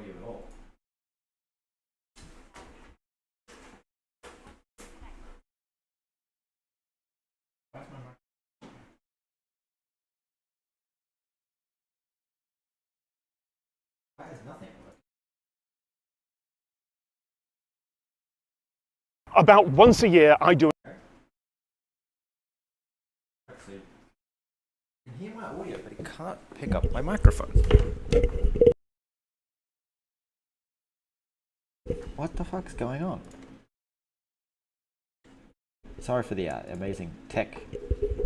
audio at all. Why is nothing working? About once a year, I do. Actually, you can hear my audio, but it can't pick up my microphone. What the fuck's going on? Sorry for the amazing tech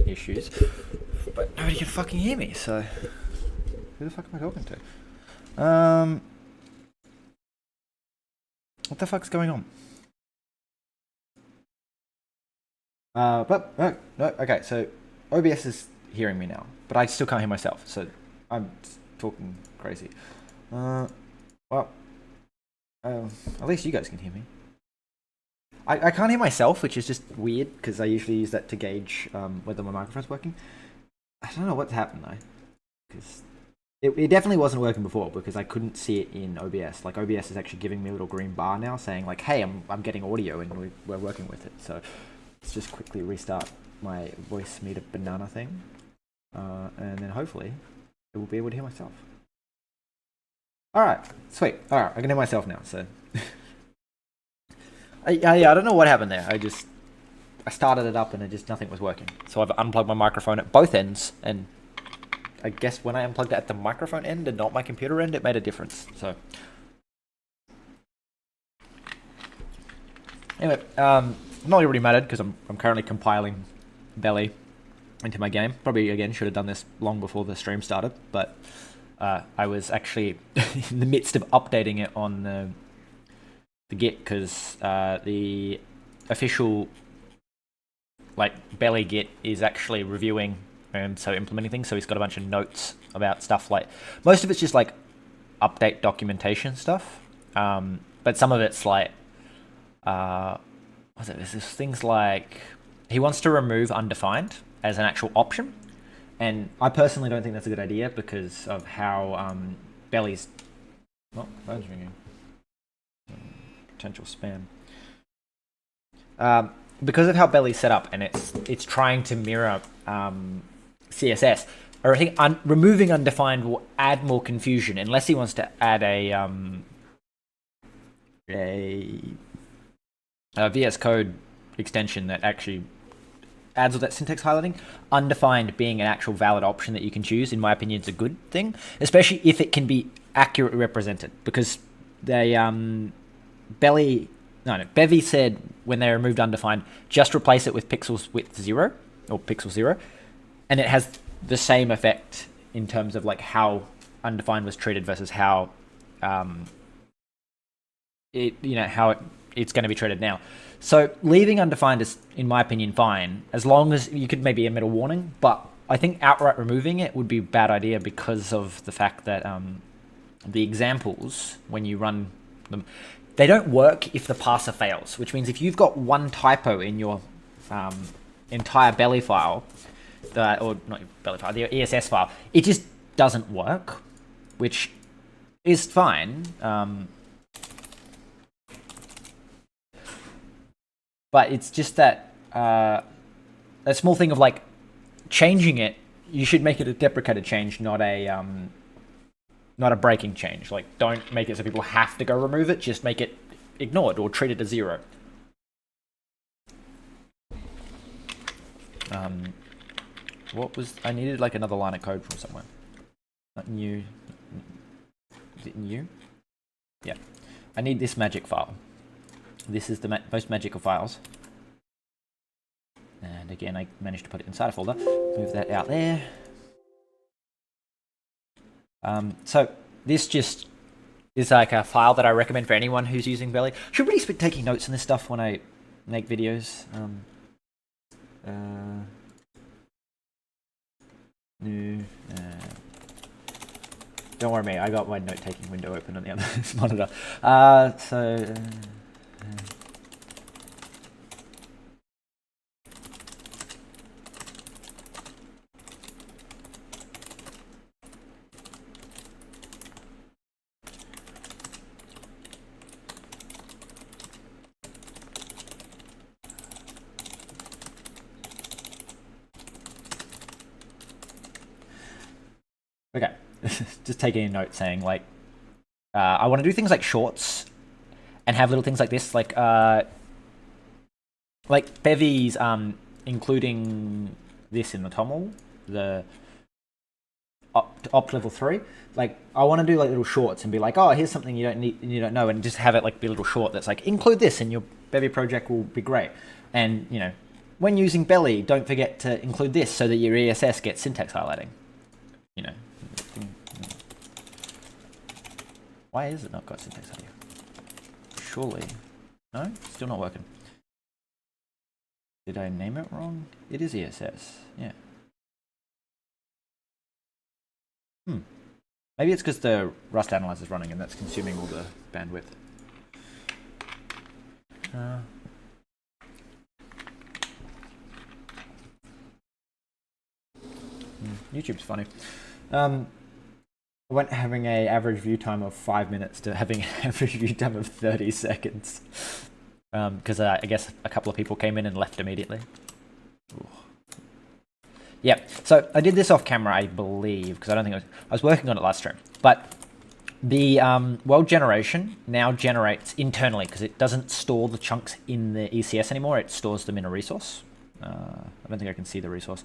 issues, but nobody can fucking hear me, so who the fuck am I talking to? What the fuck's going on? Okay, so OBS is hearing me now, but I still can't hear myself, so I'm talking crazy. At least you guys can hear me. I can't hear myself, which is just weird, because I usually use that to gauge whether my microphone's working. I don't know what's happened, though, because it definitely wasn't working before, because I couldn't see it in OBS. Like, OBS is actually giving me a little green bar now, saying, like, hey, I'm getting audio, and we're working with it, so let's just quickly restart my voice meter banana thing, and then hopefully I will be able to hear myself. Alright, sweet. Alright, I can hear myself now, so... I don't know what happened there. I started it up and nothing was working. So I've unplugged my microphone at both ends, and I guess when I unplugged it at the microphone end and not my computer end, it made a difference. So anyway, not really mattered, because I'm currently compiling Belly into my game. Probably again should have done this long before the stream started, but I was actually in the midst of updating it on the Git, because the official Belly Git is actually reviewing and so implementing things. So he's got a bunch of notes about stuff, like most of it's just like update documentation stuff, but some of it's like there's things like he wants to remove undefined as an actual option, and I personally don't think that's a good idea because of how Belly's phone's ringing. Potential spam. Because of how Belly's set up, and it's trying to mirror CSS. Or I think removing undefined will add more confusion unless he wants to add a VS Code extension that actually adds all that syntax highlighting. Undefined being an actual valid option that you can choose, in my opinion, is a good thing, especially if it can be accurately represented, because they Bevy said when they removed undefined, just replace it with pixels width 0 or pixel 0, and it has the same effect in terms of like how undefined was treated versus how it's going to be treated now. So leaving undefined is, in my opinion, fine, as long as you could maybe embed a warning, but I think outright removing it would be a bad idea because of the fact that the examples, when you run them, they don't work if the parser fails, which means if you've got one typo in your entire Belly file, or not your Belly file, the ESS file, it just doesn't work, which is fine. But it's just that a small thing of like changing it, you should make it a deprecated change, not a breaking change. Like, don't make it so people have to go remove it. Just make it ignored or treat it as 0. I needed like another line of code from somewhere. Not new. Is it new? Yeah. I need this magic file. This is the most magical files. And again, I managed to put it inside a folder. Move that out there. So this just is like a file that I recommend for anyone who's using Belly. Should really be taking notes on this stuff when I make videos. Don't worry, mate. I got my note-taking window open on the other monitor. just taking a note saying like, I want to do things like shorts and have little things like this, like Bevy's including this in the TOML, the opt level 3. Like I want to do like little shorts and be like, oh, here's something you don't know, and just have it like be a little short that's like include this and your Bevy project will be great. And you know, when using belly, don't forget to include this so that your ESS gets syntax highlighting. You know, why is it not got syntax highlighting? Surely, no, still not working. Did I name it wrong? It is ESS, yeah. Maybe it's because the Rust analyzer is running and that's consuming all the bandwidth. YouTube's funny. I went having an average view time of 5 minutes to having an average view time of 30 seconds. Because I guess a couple of people came in and left immediately. Ooh. Yeah, so I did this off camera, I believe, because I don't think I was working on it last stream. But the world generation now generates internally because it doesn't store the chunks in the ECS anymore. It stores them in a resource. I don't think I can see the resource,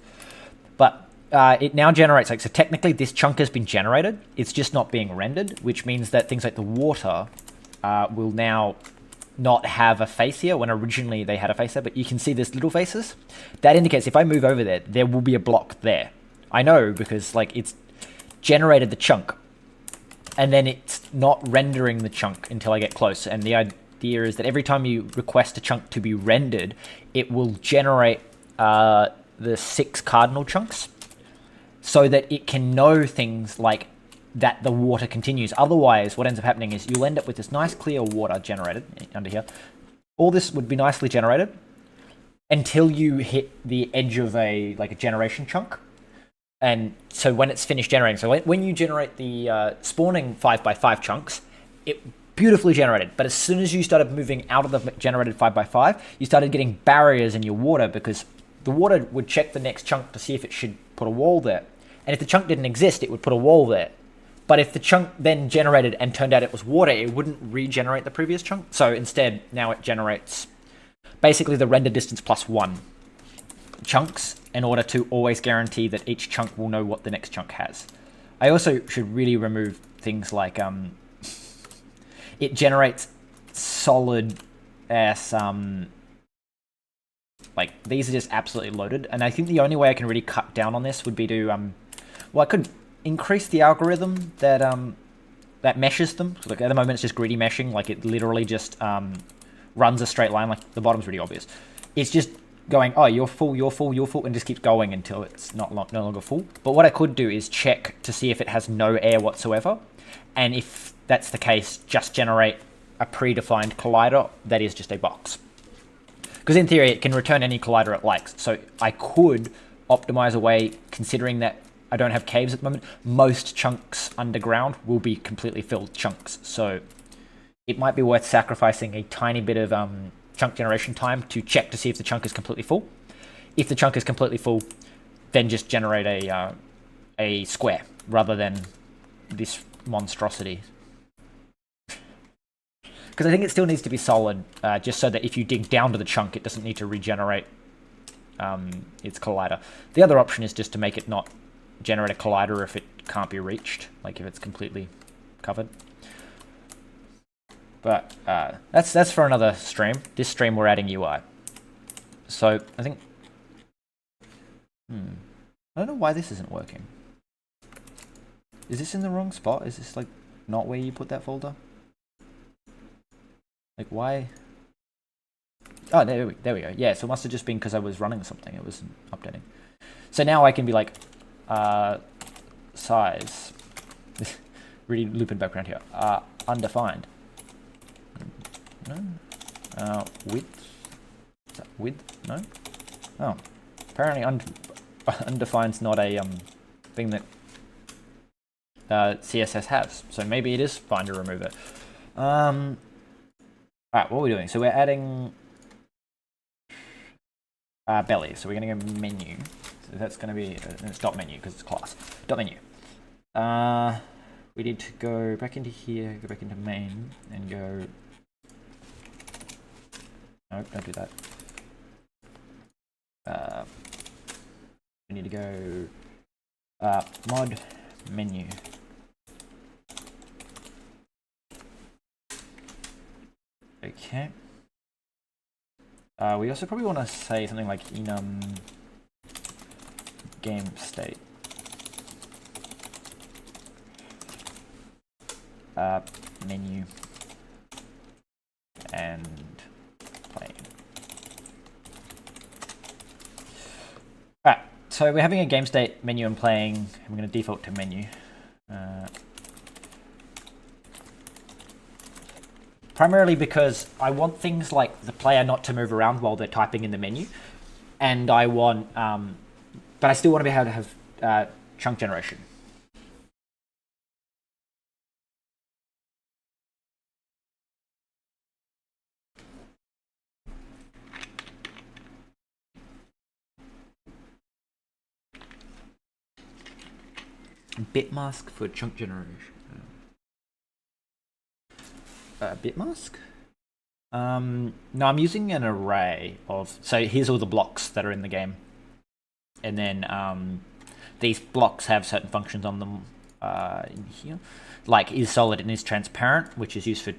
but it now generates so technically this chunk has been generated. It's just not being rendered, which means that things like the water will now not have a face here when originally they had a face there, but you can see this little faces. That indicates if I move over there, there will be a block there. I know because like it's generated the chunk and then it's not rendering the chunk until I get close. And the idea is that every time you request a chunk to be rendered, it will generate the 6 cardinal chunks so that it can know things like that the water continues. Otherwise, what ends up happening is you'll end up with this nice clear water generated under here. All this would be nicely generated until you hit the edge of a generation chunk. And so when it's finished generating, so when you generate the spawning 5x5 chunks, it beautifully generated. But as soon as you started moving out of the generated 5x5, you started getting barriers in your water because the water would check the next chunk to see if it should put a wall there. And if the chunk didn't exist, it would put a wall there. But if the chunk then generated and turned out it was water, it wouldn't regenerate the previous chunk. So instead, now it generates basically the render distance plus 1 chunks in order to always guarantee that each chunk will know what the next chunk has. I also should really remove things like it generates solid ass like these are just absolutely loaded. And I think the only way I can really cut down on this would be to well, I could increase the algorithm that that meshes them. So like at the moment it's just greedy meshing, like it literally just runs a straight line. Like the bottom's really obvious. It's just going, oh, you're full, you're full, you're full, and just keeps going until it's no longer full. But what I could do is check to see if it has no air whatsoever, and if that's the case, just generate a predefined collider that is just a box. Because in theory it can return any collider it likes. So I could optimize away, considering that I don't have caves at the moment, most chunks underground will be completely filled chunks. So it might be worth sacrificing a tiny bit of chunk generation time to check to see if the chunk is completely full. If the chunk is completely full, then just generate a square rather than this monstrosity. Because I think it still needs to be solid, just so that if you dig down to the chunk, it doesn't need to regenerate its collider. The other option is just to make it not generate a collider if it can't be reached, like if it's completely covered. But that's for another stream. This stream we're adding UI. So I think I don't know why this isn't working. Is this in the wrong spot? Is this like not where you put that folder? Like why? Oh, there we go. Yeah, so it must have just been because I was running something. It wasn't updating. So now I can be like size. Really looping background here. Undefined. No. Width. Is that width? No. Oh, apparently undefined's not a thing that CSS has. So maybe it is fine to remove it. Alright, what are we doing? So we're adding belly. So we're going to go menu. So that's going to be it's dot menu because it's class. Dot menu. We need to go back into here, go back into main, and go... Nope, don't do that. We need to go mod menu. Okay. We also probably want to say something like enum game state. Menu and playing. Alright, so we're having a game state, menu and playing. I'm going to default to menu. Primarily because I want things like the player not to move around while they're typing in the menu. And I want, but I still want to be able to have chunk generation. Bit mask for chunk generation. Bit mask? No, I'm using an array of... So here's all the blocks that are in the game. And then these blocks have certain functions on them in here. Like is solid and is transparent, which is used for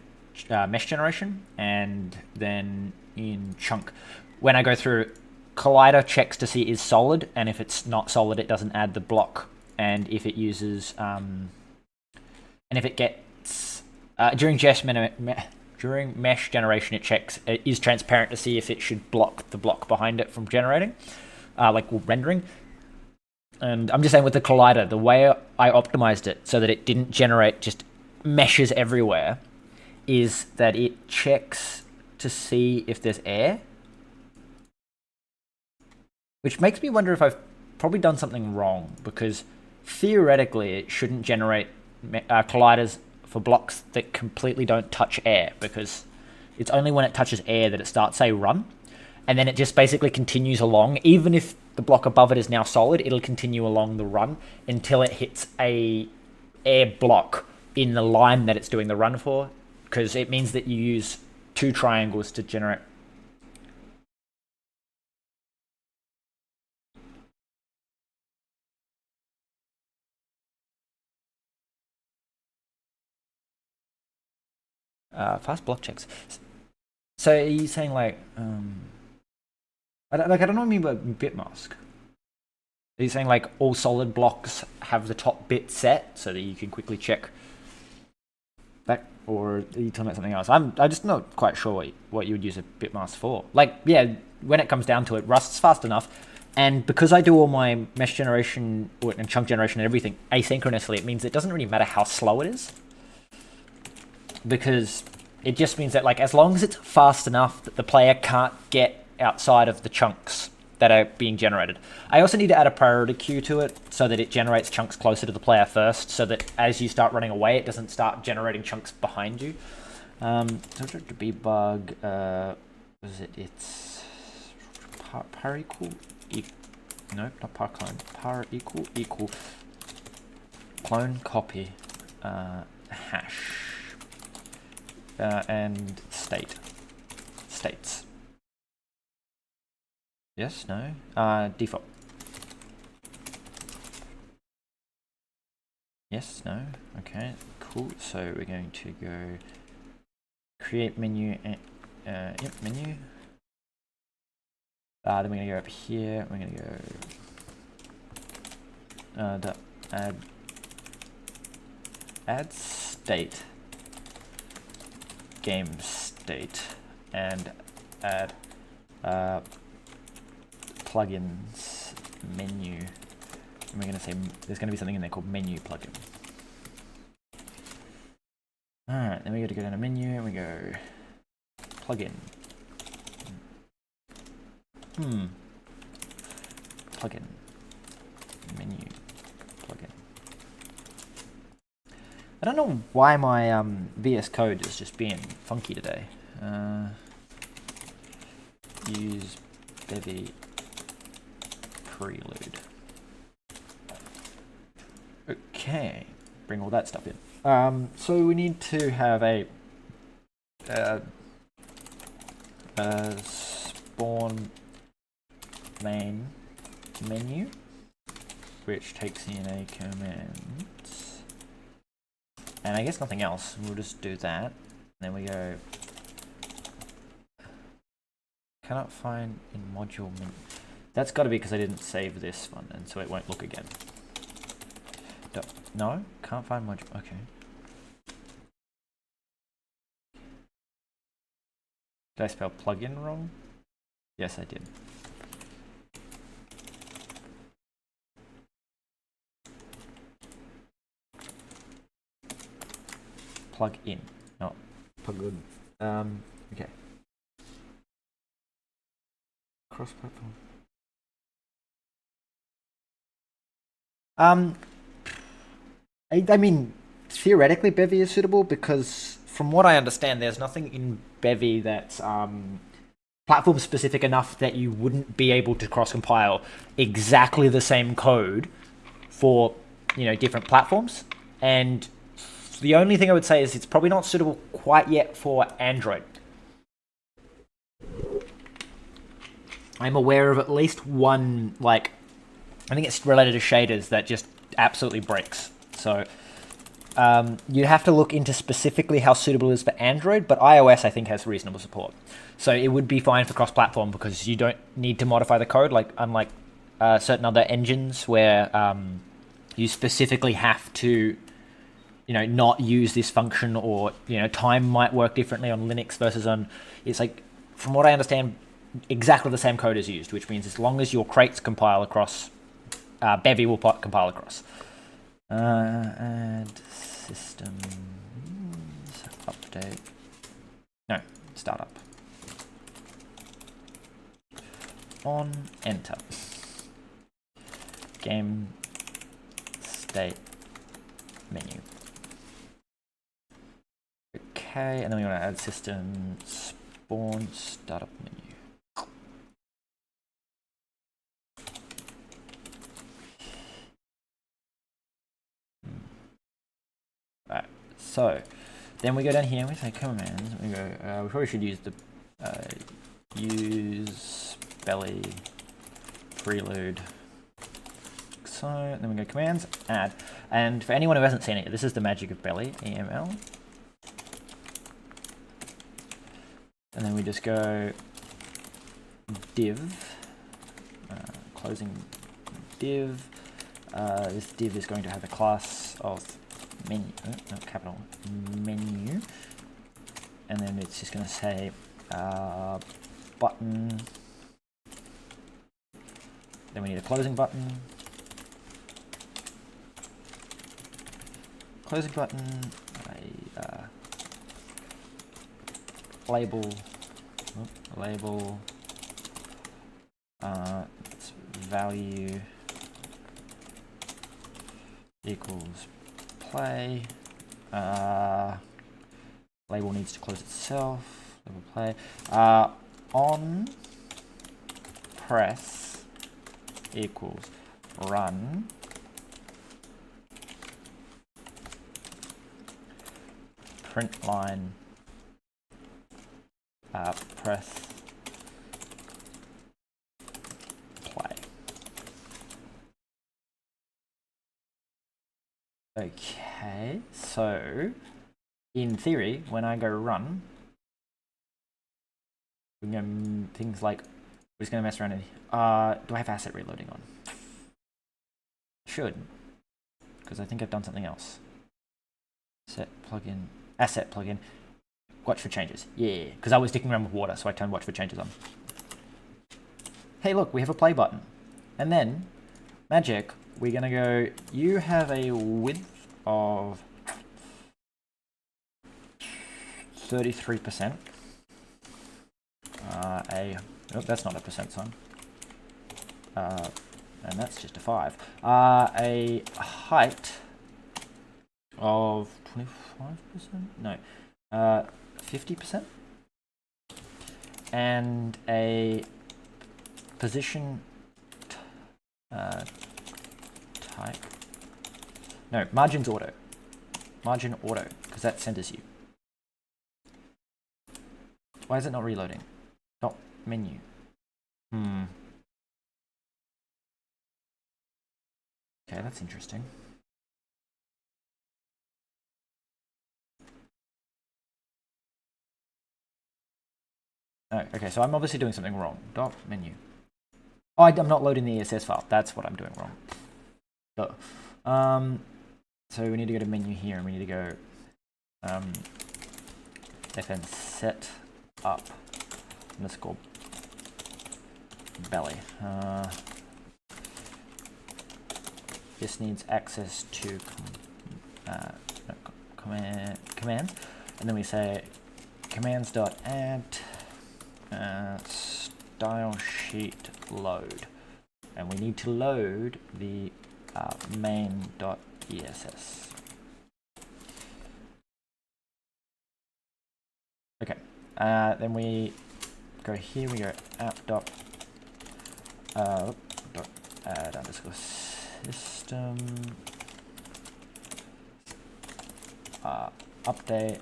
mesh generation. And then in chunk, when I go through, collider checks to see is solid. And if it's not solid, it doesn't add the block. And if it uses... and if it gets... during mesh generation, it checks it is transparent to see if it should block the block behind it from generating, rendering. And I'm just saying with the collider, the way I optimized it so that it didn't generate just meshes everywhere is that it checks to see if there's air. Which makes me wonder if I've probably done something wrong, because theoretically it shouldn't generate colliders for blocks that completely don't touch air, because it's only when it touches air that it starts, say, run, and then it just basically continues along. Even if the block above it is now solid, it'll continue along the run until it hits a air block in the line that it's doing the run for, because it means that you use 2 triangles to generate. Fast block checks. So are you saying like, I don't know what I mean by bit mask. Are you saying like all solid blocks have the top bit set so that you can quickly check that, or are you talking about something else? I'm just not quite sure what you would use a bit mask for. Like, yeah, when it comes down to it, Rust's fast enough, and because I do all my mesh generation and chunk generation and everything asynchronously, it means it doesn't really matter how slow it is. Because it just means that, like, as long as it's fast enough that the player can't get outside of the chunks that are being generated. I also need to add a priority queue to it so that it generates chunks closer to the player first, so that as you start running away, it doesn't start generating chunks behind you. So to debug, what is it? It's par equal, no, not par clone, par equal clone copy hash. And states. Yes, no, default. Yes, no, okay, cool. So we're going to go create menu, yep, menu. Then we're gonna go up here, we're gonna go add state. Game state, and add plugins menu, and we're going to say there's going to be something in there called menu plugin. Alright, then we got to go down to menu and we go plugin. Plugin menu plugin. I don't know why my VS Code is just being funky today. Use Bevy prelude. Okay, bring all that stuff in. So we need to have a spawn main menu, which takes in a command, and I guess nothing else. We'll just do that. Then we go. Cannot find in module menu. That's got to be because I didn't save this one, and so it won't look again. No, can't find module. Okay. Did I spell plugin wrong? Yes, I did. Plug in, not plug in. Okay. Cross-platform. I mean, theoretically, Bevy is suitable because, from what I understand, there's nothing in Bevy that's platform specific enough that you wouldn't be able to cross-compile exactly the same code for, you know, different platforms. And the only thing I would say is it's probably not suitable quite yet for Android. I'm aware of at least one, like, I think it's related to shaders that just absolutely breaks. So you'd have to look into specifically how suitable it is for Android, but iOS I think has reasonable support. So it would be fine for cross-platform because you don't need to modify the code, like unlike certain other engines where you specifically have to, you know, not use this function, or, you know, time might work differently on Linux versus on. It's like, from what I understand, exactly the same code is used, which means as long as your crates compile across, Bevy will compile across. Add systems update. No, startup. On enter. Game state menu. Okay, and then we want to add system spawn startup menu. Right, so then we go down here, we say commands, we go, we probably should use the use belly preload. So then we go commands, add, and for anyone who hasn't seen it, this is the magic of belly, EML. And then we just go div, closing div. This div is going to have a class of menu, not capital, menu, and then it's just going to say button. Then we need a closing button. Closing button, a label, it's value equals play. Label needs to close itself. Label play. On press equals run. Print line. Press play. Okay, so in theory, when I go run, we're going to things like, we're just going to mess around. Do I have asset reloading on? Should, because I think I've done something else. Set plugin, asset plugin. Watch for changes. Yeah, because I was sticking around with water, so I turned watch for changes on. Hey, look, we have a play button. And then, magic, we're going to go, you have a width of 33%. Oh, that's not a percent sign. And that's just a 5. A height of 25%? No. 50%, and a position type No, margins auto. Margin auto, because that centers you. Why is it not reloading? Not menu. Okay, that's interesting. Oh, okay, so I'm obviously doing something wrong. Dot menu. Oh, I'm not loading the ESS file. That's what I'm doing wrong. Duh. So we need to go to menu here, and we need to go fn set up underscore belly. This needs access to commands, and then we say commands.add style sheet load, and we need to load the main.ess. Okay, then we go here, we go app.add underscore system update.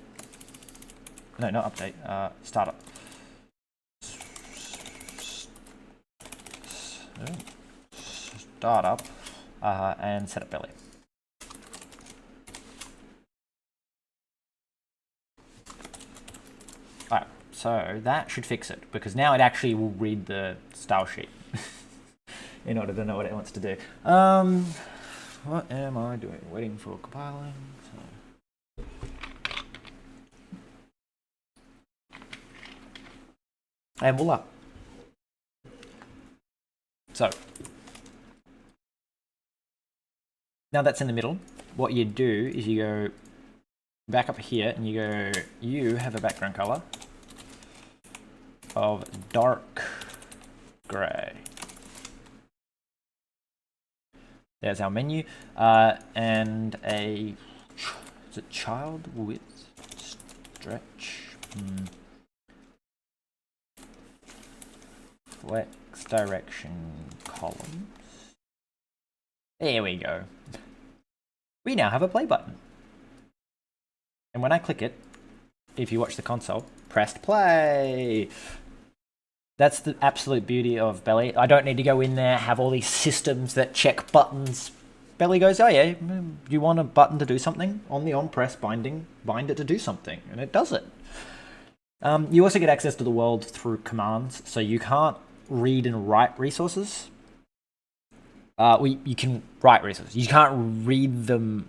No, not update. Startup. Startup and set up belly. Alright, so that should fix it, because now it actually will read the style sheet in order to know what it wants to do. What am I doing? Waiting for compiling. And voila. So now that's in the middle, what you do is you go back up here and you go, you have a background color of dark gray. There's our menu, and a, is it child width stretch? Flex direction columns. There we go. We now have a play button. And when I click it, if you watch the console, pressed play. That's the absolute beauty of Belly. I don't need to go in there, have all these systems that check buttons. Belly goes, oh yeah, you want a button to do something? On the on press binding, bind it to do something, and it does it. You also get access to the world through commands, so you can't read and write resources. You can write resources. You can't read them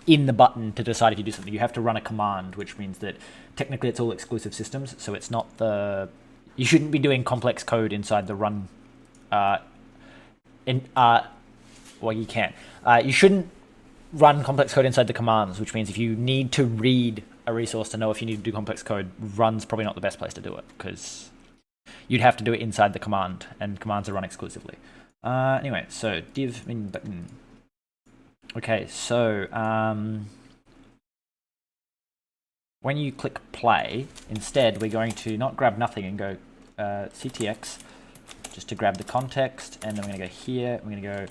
in the button to decide if you do something. You have to run a command, which means that technically it's all exclusive systems, so it's not the... You shouldn't be doing complex code inside the run. Well, you can. You shouldn't run complex code inside the commands, which means if you need to read a resource to know if you need to do complex code, run's probably not the best place to do it, because you'd have to do it inside the command, and commands are run exclusively. Anyway, so div min button. Okay, so when you click play, instead we're going to not grab nothing and go CTX, just to grab the context, and then we're going to go here, we're going to go,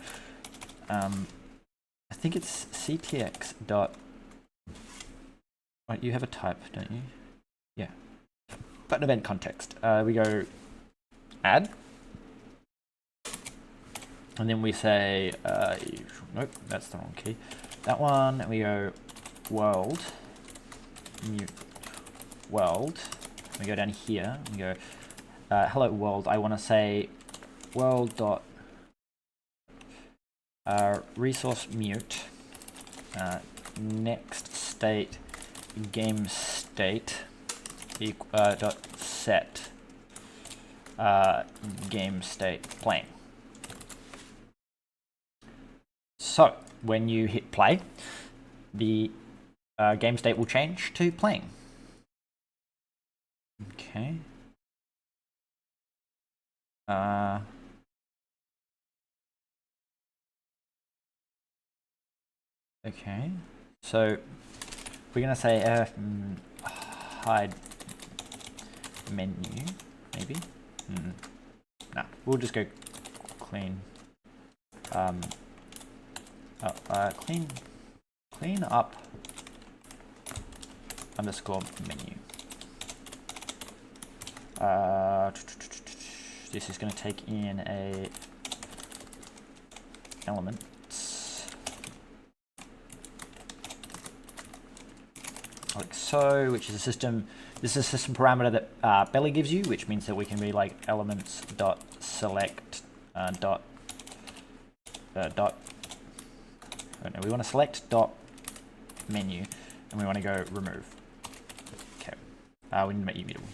I think it's CTX dot, right, you have a type, don't you? Yeah. Button event context. We go add, and then we say, nope, that's the wrong key. That one, and we go world, mute, world. We go down here, we go, hello world, I want to say world dot resource mute, next state game state dot set game state playing. So when you hit play, the game state will change to playing. Okay. Okay. So we're gonna say hide menu, maybe. No, we'll just go clean. Clean clean up underscore menu. This is going to take in a element. Like so, which is a system. This is a system parameter that Belly gives you, which means that we can be like elements dot select dot. We want to select dot menu, and we want to go remove. Okay, we need to make you mutable.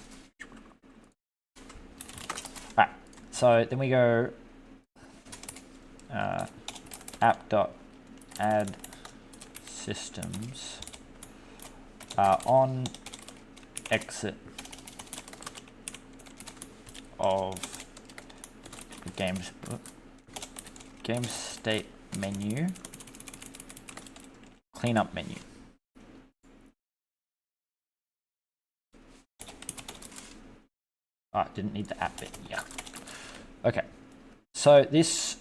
Alright, so then we go app dot add systems on exit of the game state menu, cleanup menu. Didn't need the app bit. Yeah. Okay. So this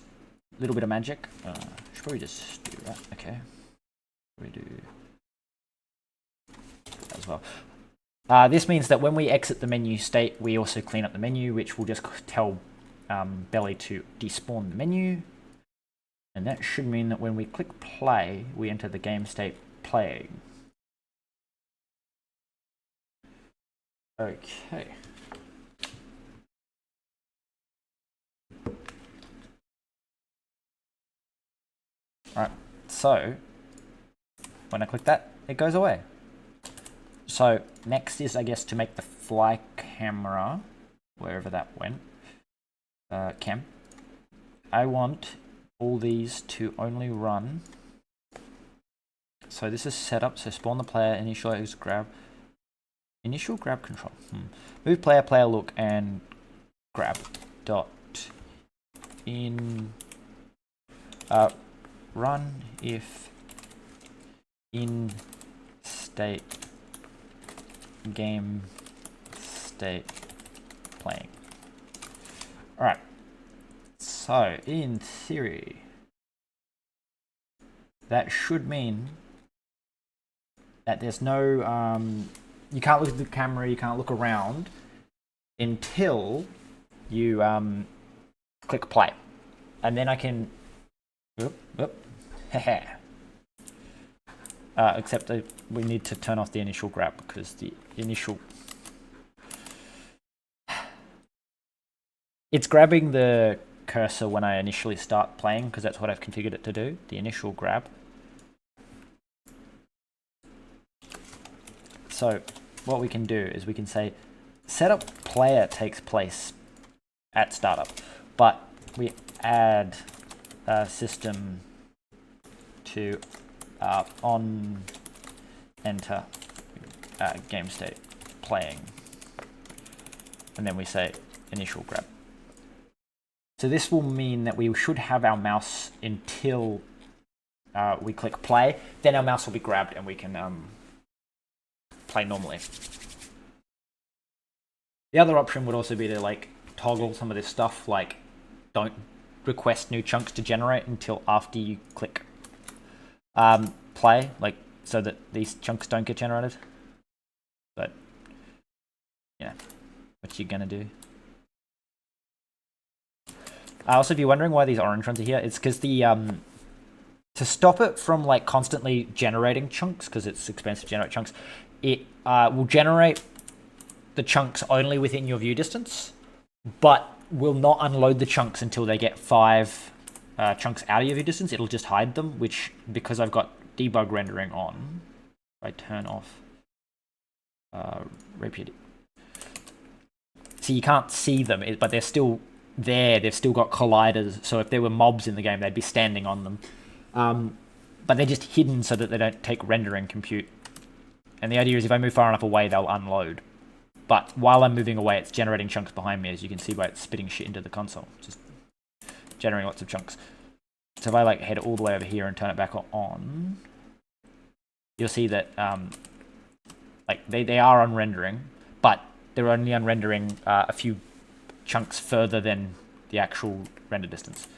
little bit of magic. Should probably just do that. Okay. We do that as well. This means that when we exit the menu state, we also clean up the menu, which will just tell Belly to despawn the menu. And that should mean that when we click play, we enter the game state playing. Okay. Alright, so when I click that, it goes away. So next is, I guess, to make the fly camera, wherever that went, cam. I want all these to only run. So this is set up, so spawn the player, initialize grab, initial grab control. Move player, player look, and grab dot in run if in state game state playing. Alright, so in theory that should mean that there's no you can't look at the camera, you can't look around until you click play, and then I can except we need to turn off the initial grab because the initial it's grabbing the cursor when I initially start playing because that's what I've configured it to do, the initial grab. So what we can do is we can say setup player takes place at startup, but we add system to on enter game state playing, and then we say initial grab. So this will mean that we should have our mouse until we click play, then our mouse will be grabbed and we can play normally. The other option would also be to like toggle some of this stuff, like don't request new chunks to generate until after you click play, like so that these chunks don't get generated. But yeah, what you gonna do? Also, if you're wondering why these orange ones are here, it's because the to stop it from like constantly generating chunks, because it's expensive to generate chunks, it will generate the chunks only within your view distance, but will not unload the chunks until they get 5 chunks out of your view distance. It'll just hide them, which, because I've got debug rendering on, if I turn off repeat, so you can't see them, but they're still there. They've still got colliders, so if there were mobs in the game, they'd be standing on them. But they're just hidden so that they don't take rendering compute. And the idea is if I move far enough away, they'll unload. But while I'm moving away, it's generating chunks behind me, as you can see by it spitting shit into the console. Just generating lots of chunks. So if I like head all the way over here and turn it back on, you'll see that like they are on rendering, but they're only on rendering a few chunks further than the actual render distance.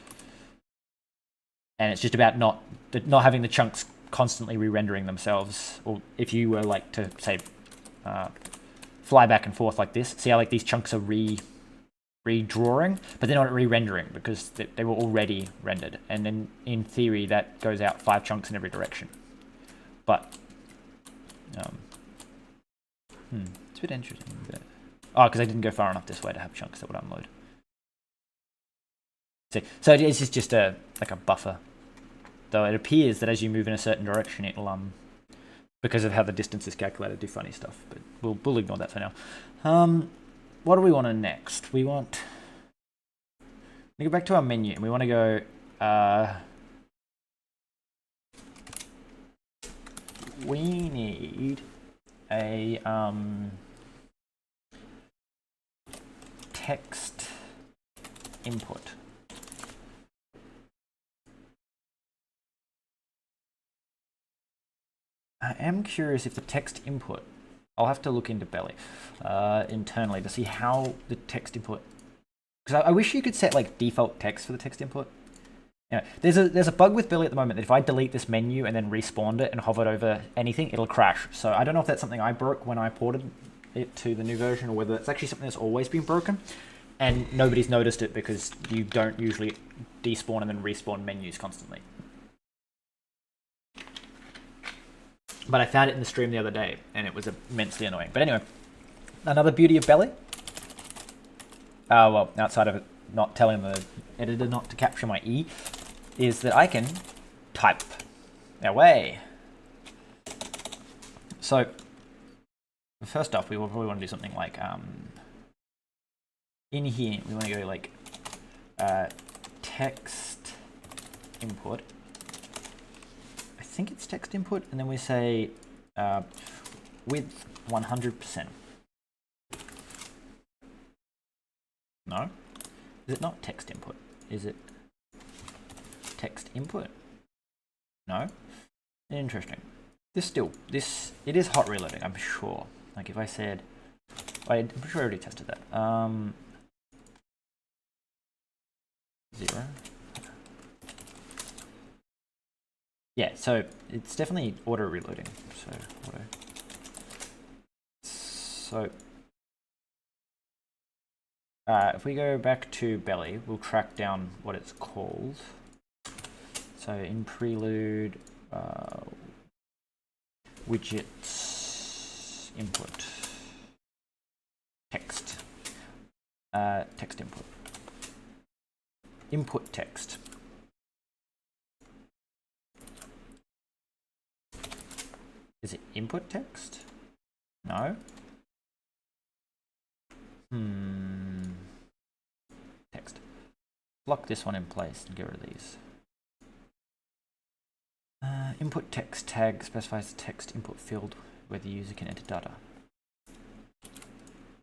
And it's just about not having the chunks constantly re-rendering themselves, or if you were like to say fly back and forth like this, see how like these chunks are redrawing, but they're not re-rendering because they were already rendered, and then in theory that goes out 5 chunks in every direction. But it's a bit interesting. But, because I didn't go far enough this way to have chunks that would unload. See, so it's just like a buffer. Though it appears that as you move in a certain direction, it'll because of how the distance is calculated, do funny stuff. But we'll ignore that for now. What do we want to next? We want to go back to our menu, and we want to go. We need a text input. I am curious if the text input, I'll have to look into Belly internally to see how the text input, because I wish you could set like default text for the text input. You know, there's a bug with Belly at the moment that if I delete this menu and then respawned it and hovered over anything, it'll crash. So I don't know if that's something I broke when I ported it to the new version, or whether it's actually something that's always been broken and nobody's noticed it because you don't usually despawn and then respawn menus constantly. But I found it in the stream the other day, and it was immensely annoying. But anyway, another beauty of Belly, well, outside of it not telling the editor not to capture my E, is that I can type away. So, first off, we will probably want to do something like, in here, we want to go like, text input. I think it's text input, and then we say width 100%. No? Is it not text input? Is it text input? No? Interesting. It is hot reloading, I'm sure. Like if I said, I'm pretty sure I already tested that. 0. Yeah, so it's definitely auto reloading. So if we go back to Belly, we'll track down what it's called. So in prelude, widgets input text, text input text. Is it input text? No. Text. Lock this one in place and get rid of these. Input text tag specifies the text input field where the user can enter data.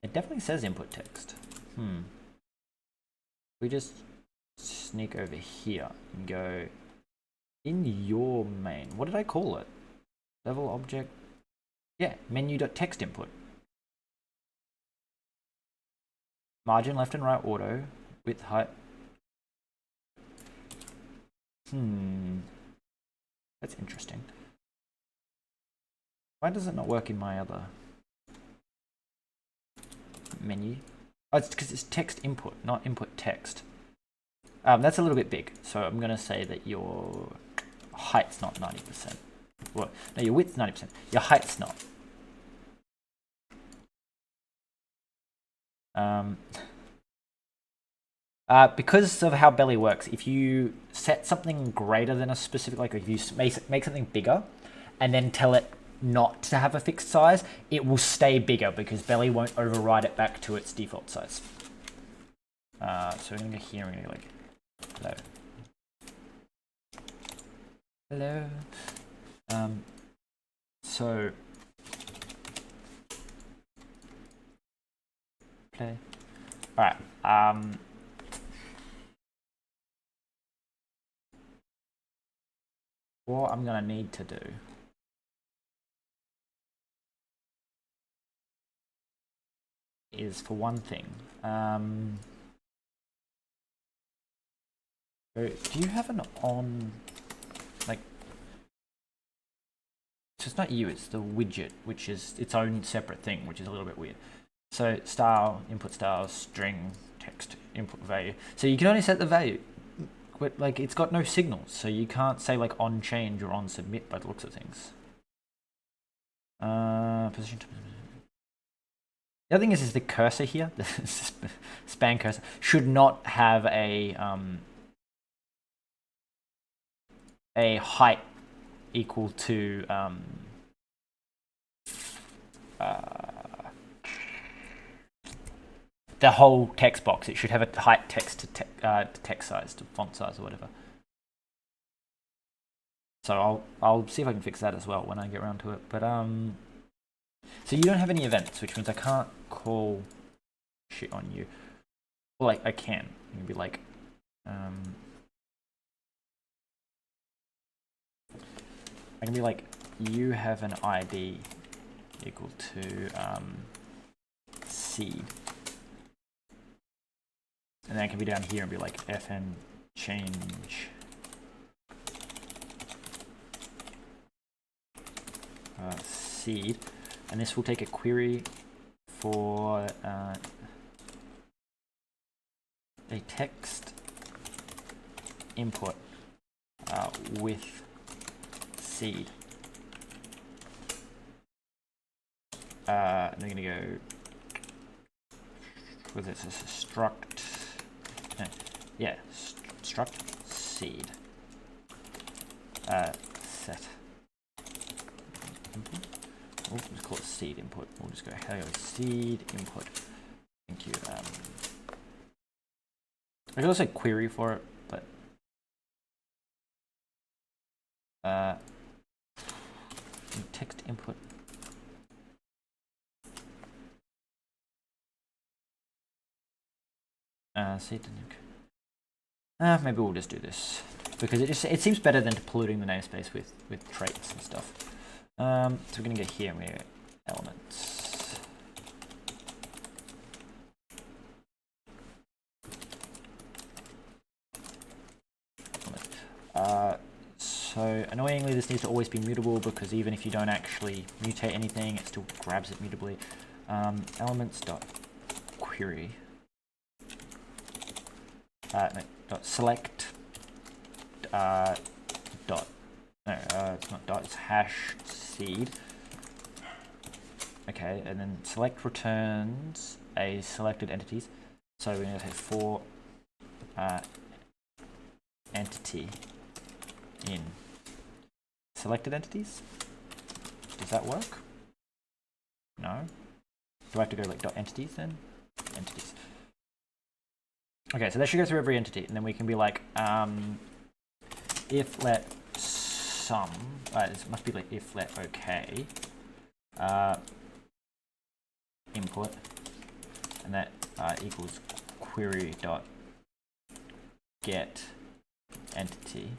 It definitely says input text. We just sneak over here and go in your main. What did I call it? Level object. Yeah, menu.text input. Margin left and right auto. Width height. That's interesting. Why does it not work in my other menu? Oh, it's because it's text input, not input text. That's a little bit big, so I'm going to say that your height's not 90%. Well, no, your width's 90%. Your height's not. Because of how Belly works, if you set something greater than a specific, like if you make something bigger and then tell it not to have a fixed size, it will stay bigger because Belly won't override it back to its default size. So we're going to go here and we're going to go like, hello. Hello. So play. All right. What I'm gonna need to do is, for one thing, do you have an on, like, So it's not you, it's the widget, which is its own separate thing, which is a little bit weird. So style, input style, string, text, input value. So you can only set the value, but like it's got no signals, so you can't say like on change or on submit by the looks of things. Position. The other thing is the cursor here, the span cursor, should not have a height equal to the whole text box. It should have a height text to text size, to font size or whatever. So I'll see if I can fix that as well when I get around to it. But so you don't have any events, which means I can't call shit on you. Well, like I can. You can be like I can be like, you have an ID equal to seed. And then I can be down here and be like fn change seed. And this will take a query for a text input with seed. And they're going to go with this as a struct. No, yeah, struct seed. Set. Input. Oh, let's call it seed input. We'll just go hello seed input. Thank you. I can also query for it, but text input. Seed. Maybe we'll just do this because it seems better than polluting the namespace with traits and stuff. So we're gonna get here and we're gonna get elements. So annoyingly, this needs to always be mutable because even if you don't actually mutate anything, it still grabs it mutably. Elements dot query. No, dot select. Dot. No, it's not dot. It's hash seed. Okay, and then select returns a selected entities. So we're going to say for entity in selected entities. Does that work? No. Do I have to go like dot entities then? Entities. Okay, so that should go through every entity, and then we can be like if let sum. This must be like if let okay. Input, and that equals query dot get entity.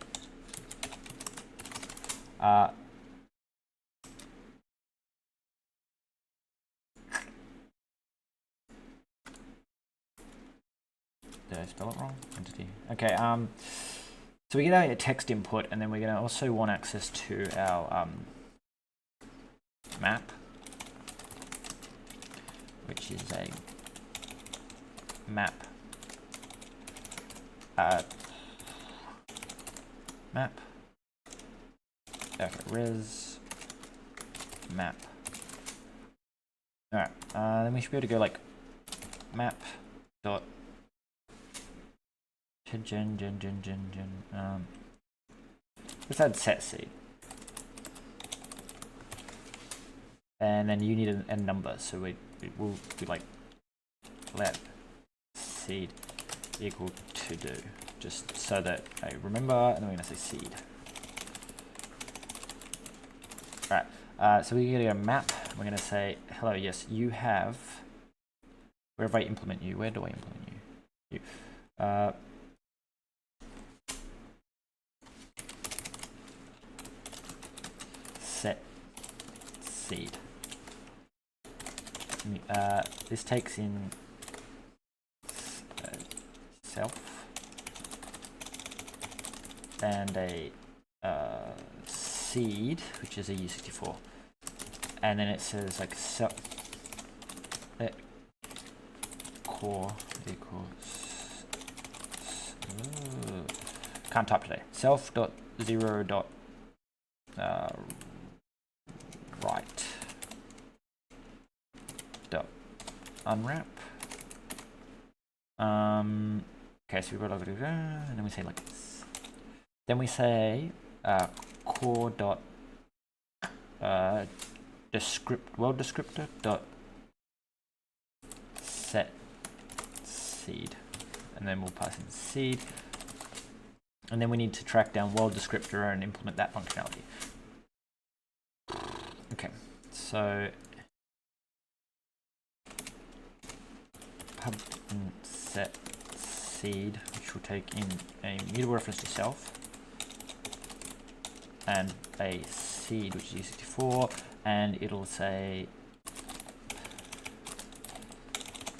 Did I spell it wrong? Entity. Okay. So we get our text input, and then we're going to also want access to our map, which is a map map. Okay, res map. All right. Then we should be able to go like map dot gen. Let's add set seed, and then you need a number, so we'll do like let seed equal to do, just so that I remember, and then we're gonna say seed. All right, so we're gonna go map. We're gonna say hello. Yes, you have. Wherever I implement you, where do I implement you? You. Set seed. This takes in self and a seed, which is a U64, and then it says like let core equals can't type today. Self dot zero dot right dot unwrap. Okay, so we've got and then we say like this. Then we say core dot world descriptor dot set seed, and then we'll pass in seed, and then we need to track down world descriptor and implement that functionality. Okay, so pub and set seed, which will take in a mutable reference to self and a seed, which is U64, and it'll say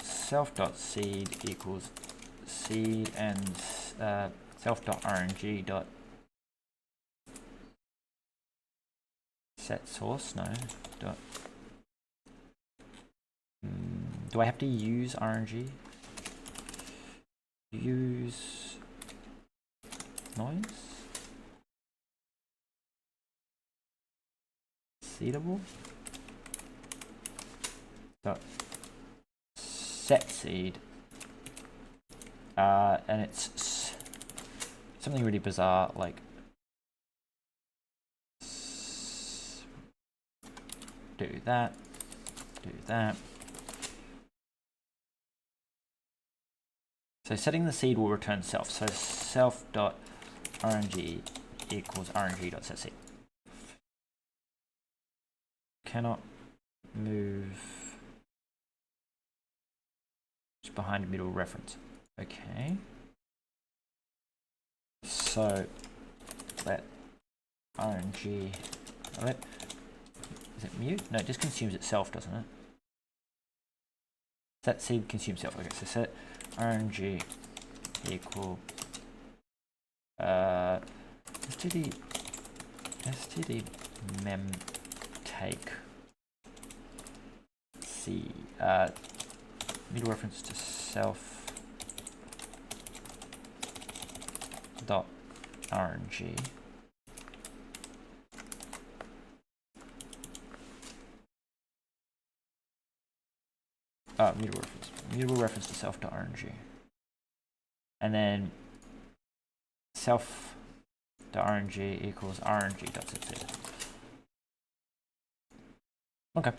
self.seed equals seed and self.rng dot set source. No, dot. Do I have to use RNG? Use noise? Seedable? Dot set seed. And it's something really bizarre, like do that, do that. So setting the seed will return self. So self.rng equals rng.setSeed. Cannot move behind a middle reference. Okay. So let rng is it mute? No, it just consumes itself, doesn't it? Set seed consumes self. Okay, so set rng equal std mem take c middle reference to self dot rng mutable reference to self.rng, and then self.rng equals rng.setSeed. Okay.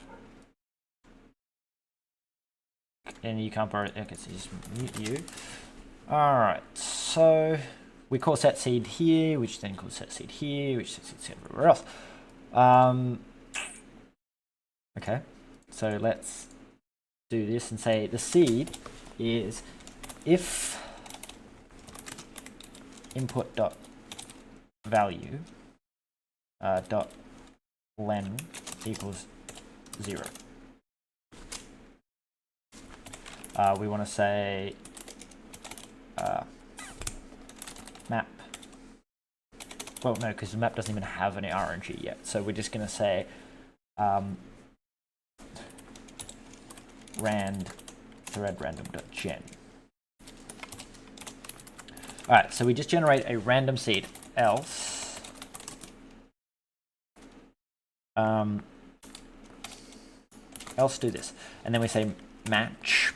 And you can't borrow it. Okay, so just mute you. Alright, so we call setSeed here, which then calls setSeed here, which setSeed everywhere else. Okay, so let's do this and say the seed is if input dot value dot len equals 0. We want to say map. Well, no, because the map doesn't even have any RNG yet. So we're just going to say rand thread random.gen. Alright, so we just generate a random seed, else else do this, and then we say match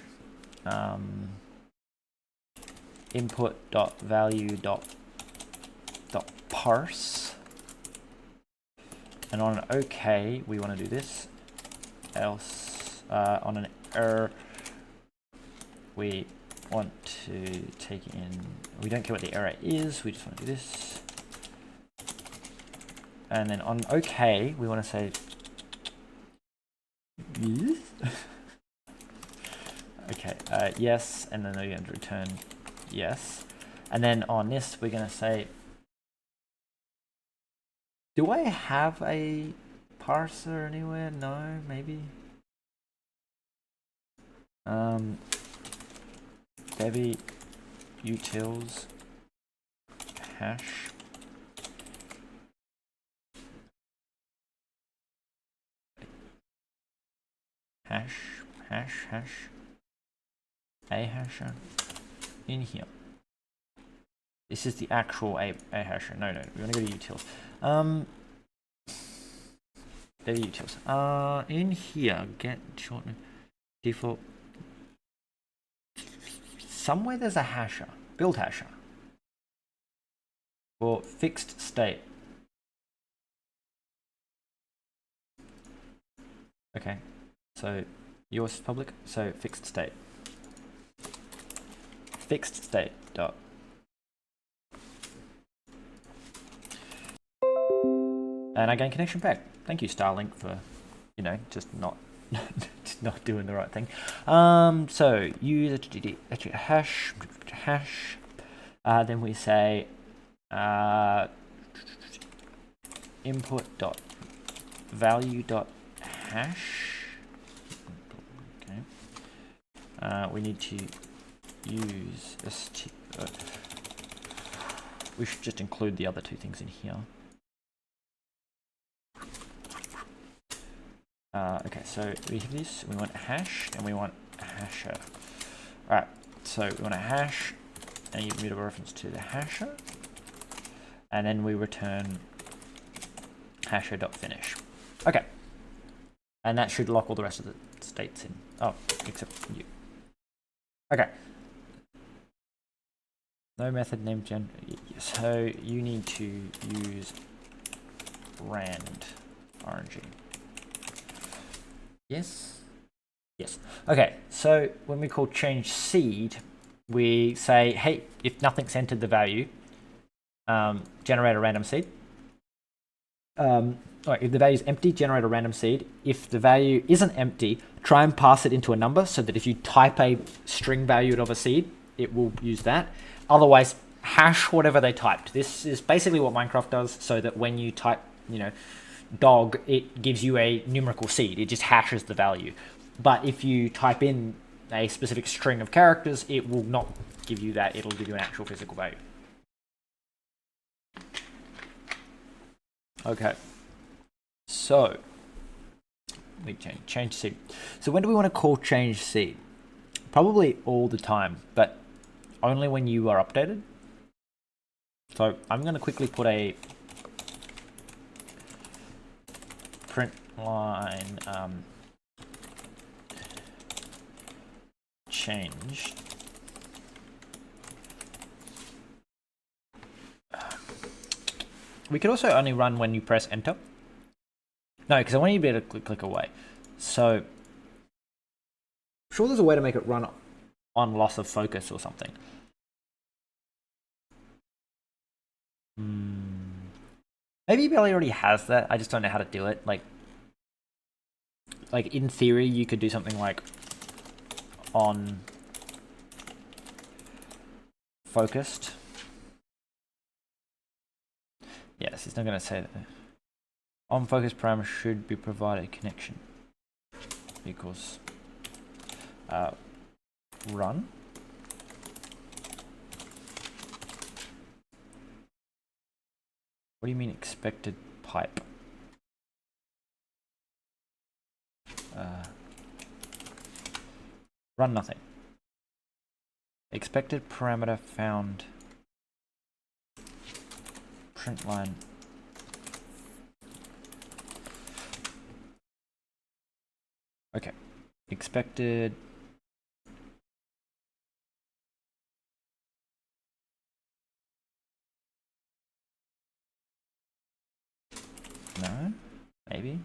input dot value dot parse, and on an OK we want to do this, else on an error we want to take in, we don't care what the error is, we just want to do this, and then on OK we want to say yes. Okay, yes, and then we're going to return yes, and then on this we're going to say, do I have a parser anywhere? No, maybe. Bevy utils hash hash, a hasher in here. This is the actual a hasher. No, we want to go to utils. There are utils. In here, get shortener default. Somewhere there's a hasher, build hasher for fixed state. Okay, so yours is public, so fixed state dot. And I gain connection back. Thank you, Starlink, for, you know, just not not doing the right thing. So use hash. Then we say input dot value dot hash. Okay. We need to use we should just include the other two things in here. Okay, so we have this, we want hash, and we want hasher. Alright, so we want a hash, and you move a reference to the hasher, and then we return hasher.finish. Okay, and that should lock all the rest of the states in. Oh, except you. Okay. No method named gen. So you need to use rand RNG. Yes. Yes. Okay. So when we call change seed, we say, hey, if nothing's entered the value, generate a random seed. If the value is empty, generate a random seed. If the value isn't empty, try and pass it into a number so that if you type a string value of a seed, it will use that. Otherwise, hash whatever they typed. This is basically what Minecraft does, so that when you type, you know, dog, it gives you a numerical seed. It just hashes the value. But if you type in a specific string of characters, it will not give you that. It'll give you an actual physical value. Okay. So we change seed. So when do we want to call change seed? Probably all the time, but only when you are updated. So I'm going to quickly put a print line change. We could also only run when you press enter. No, because I want you to be able to click away. So I'm sure there's a way to make it run on loss of focus or something. Maybe Belly already has that. I just don't know how to do it. Like in theory, you could do something like on focused. Yes, it's not going to say that. On focus parameter should be provided connection equals run. What do you mean expected pipe? Run nothing. Expected parameter found. Print line. Okay. Expected. No? Maybe?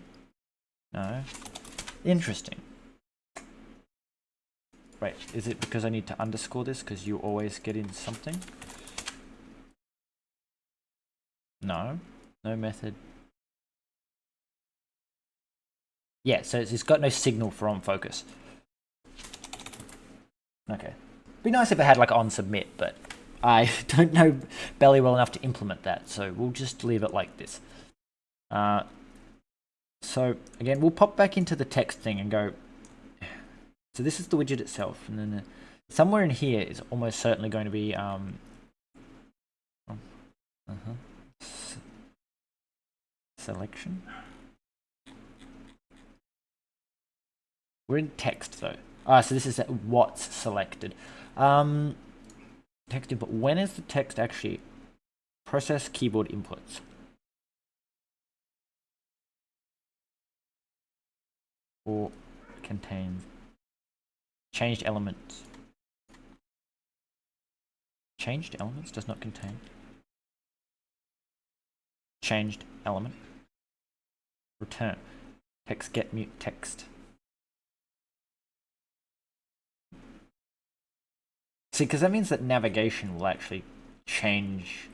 No? Interesting. Wait, is it because I need to underscore this because you always get in something? No. No method. Yeah, so it's got no signal for on focus. Okay. Be nice if it had like on submit, but I don't know Belly well enough to implement that, so we'll just leave it like this. So again, we'll pop back into the text thing and go. So this is the widget itself, and then somewhere in here is almost certainly going to be selection. We're in text though. So this is what's selected. Text input. When is the text actually process keyboard inputs? Or contains changed elements. Changed elements does not contain. Changed element. Return. Text get mute text. See, because that means that navigation will actually change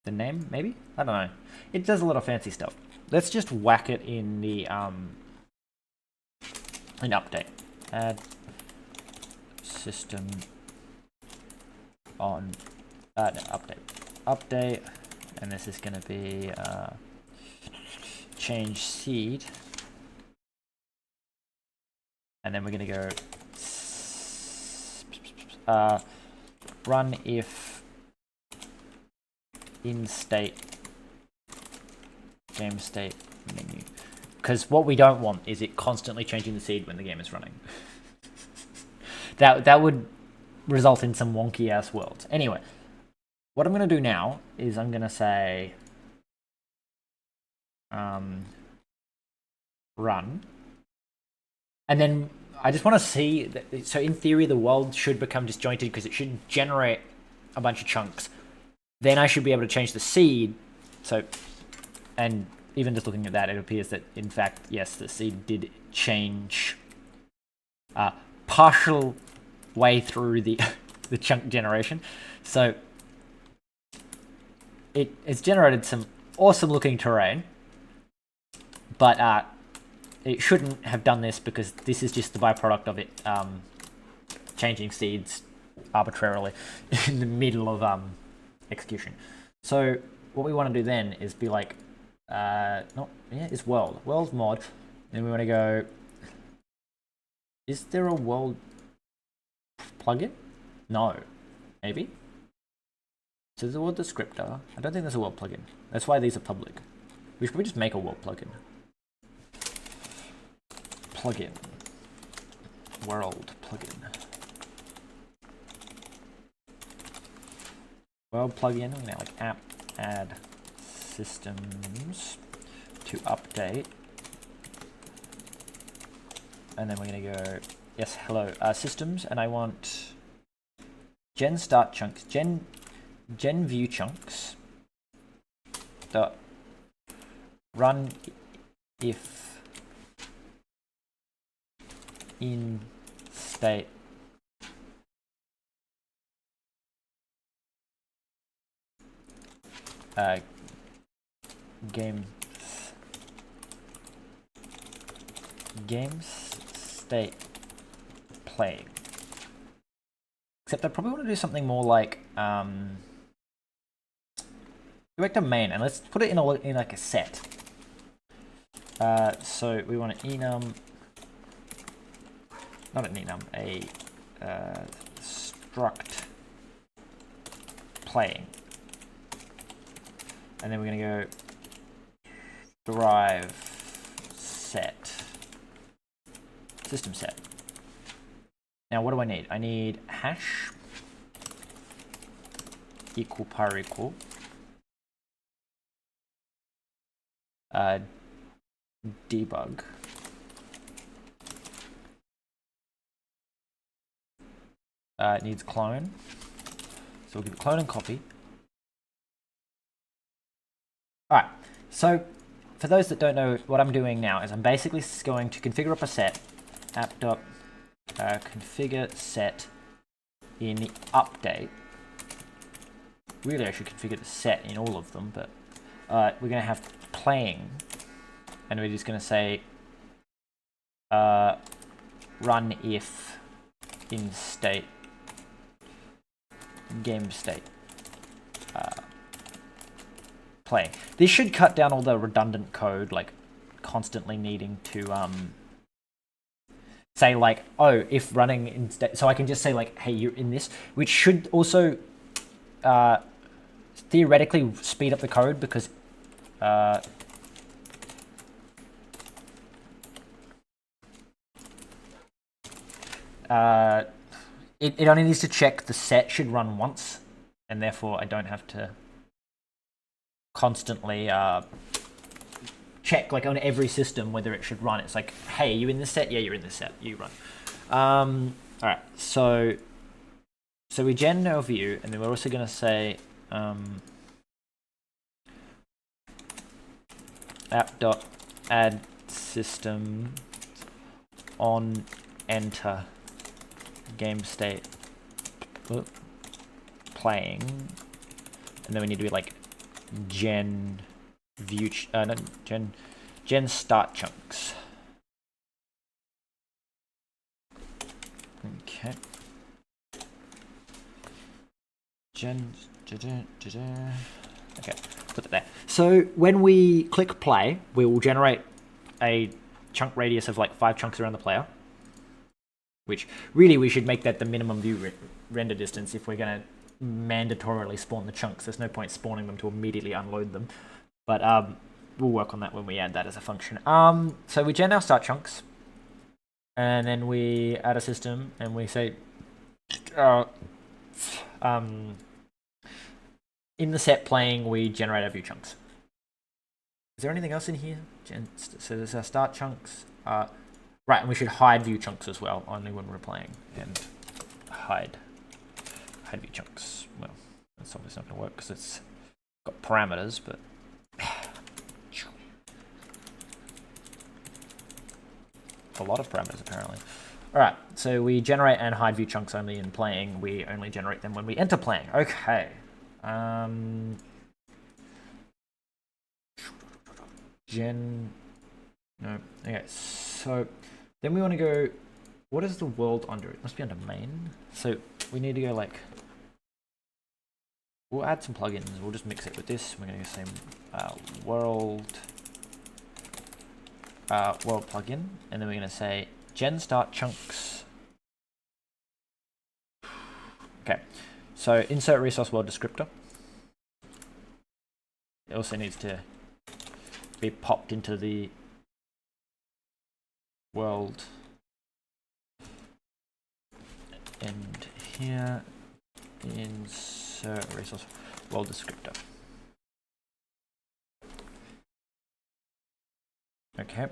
the name, maybe? I don't know. It does a lot of fancy stuff. Let's just whack it in the in update. Add system on no, update, and this is going to be change seed, and then we're going to go run if in state game state menu, because what we don't want is it constantly changing the seed when the game is running. that would result in some wonky ass worlds. Anyway, what I'm going to do now is I'm going to say run, and then I just want to see that, so in theory the world should become disjointed because it should generate a bunch of chunks. Then I should be able to change the seed. So, and even just looking at that, it appears that in fact, yes, the seed did change partial way through the the chunk generation. So it's generated some awesome looking terrain, but it shouldn't have done this because this is just the byproduct of it changing seeds arbitrarily in the middle of execution. So what we want to do then is be like it's world mod. Then we want to go, is there a world plugin? No, maybe. So there's a world descriptor. I don't think there's a world plugin. That's why these are public. We should probably just make a world plugin. Plugin. World plugin. World plugin. We're gonna like app add systems to update. And then we're gonna go, yes, hello, systems, and I want gen start chunks, gen view chunks dot run if in state games state playing. Except I probably want to do something more like direct to main, and let's put it in like a set. So we want an enum, not an enum, a struct playing, and then we're going to go derive set system set. Now what do I need? I need hash equal par equal debug it needs clone, so we'll give it clone and copy. Alright, so for those that don't know, what I'm doing now is I'm basically going to configure up a set app.configure set in the update. Really I should configure the set in all of them, but we're going to have playing, and we're just going to say run if in state game state playing. This should cut down all the redundant code, like constantly needing to say like, oh, if running instead, so I can just say like, hey, you're in this, which should also theoretically speed up the code, because it only needs to check the set should run once, and therefore I don't have to constantly check like on every system whether it should run. It's like, hey, you in this set? Yeah, you're in this set. You run. All right. So we gen our view, and then we're also going to say app.add system on enter game state playing, and then we need to be like gen view gen start chunks. Okay. Okay, put it there. So when we click play, we will generate a chunk radius of like 5 chunks around the player, which really we should make that the minimum view render distance if we're going to mandatorily spawn the chunks. There's no point spawning them to immediately unload them, but we'll work on that when we add that as a function. So we gen our start chunks, and then we add a system, and we say in the set playing, we generate our view chunks. Is there anything else in here? So there's our start chunks. Right, and we should hide view chunks as well, only when we're playing. And hide view chunks. Well, that's obviously not going to work because it's got parameters, but a lot of parameters apparently. All right, so we generate and hide view chunks only in playing. We only generate them when we enter playing. Okay. No. Okay, so then we want to go, what is the world under? It must be under main. So we need to go like, we'll add some plugins. We'll just mix it with this. We're going to say world plugin, and then we're going to say gen start chunks. Okay, so insert resource world descriptor. It also needs to be popped into the world, and here insert resource world descriptor. Okay,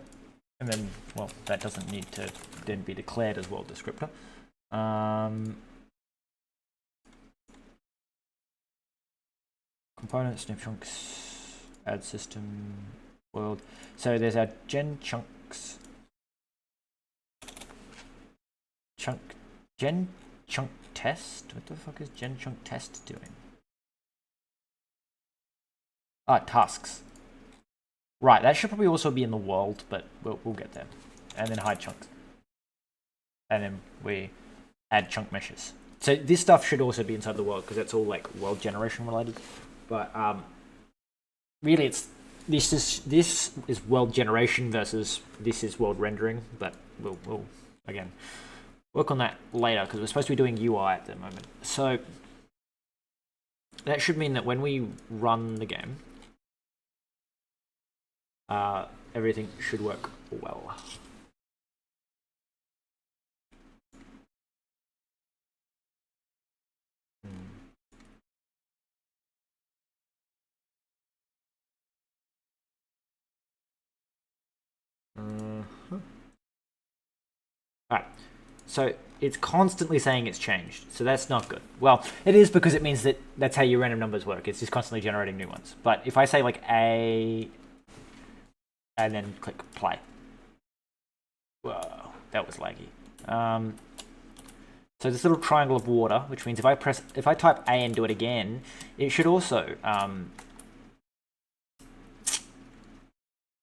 and then, well, that doesn't need to then be declared as world descriptor. Components, snip chunks, add system, world. So there's our gen chunks, gen chunk test. What the fuck is gen chunk test doing? Tasks. Right, that should probably also be in the world, but we'll get there. And then hide chunks. And then we add chunk meshes. So this stuff should also be inside the world because it's all like world generation related. But really, this is world generation versus this is world rendering. But we'll again work on that later because we're supposed to be doing UI at the moment. So that should mean that when we run the game, everything should work well. Alright, so it's constantly saying it's changed, so that's not good. Well, it is because it means that that's how your random numbers work. It's just constantly generating new ones. But if I say like A and then click play. Whoa, that was laggy. So this little triangle of water, which means if I type A and do it again, it should also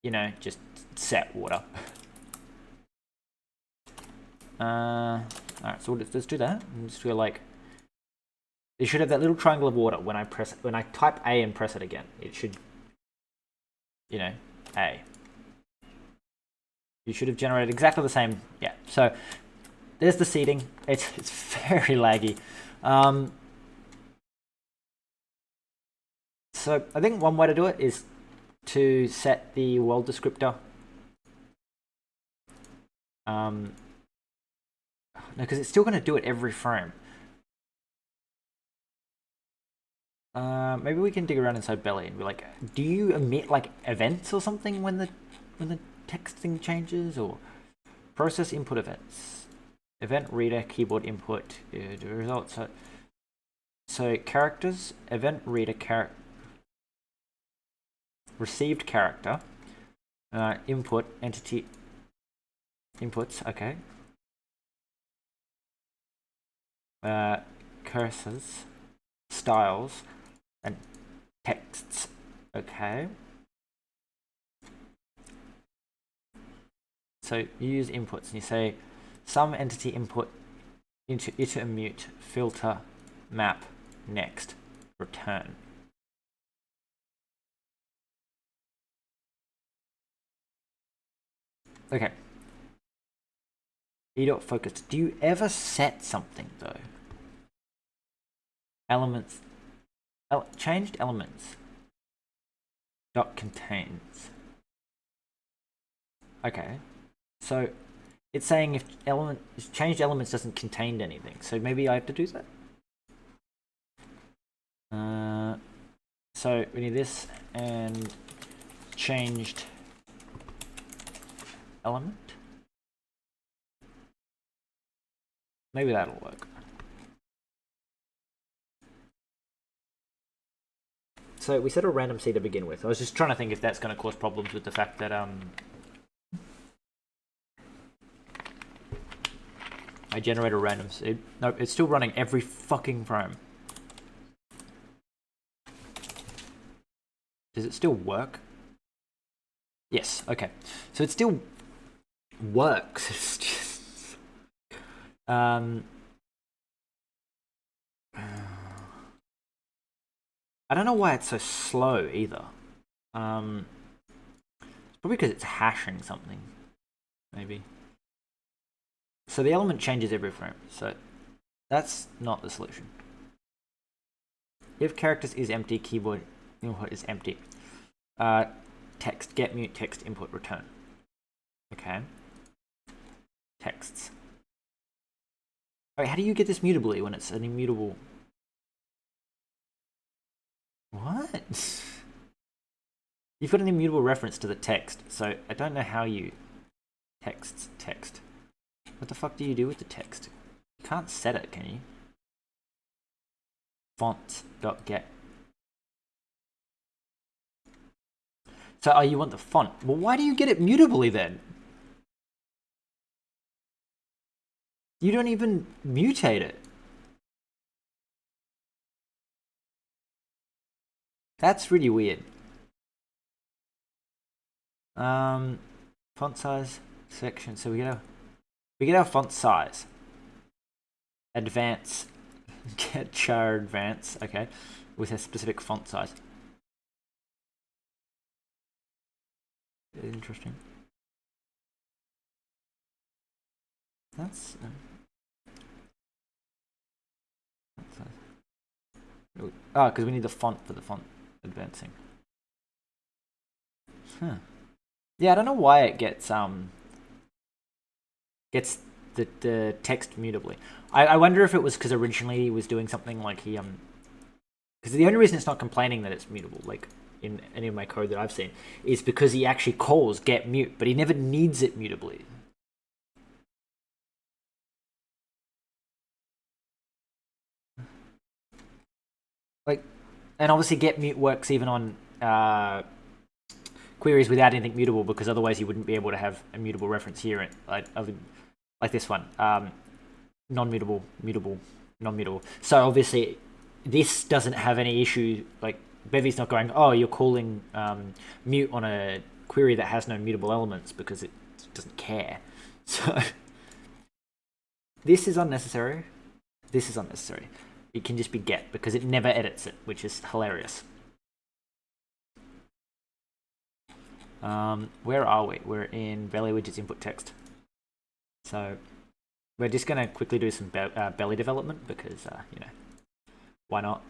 you know, just set water. Alright, so let's do that. And just feel like it should have that little triangle of water when I type A and press it again. It should, you know, A. You should have generated exactly the same. Yeah. So there's the seeding. It's very laggy. So I think one way to do it is to set the world descriptor. No, because it's still going to do it every frame. Maybe we can dig around inside Belly and be like, do you emit like events or something when the text thing changes, or process input events, event reader keyboard input, the results. So characters, event reader received character, input entity inputs. Okay. Cursors, styles, and texts. Okay. So you use inputs and you say some entity input into iter mute, filter, map, next, return. Okay. E.focus. Do you ever set something though? Elements. Changed elements. Dot contains. Okay. So it's saying if changed elements doesn't contain anything. So maybe I have to do that. So we need this and changed element. Maybe that'll work. So we set a random C to begin with. I was just trying to think if that's going to cause problems with the fact that I generate a random seed. Nope, it's still running every fucking frame. Does it still work? Yes, okay. So it still works. It's just I don't know why it's so slow either. It's probably because it's hashing something. Maybe. So the element changes every frame. So that's not the solution. If characters is empty, keyboard input is empty. Text, get mute, text, input, return. Okay. Texts. Wait, how do you get this mutably when it's an immutable? What? You've got an immutable reference to the text, so I don't know how you... Text. What the fuck do you do with the text? You can't set it, can you? Font.get. So, you want the font. Well, why do you get it mutably then? You don't even mutate it. That's really weird. Font size section. So we get our font size. Advance. Get char advance. Okay, with a specific font size. Interesting. That's because we need the font for the font advancing. Huh. Yeah, I don't know why it gets the text mutably. I wonder if it was because originally he was doing something like he because the only reason it's not complaining that it's mutable, like in any of my code that I've seen, is because he actually calls get mute, but he never needs it mutably. Like, and obviously get mute works even on queries without anything mutable, because otherwise you wouldn't be able to have a mutable reference here, like this one, non-mutable, mutable, non-mutable. So obviously this doesn't have any issue. Like Bevy's not going, oh, you're calling mute on a query that has no mutable elements, because it doesn't care. So this is unnecessary. This is unnecessary. It can just be get, because it never edits it, which is hilarious. Where are we? We're in Belly widgets input text. So we're just going to quickly do some Belly development, because, you know, why not?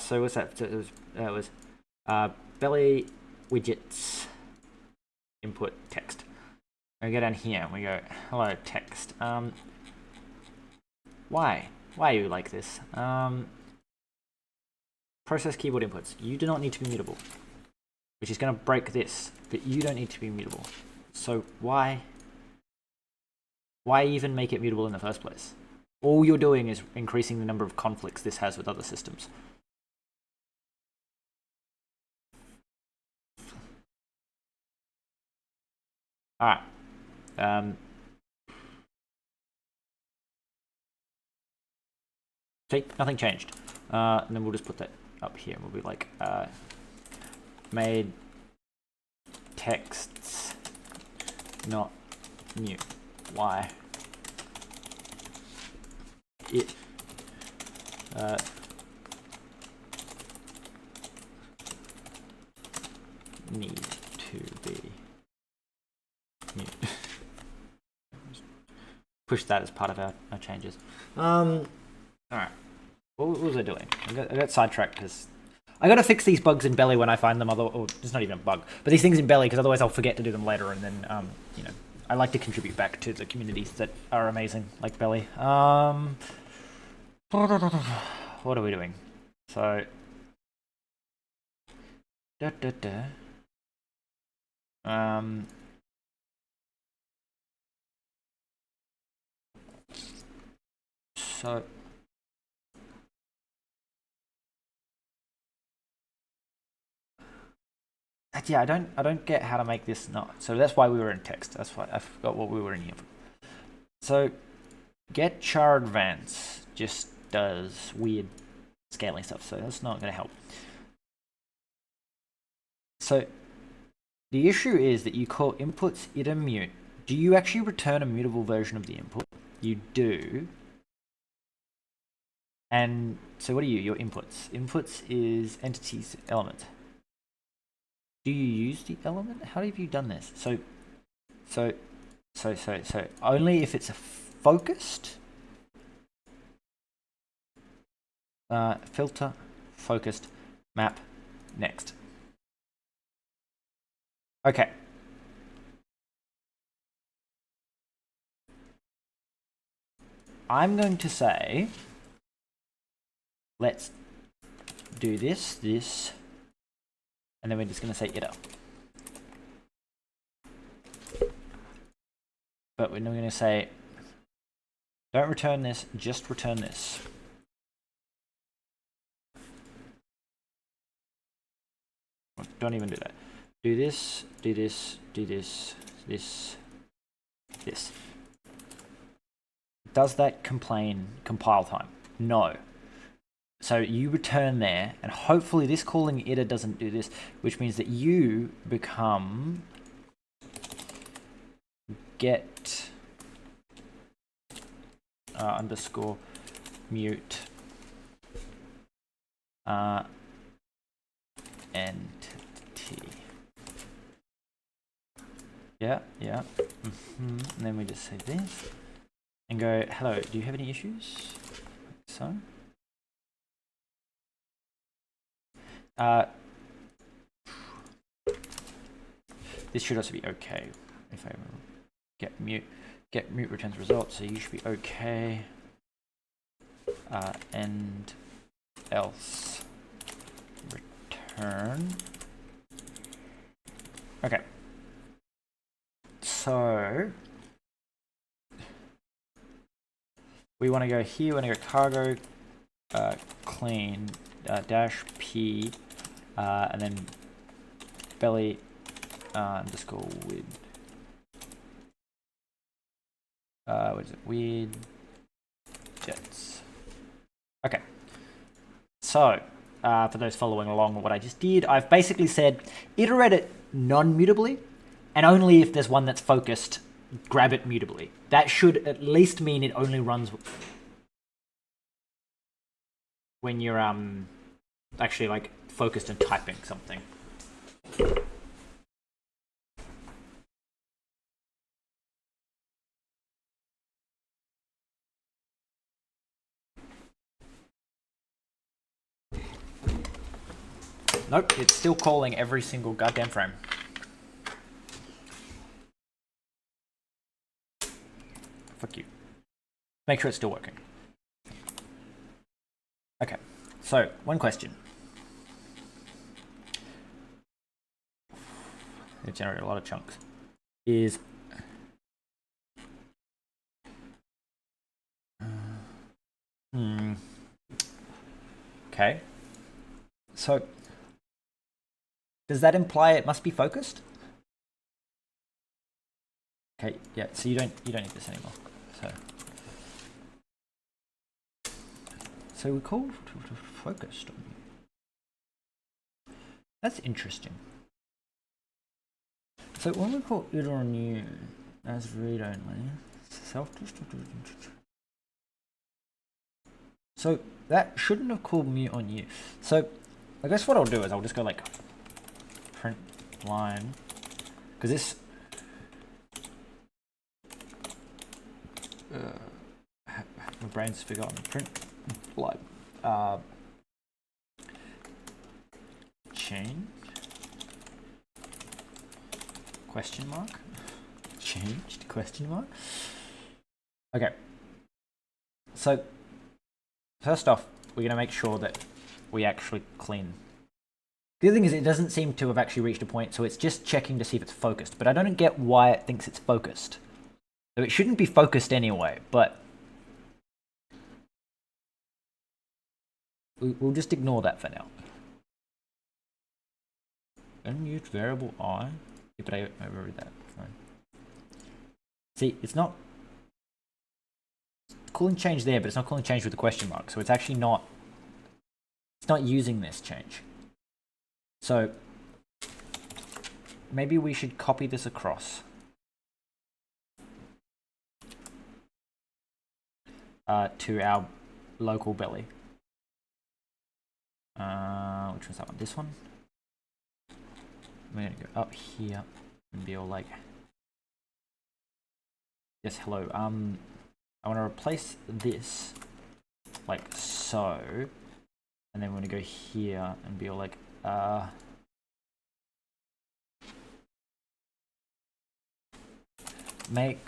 So what's that? So it was Belly widgets input text. We go down here and we go, hello, text. Why? Why are you like this? Process keyboard inputs. You do not need to be mutable. Which is going to break this, but you don't need to be mutable. So why even make it mutable in the first place? All you're doing is increasing the number of conflicts this has with other systems. Alright. See, nothing changed. And then we'll just put that up here and we'll be like, made texts not mute. Why? It need to be mute. Push that as part of our changes. Alright. What was I doing? I got sidetracked because I gotta fix these bugs in Belly when I find them. Or it's not even a bug, but these things in Belly, because otherwise I'll forget to do them later. And then, you know, I like to contribute back to the communities that are amazing, like Belly. What are we doing? So, so. Yeah, I don't get how to make this not. So that's why we were in text. That's why I forgot what we were in here for. So get char advance just does weird scaling stuff, so that's not going to help. So the issue is that you call inputs iter mute. Do you actually return a mutable version of the input? You do. And so what are you? Your inputs. Inputs is entities element. Do you use the element? How have you done this? So only if it's a focused filter, focused, map, next. Okay. I'm going to say, let's do this, and then we're just going to say iter. But we're not going to say, don't return this, just return this. Don't even do that. Do this, do this, do this, this. Does that compile time? No. So you return there, and hopefully this calling iter doesn't do this, which means that you become get underscore mute entity. Yeah. And then we just say this and go, hello, do you have any issues? So. This should also be okay. If I get mute returns results, so you should be okay. And else return. Okay. So we want to go here. We want to go cargo clean dash p and then belly underscore with what is it, weird jets. Okay, so for those following along what I just did, I've basically said iterate it non-mutably, and only if there's one that's focused, grab it mutably. That should at least mean it only runs when you're actually like focused and typing something. Nope, it's still calling every single goddamn frame. Fuck you. Make sure it's still working. Okay, so one question. It generated a lot of chunks. Is okay. So does that imply it must be focused? Okay, yeah. So you don't need this anymore. So we call focused. That's interesting. So when we call it on new as read only, self-destruct. So that shouldn't have called mute on you. So I guess what I'll do is I'll just go like print line, because this my brain's forgotten. Print line change question mark changed question mark. Okay, so first off, we're going to make sure that we actually clean. The other thing is it doesn't seem to have actually reached a point, so it's just checking to see if it's focused, but I don't get why it thinks it's focused. So it shouldn't be focused anyway, but we'll just ignore that for now. Unused variable I. Yeah, but I overread that. Fine. See, it's not calling change there, but it's not calling change with the question mark, so it's actually not. It's not using this change. So maybe we should copy this across. To our local belly. Which was that one? This one? We're gonna go up here and be all like, yes, hello. I want to replace this like so, and then we're gonna go here and be all like, make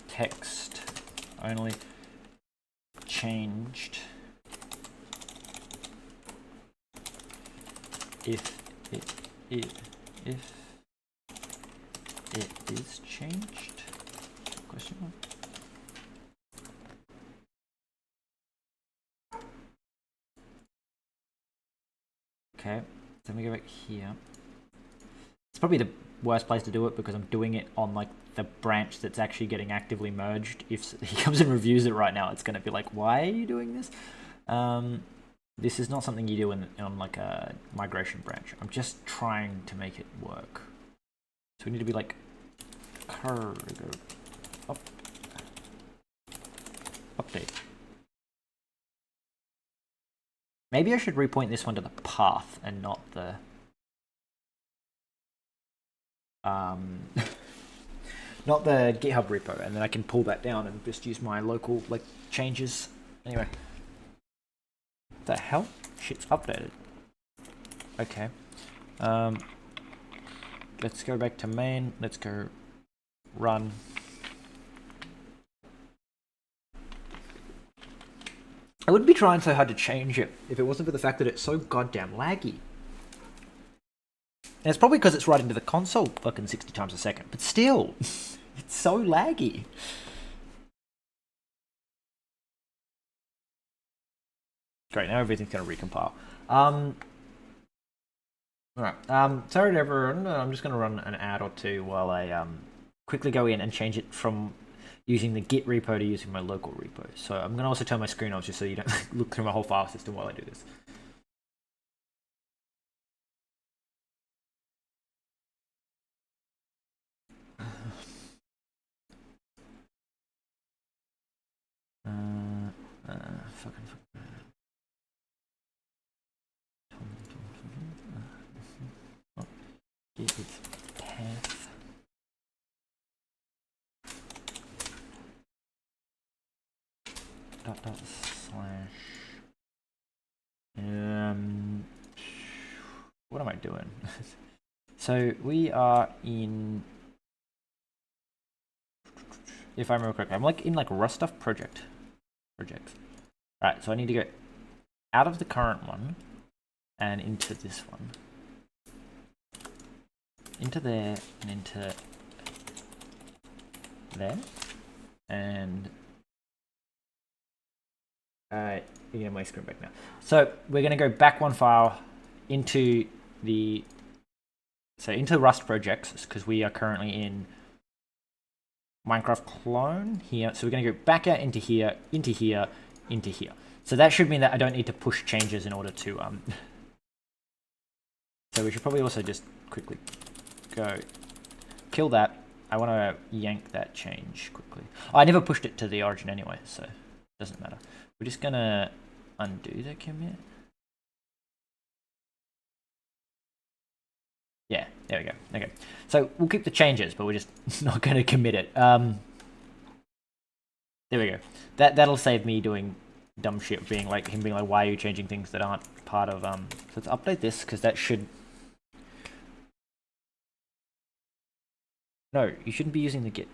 text only changed if it is changed? Question mark. Okay, then we go back here. It's probably the worst place to do it because I'm doing it on like the branch that's actually getting actively merged. If he comes and reviews it right now, it's going to be like, why are you doing this? This is not something you do on like a migration branch. I'm just trying to make it work. So we need to be like cargo update. Maybe I should repoint this one to the path and not the not the GitHub repo, and then I can pull that down and just use my local like changes. Anyway, the hell? Shit's updated. Okay. Let's go back to main. Let's go run. I wouldn't be trying so hard to change it if it wasn't for the fact that it's so goddamn laggy. And it's probably because it's right into the console fucking 60 times a second, but still, it's so laggy. Great, now everything's going to recompile. Alright, sorry to everyone, I'm just going to run an ad or two while I quickly go in and change it from using the Git repo to using my local repo. So I'm going to also turn my screen off just so you don't look through my whole file system while I do this. Git path. Dot slash. What am I doing? So we are in. If I remember correctly, I'm like in like Rust stuff projects. Right, so I need to go out of the current one and into this one. Into there and into there. And you get my screen back now. So we're going to go back one file into into Rust projects, because we are currently in Minecraft clone here. So we're going to go back out into here, into here, into here. So that should mean that I don't need to push changes in order to So we should probably also just quickly go kill that. I want to yank that change quickly. Oh, I never pushed it to the origin anyway, so it doesn't matter. We're just gonna undo the commit. Yeah, there we go. Okay, so we'll keep the changes, but we're just not going to commit it. There we go. That'll save me doing dumb shit, being like, why are you changing things that aren't part of So let's update this, because that should. No, you shouldn't be using the git.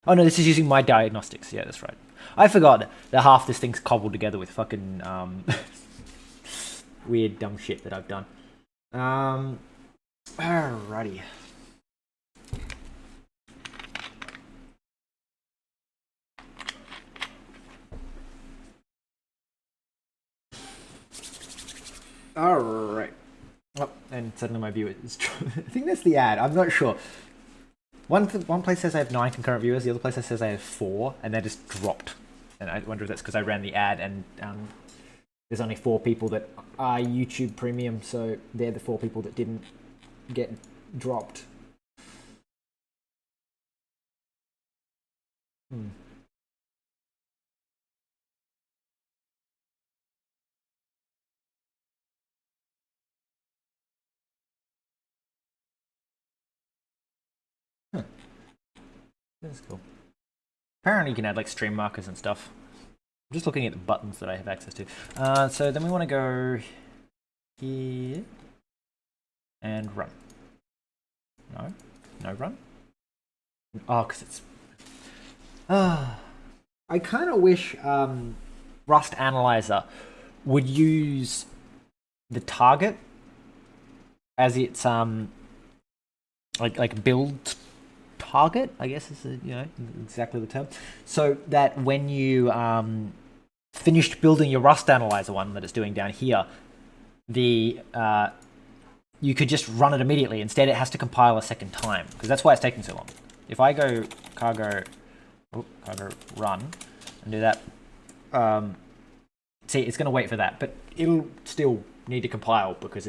Oh no, this is using my diagnostics. Yeah, that's right. I forgot that half this thing's cobbled together with fucking weird dumb shit that I've done. Alrighty. Alright. Oh, and suddenly my view is I think that's the ad. I'm not sure. One place says I have 9 concurrent viewers. The other place says I have 4, and they just dropped. And I wonder if that's because I ran the ad, and there's only 4 people that are YouTube Premium, so they're the 4 people that didn't get dropped. Huh. That's cool. Apparently you can add like stream markers and stuff. I'm just looking at the buttons that I have access to. So then we want to go here and run. No run. Oh, because it's. I kind of wish Rust Analyzer would use the target as its like build target, I guess is exactly the term. So that when you finished building your Rust Analyzer one that it's doing down here, you could just run it immediately. Instead, it has to compile a second time, because that's why it's taking so long. If I go cargo run and do that, see, it's going to wait for that, but it'll still need to compile because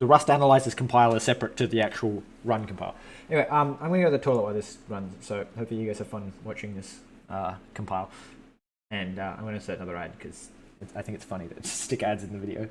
the Rust Analyzer's compiler is separate to the actual run compile. Anyway, I'm going to go to the toilet while this runs, so hopefully you guys have fun watching this compile. And I'm going to insert another ad because I think it's funny that stick ads in the video.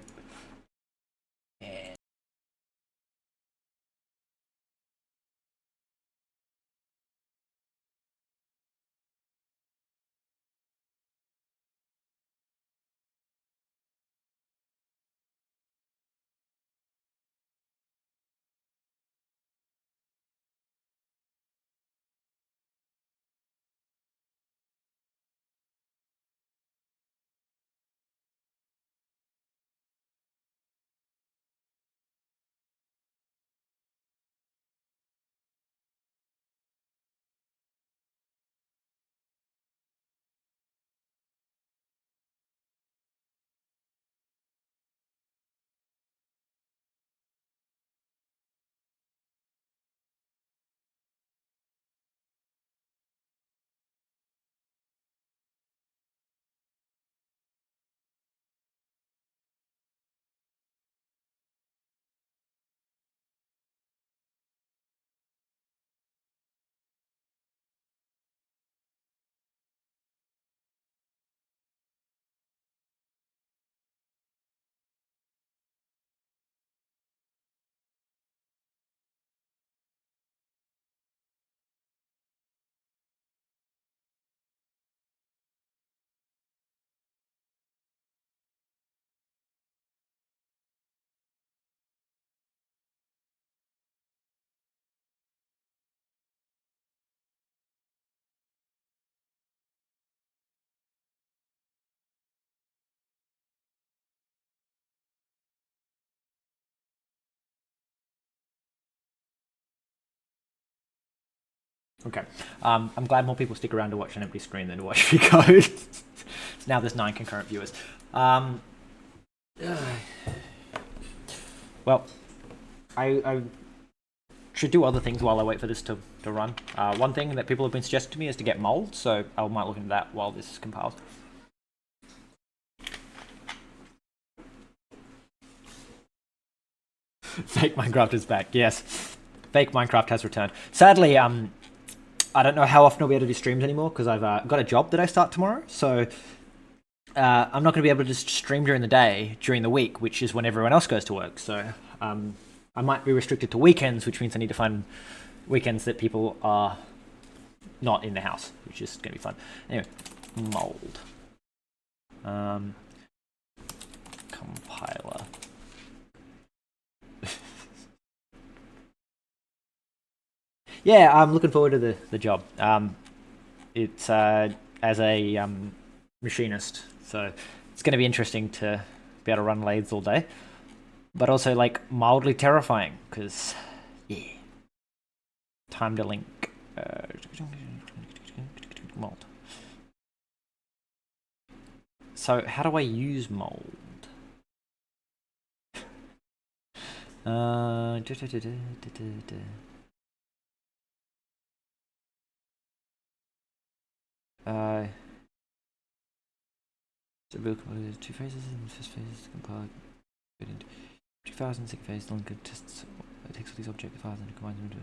Okay. I'm glad more people stick around to watch an empty screen than to watch me code. Now there's 9 concurrent viewers. Well, I should do other things while I wait for this to run. One thing that people have been suggesting to me is to get mold, so I might look into that while this compiles. Fake Minecraft is back, yes. Fake Minecraft has returned. Sadly, I don't know how often I'll be able to do streams anymore because I've got a job that I start tomorrow, so I'm not going to be able to just stream during the day, during the week, which is when everyone else goes to work, so I might be restricted to weekends, which means I need to find weekends that people are not in the house, which is going to be fun. Anyway, mold. Compiler. Yeah, I'm looking forward to the job. It's as a machinist, so it's going to be interesting to be able to run lathes all day, but also like mildly terrifying because yeah, time to link mold. So how do I use mold? So build compiler 2 phases. In the first phase is to compile 2000 second phase link tests it takes all these object files and combines them into a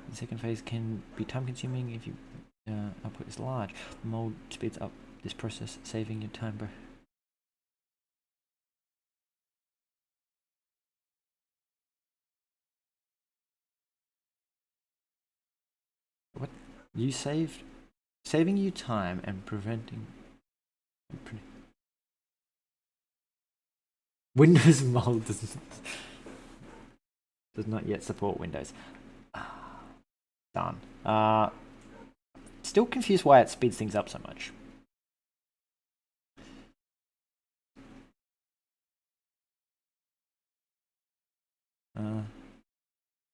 the second phase can be time consuming if you output is large. Mold speeds up this process, saving your time. What? You saving you time and preventing Windows mold does not yet support Windows. Done. Still confused why it speeds things up so much.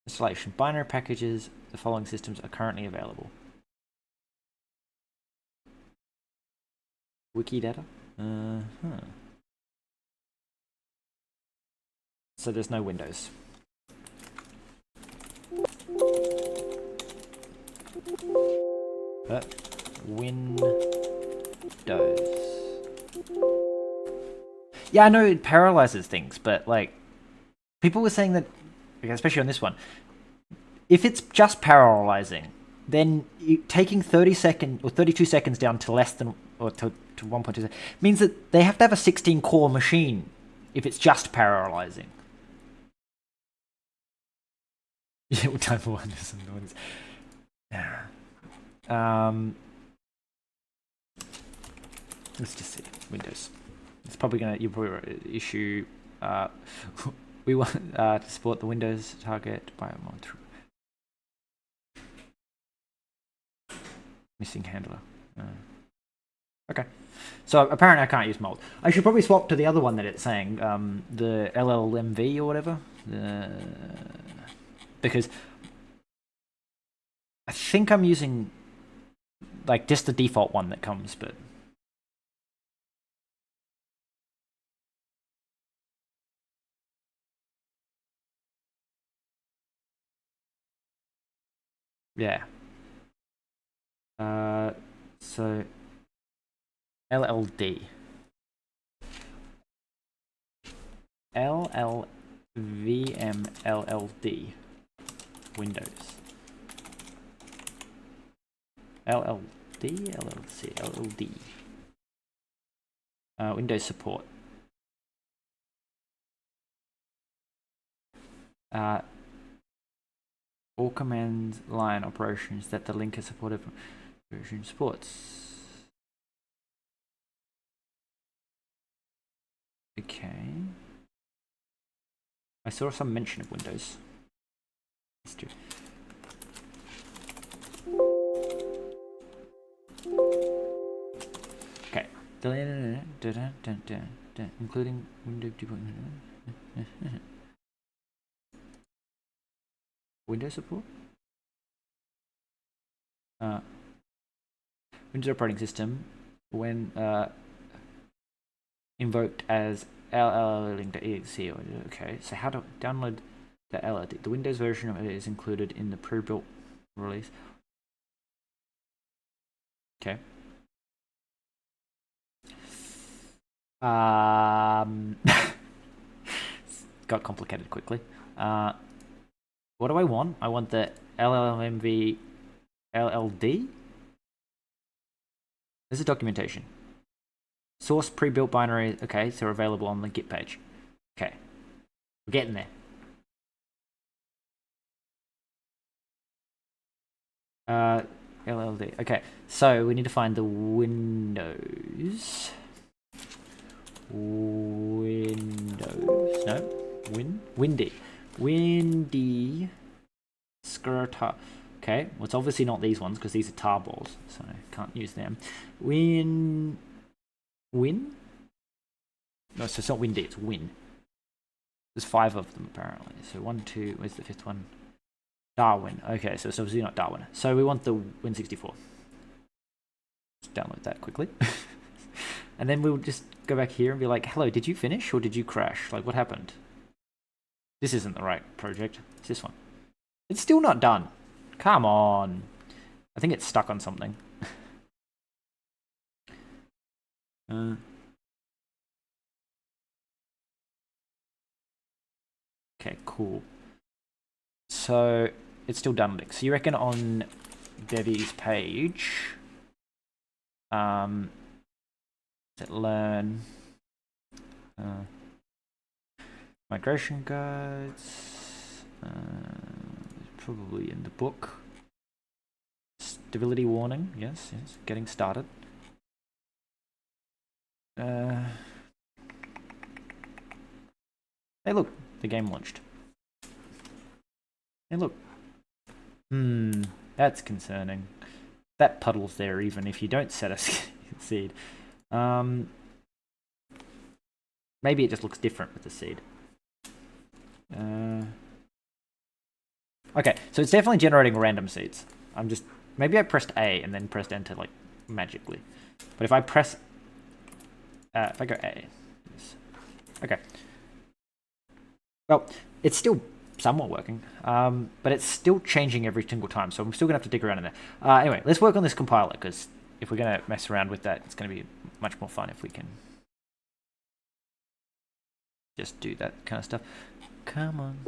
Installation. Binary packages. The following systems are currently available. Wikidata. So there's no Windows. Windows. Yeah, I know it paralyzes things, but like people were saying that, especially on this one, if it's just parallelizing, then taking 30 seconds or 32 seconds down to less than or to 1.2 means that they have to have a 16 core machine if it's just parallelizing. Yeah, what time for one is noise. Let's just see. Windows. It's probably gonna. You'll probably issue. We want to support the Windows target by a month. Missing handler. Okay. So apparently I can't use mold. I should probably swap to the other one that it's saying, the LLMV or whatever. Because I think I'm using like just the default one that comes, but yeah. So LLD. LLVMLLD. Windows. LLD, LLC, LLD. Windows support. All command line operations that the linker supported version supports. Okay. I saw some mention of Windows. Let's do. Okay. Including Windows 2.0. Windows support? Windows operating system when invoked as ll.exe. Okay, so how to download the LLD? The Windows version of it is included in the pre-built release. Okay. Got complicated quickly. What do I want? I want the LLMV LLD. This is documentation. Source pre-built binary. Okay, so available on the Git page. Okay, we're getting there. LLD. Okay, so we need to find the Windows. Windy Skirta. Okay, well, it's obviously not these ones because these are tarballs, so I can't use them. Win? No, so it's not windy, it's win. There's 5 of them apparently. So 1, 2, where's the 5th one? Darwin. Okay, so it's obviously not Darwin. So we want the Win64. Let's download that quickly. And then we'll just go back here and be like, hello, did you finish or did you crash? Like, what happened? This isn't the right project. It's this one. It's still not done. Come on. I think it's stuck on something. Okay, cool. So it's still downloading. So you reckon on Bevy's page, learn migration guides, probably in the book. Stability warning, yes, getting started. Hey, look, the game launched. Hey, look. That's concerning. That puddle's there even if you don't set a seed. Maybe it just looks different with the seed. Okay, so it's definitely generating random seeds. Maybe I pressed A and then pressed enter like magically. But if I press, if I go A, yes. Okay. Well, it's still somewhat working, but it's still changing every single time, so I'm still gonna have to dig around in there. Anyway, let's work on this compiler, because if we're gonna mess around with that, it's gonna be much more fun if we can just do that kind of stuff. Come on.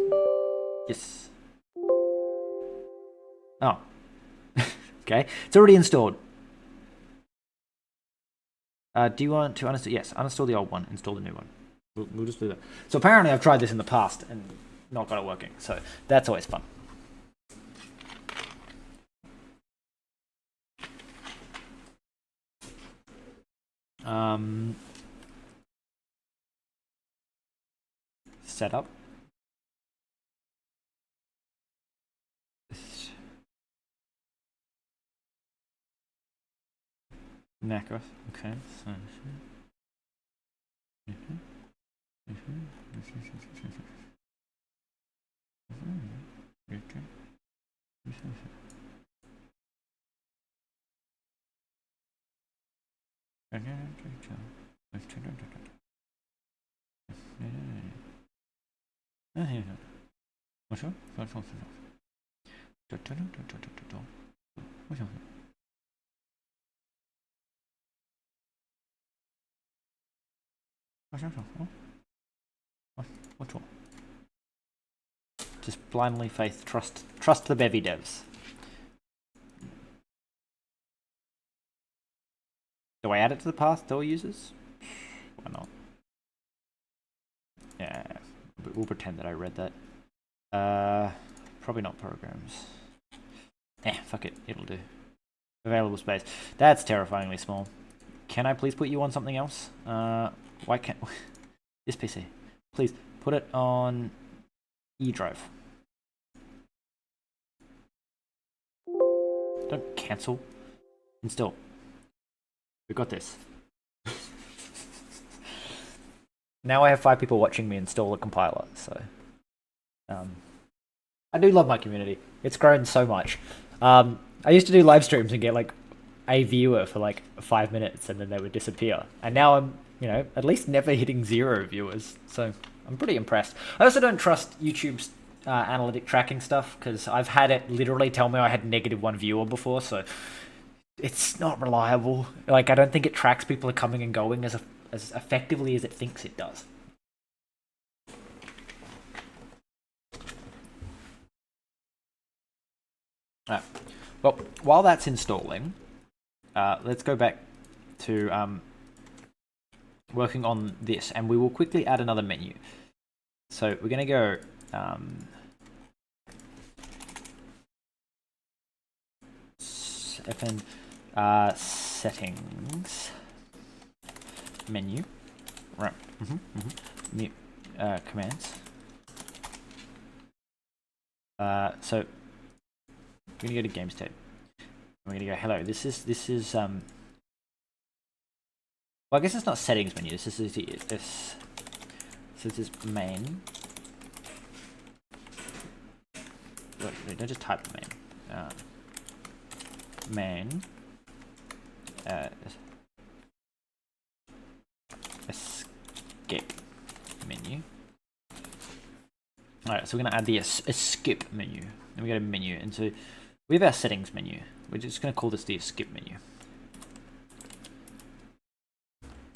Yes. Oh. Okay, it's already installed. Do you want to uninstall? Yes, uninstall the old one, install the new one. We'll just do that. So apparently I've tried this in the past and not got it working, so that's always fun. Setup. Macros. Okay. So. Just blindly trust the Bevy devs. Do I add it to the path to all users? Why not? Yeah, but we'll pretend that I read that. Probably not programs. Fuck it, it'll do. Available space. That's terrifyingly small. Can I please put you on something else? Why can't this PC? Please put it on E drive. Don't cancel. Install. We got this. Now I have 5 people watching me install a compiler, so I do love my community. It's grown so much. I used to do live streams and get like a viewer for like 5 minutes and then they would disappear. And now I'm, at least never hitting 0 viewers. So I'm pretty impressed. I also don't trust YouTube's analytic tracking stuff because I've had it literally tell me I had -1 viewer before. So it's not reliable. Like, I don't think it tracks people are coming and going as effectively as it thinks it does. Alright. Well, while that's installing, let's go back to working on this, and we will quickly add another menu. So we're going to go FN settings menu, right? Mute commands. So we're gonna go to GameDev. We're gonna go hello. This is well, I guess it's not settings menu. This is main. Wait, don't just type main. Main. Escape menu. Alright, so we're going to add the escape menu. Then we go to menu, and so we have our settings menu. We're just going to call this the escape menu.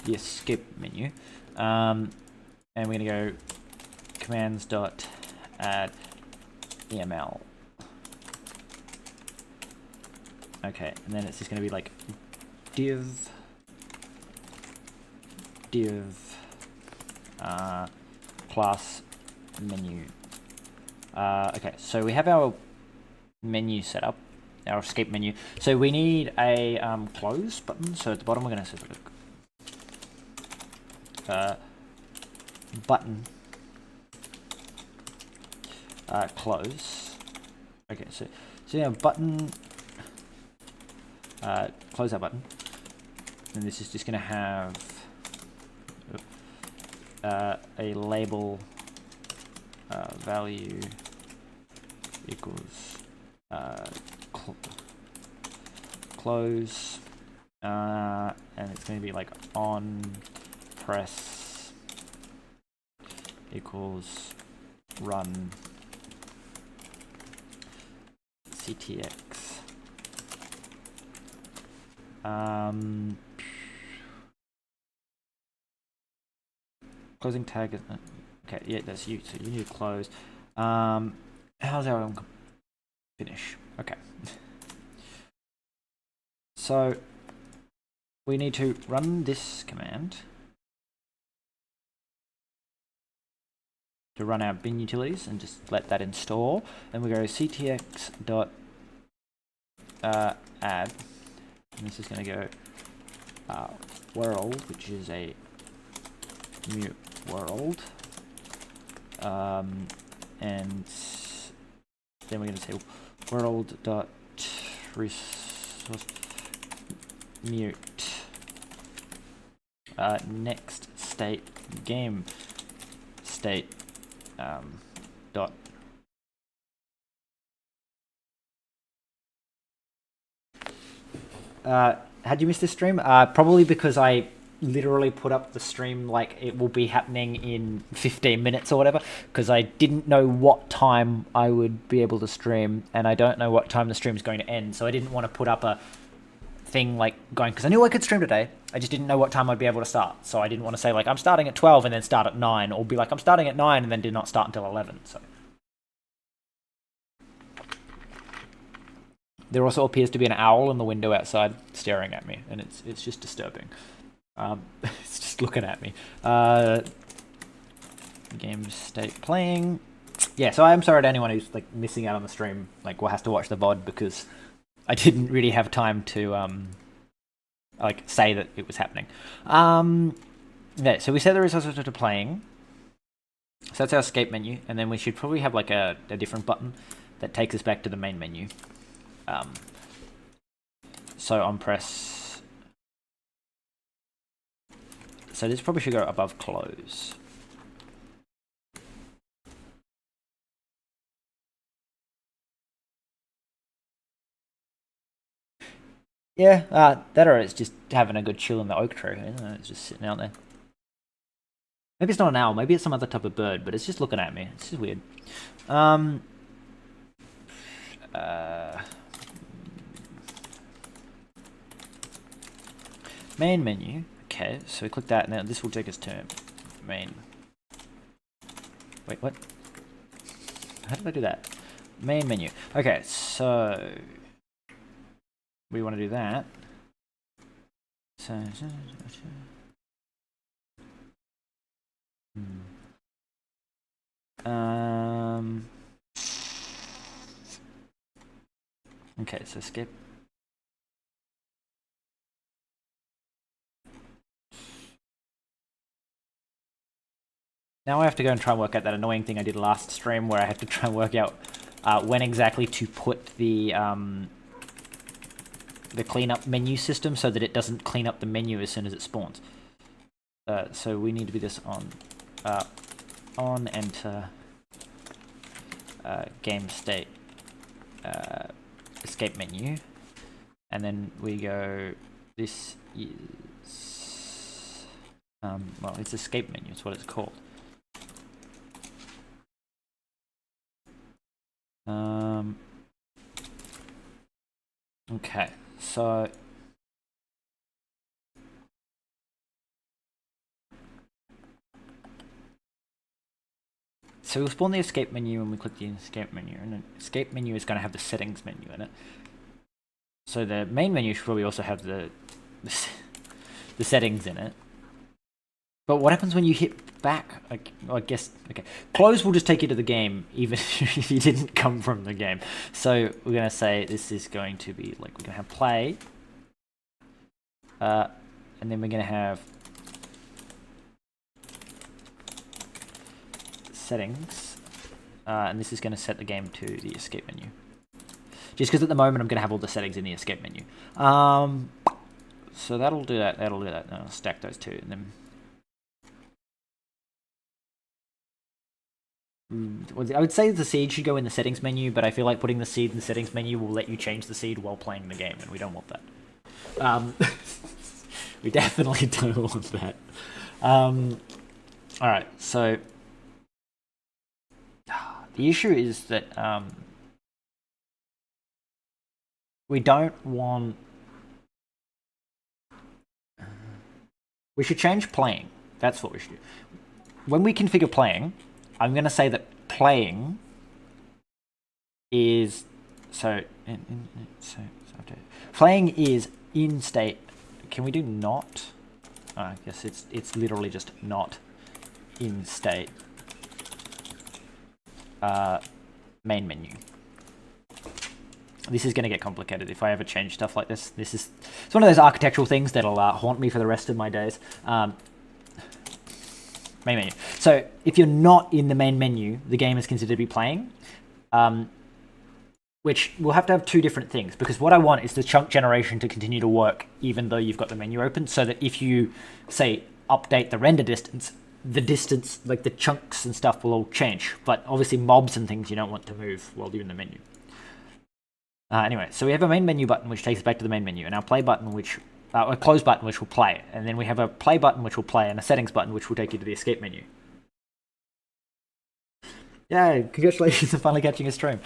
The escape menu. And we're going to go commands.add EML. Okay, and then it's just going to be like div class menu. Okay, so we have our menu set up, our escape menu. So we need a close button. So at the bottom we're going to say button close. Okay, so yeah, button close that button, and this is just going to have a label value equals close, and it's going to be like on press equals run ctx. Closing tag is okay. Yeah, that's you. So you need to close. How's our finish? Okay. So we need to run this command to run our bin utilities and just let that install. Then we go ctx dot add, and this is going to go world, which is a mute world, and then we're going to say world dot resource mute next state game state dot had you missed this stream? Probably because I literally put up the stream like it will be happening in 15 minutes or whatever, because I didn't know what time I would be able to stream, and I don't know what time the stream is going to end, so I didn't want to put up a thing like going, because I knew I could stream today, I just didn't know what time I'd be able to start, so I didn't want to say like I'm starting at 12 and then start at 9, or be like I'm starting at 9 and then did not start until 11. So there also appears to be an owl in the window outside staring at me, and it's just disturbing. It's just looking at me. Game state playing. Yeah, so I'm sorry to anyone who's like missing out on the stream, like has to watch the VOD, because I didn't really have time to like say that it was happening. Yeah, so we set the resources to playing. So that's our escape menu, and then we should probably have like a different button that takes us back to the main menu. So on press. So this probably should go above close. Yeah, that or it's just having a good chill in the oak tree. Isn't it? It's just sitting out there. Maybe it's not an owl. Maybe it's some other type of bird, but it's just looking at me. It's just weird. Main menu. Okay, so we click that, and now this will take us to main. Wait, what? How did I do that? Main menu. Okay, so we want to do that. So, okay, so skip. Now I have to go and try and work out that annoying thing I did last stream where I had to try and work out when exactly to put the cleanup menu system so that it doesn't clean up the menu as soon as it spawns. So we need to be this on enter game state escape menu, and then we go, this is well, it's escape menu, it's what it's called. Okay, so we'll spawn the escape menu and we click the escape menu, and the escape menu is going to have the settings menu in it. So the main menu should probably also have the settings in it. But what happens when you hit back? I guess, okay. Close will just take you to the game, even if you didn't come from the game. So we're going to say this is going to be, like, we're going to have play. And then we're going to have settings. And this is going to set the game to the escape menu. Just because at the moment I'm going to have all the settings in the escape menu. So that'll do that, that'll do that. I'll stack those two, and then I would say the seed should go in the settings menu, but I feel like putting the seed in the settings menu will let you change the seed while playing the game, and we don't want that. We definitely don't want that. Alright, so the issue is that we don't want... We should change playing. That's what we should do. When we configure playing, I'm going to say that playing is... playing is in state. Can we do not? I guess it's literally just not in state. Main menu. This is going to get complicated if I ever change stuff like this. It's one of those architectural things that'll haunt me for the rest of my days. Main menu. So if you're not in the main menu, the game is considered to be playing, which we'll have to have two different things, because what I want is the chunk generation to continue to work even though you've got the menu open, so that if you, say, update the render distance, the distance, like the chunks and stuff, will all change. But obviously mobs and things you don't want to move while you're in the menu. Anyway, so we have a main menu button which takes us back to the main menu, and our play button which... a close button which will play, and then we have a play button which will play, and a settings button which will take you to the escape menu. Yeah, congratulations on finally catching a stream.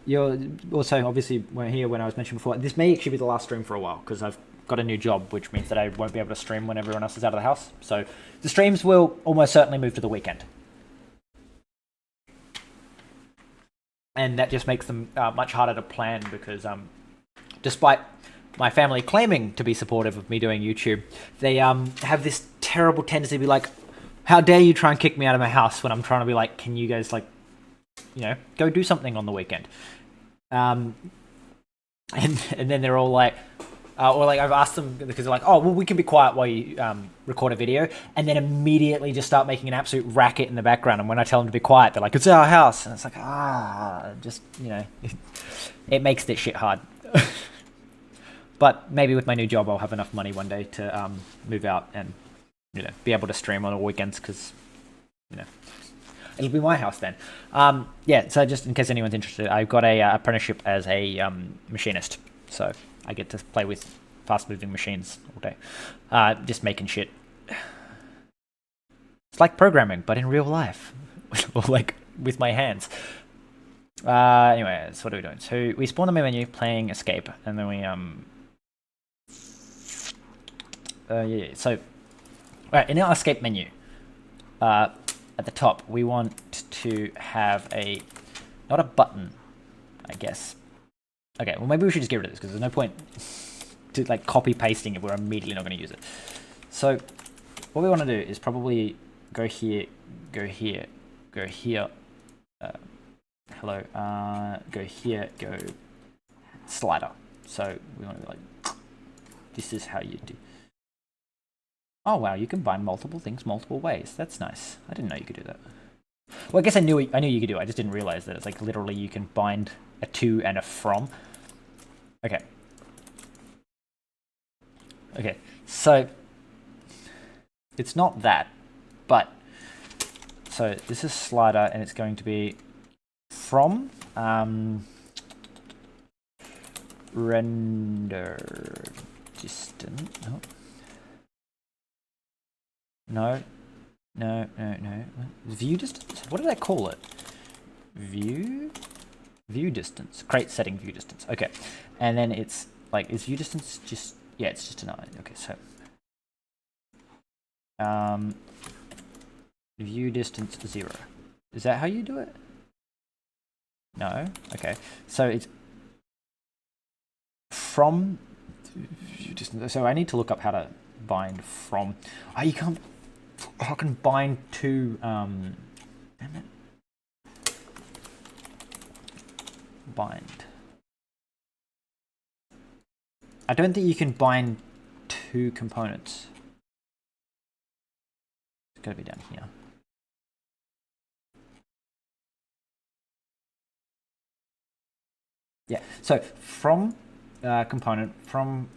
You're also, obviously, weren't here when I was mentioning before. This may actually be the last stream for a while, because I've got a new job, which means that I won't be able to stream when everyone else is out of the house. So the streams will almost certainly move to the weekend. And that just makes them much harder to plan, because despite my family claiming to be supportive of me doing YouTube, they have this terrible tendency to be like, how dare you try and kick me out of my house when I'm trying to be like, can you guys, like, you know, go do something on the weekend? And then they're all like, or like I've asked them, because they're like, oh, well, we can be quiet while you record a video, and then immediately just start making an absolute racket in the background. And when I tell them to be quiet, they're like, it's our house. And it's like, just, you know, it makes this shit hard. But maybe with my new job, I'll have enough money one day to move out and, you know, be able to stream on all weekends, because, you know, It'll be my house then. Yeah, so just in case anyone's interested, I've got a apprenticeship as a machinist. So I get to play with fast-moving machines all day. Just making shit. It's like programming, but in real life. Or like with my hands. Anyway, so what are we doing? So we spawn the main menu, playing escape, and then we yeah. So, right, in our escape menu, at the top, we want to have not a button, I guess. Okay, well maybe we should just get rid of this because there's no point to like copy pasting if we're immediately not going to use it. So, what we want to do is probably go here, go here, go here. Hello. Go here, go slider. So we want to be like, this is how you do. Oh wow, you can bind multiple things multiple ways. That's nice. I didn't know you could do that. Well, I guess I knew you could do it. I just didn't realize that it's like literally you can bind a to and a from. Okay. Okay. So it's not that, but so this is slider and it's going to be from render distant. No. View distance? What did I call it? View distance. Create setting view distance. Okay. And then it's like, is view distance just, yeah, it's just an I. Okay, so view distance 0. Is that how you do it? No. Okay. So it's from view distance. So I need to look up how to bind from. Oh, you can't. I can bind to. Damn it. Bind. I don't think you can bind two components. It's got to be down here. Yeah. So from component from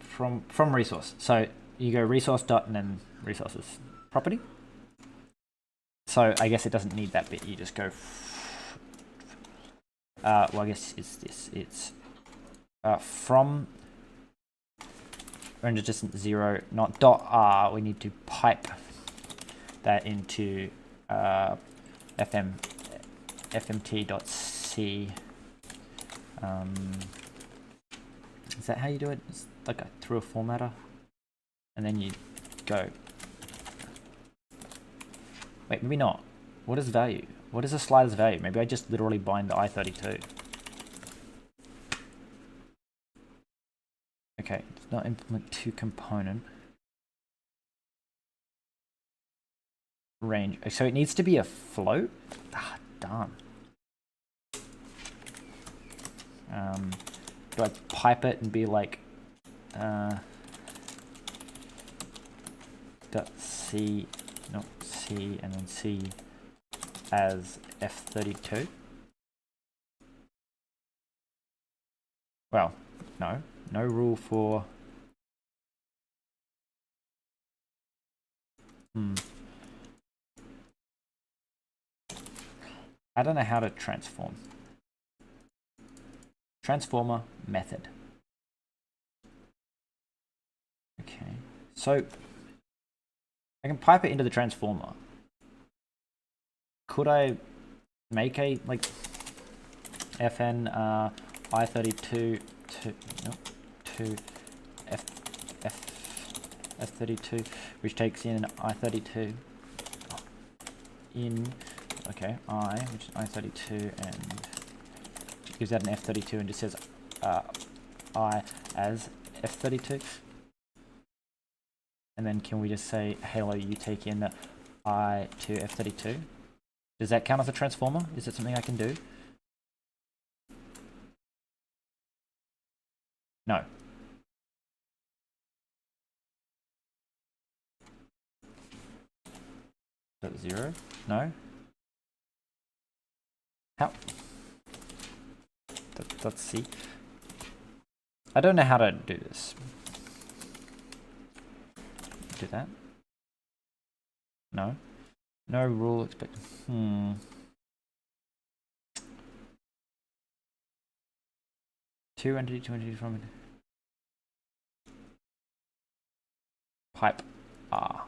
resource. So you go resource dot and then resources property. So I guess it doesn't need that bit. You just go. Well, I guess it's this. It's from render distance 0, not dot r. We need to pipe that into fmt.c. Is that how you do it? It's like through a formatter, and then you go. Wait, maybe not. What is value? What is the slider's value? Maybe I just literally bind the i32. Okay, does not implement to component. Range. So it needs to be a float? Ah, darn. Do I pipe it and be like dot C, not C, and then C as F32? Well, no rule for I don't know how to transform. Transformer method. Okay, so I can pipe it into the transformer. Could I make a like fn i32 to f32, which takes in an i32 in which is i32 and gives out an f32 and just says I as f32, and then can we just say hello, you take in the I to f32? Does that count as a transformer? Is it something I can do? No. Is that 0? No. How? Let's see. I don't know how to do this. Do that. No. No rule expect. Two entity from pipe R.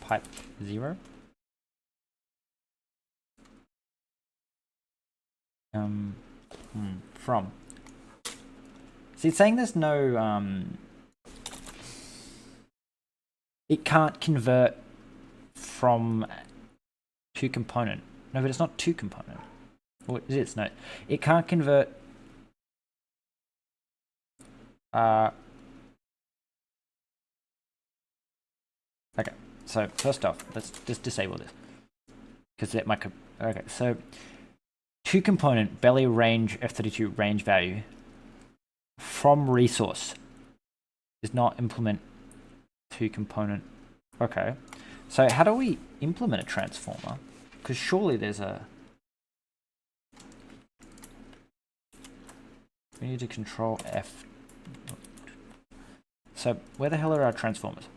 Pipe 0. From. See, it's saying there's no it can't convert from to component. No, but it's not to component. Well, it is. No, it can't convert. Okay, so first off, let's just disable this because it might. Okay, so to component belly range F32 range value from resource does not implement to component. Okay, so how do we implement a transformer? Because surely there's a. We need to control F. So where the hell are our transformers?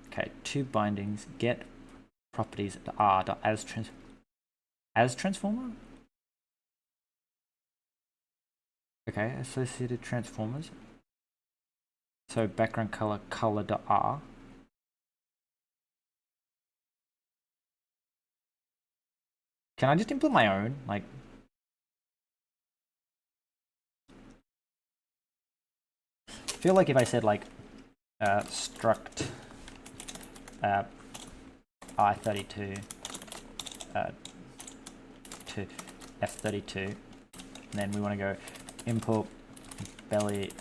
Okay, two bindings, get properties R as transformer? Okay, associated transformers. So background color color.r. Can I just implement my own? Like, I feel like if I said like struct I32 to F32, and then we want to go import belly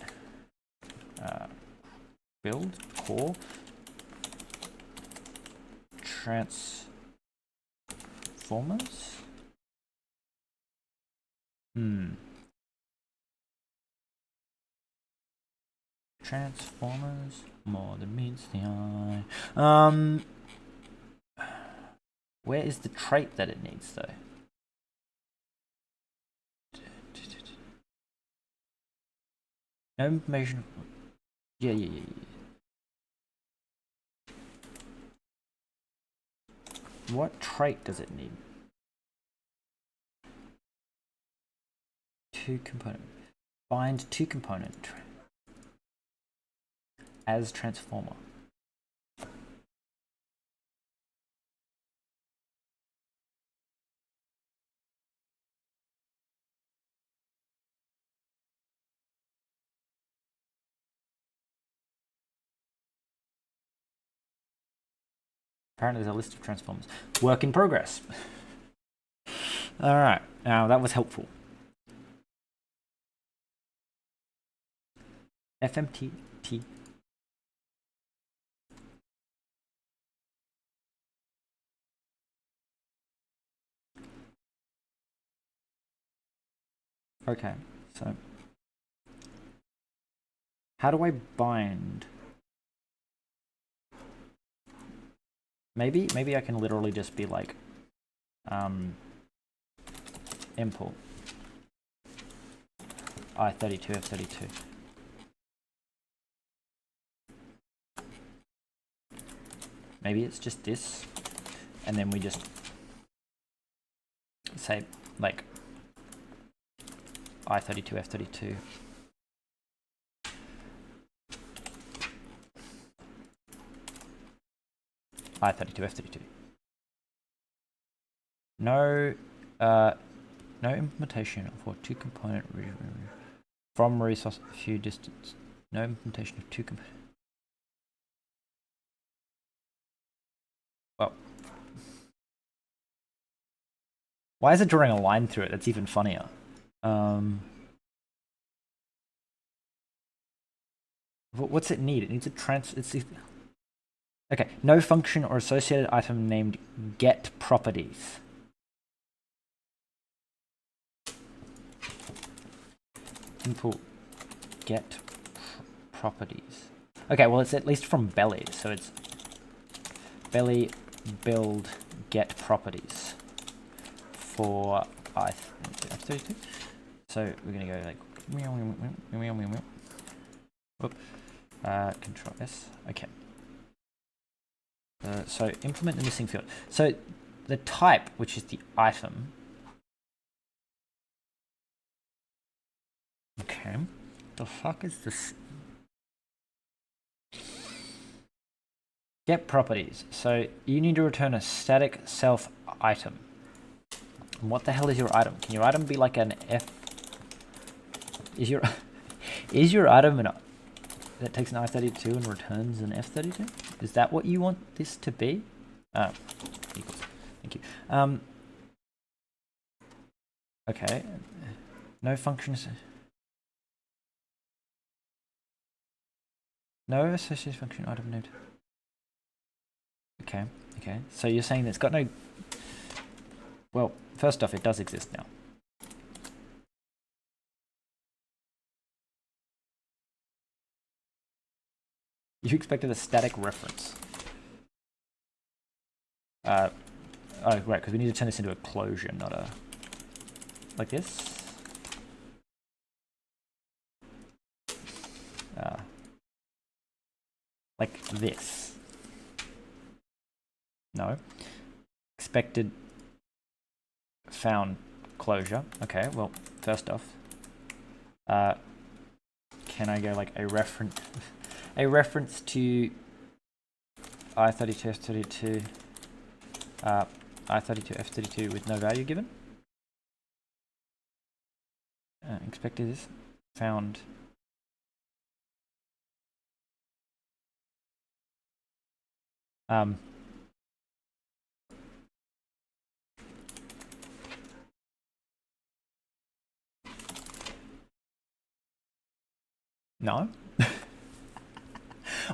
build core transformers. Transformers more than meets the eye. Where is the trait that it needs though? No information. Yeah. What trait does it need? Two component. Bind two component as transformer. Apparently there's a list of transformers. Work in progress. Alright, now that was helpful. FMT. Okay, so how do I bind? Maybe I can literally just be like import I32 F32. Maybe it's just this, and then we just say like I32 F32. I32 F32. No implementation for two component from resource few distance. No implementation of two component. Well, why is it drawing a line through it? That's even funnier. What's it need? It needs a okay, no function or associated item named get properties. Import get properties. Okay, well it's at least from belly, so it's belly build get properties for I32. So we're gonna go like Whoop. Control S. Okay. So implement the missing field. So the type, which is the item. Okay. The fuck is this? Get properties. So you need to return a static self item. And what the hell is your item? Can your item be like an F? Is your item that takes an I32 and returns an F32? Is that what you want this to be? Oh, equals. Thank you. Okay. No functions. No associated function item named. Okay. Okay. So you're saying it's got no. Well, first off, it does exist now. You expected a static reference. Oh, right, because we need to turn this into a closure, not a... Like this? Like this. No. Expected found closure. Okay, well, first off, can I go like a reference to I32 F32 I32 F32 with no value given? Expected is found no.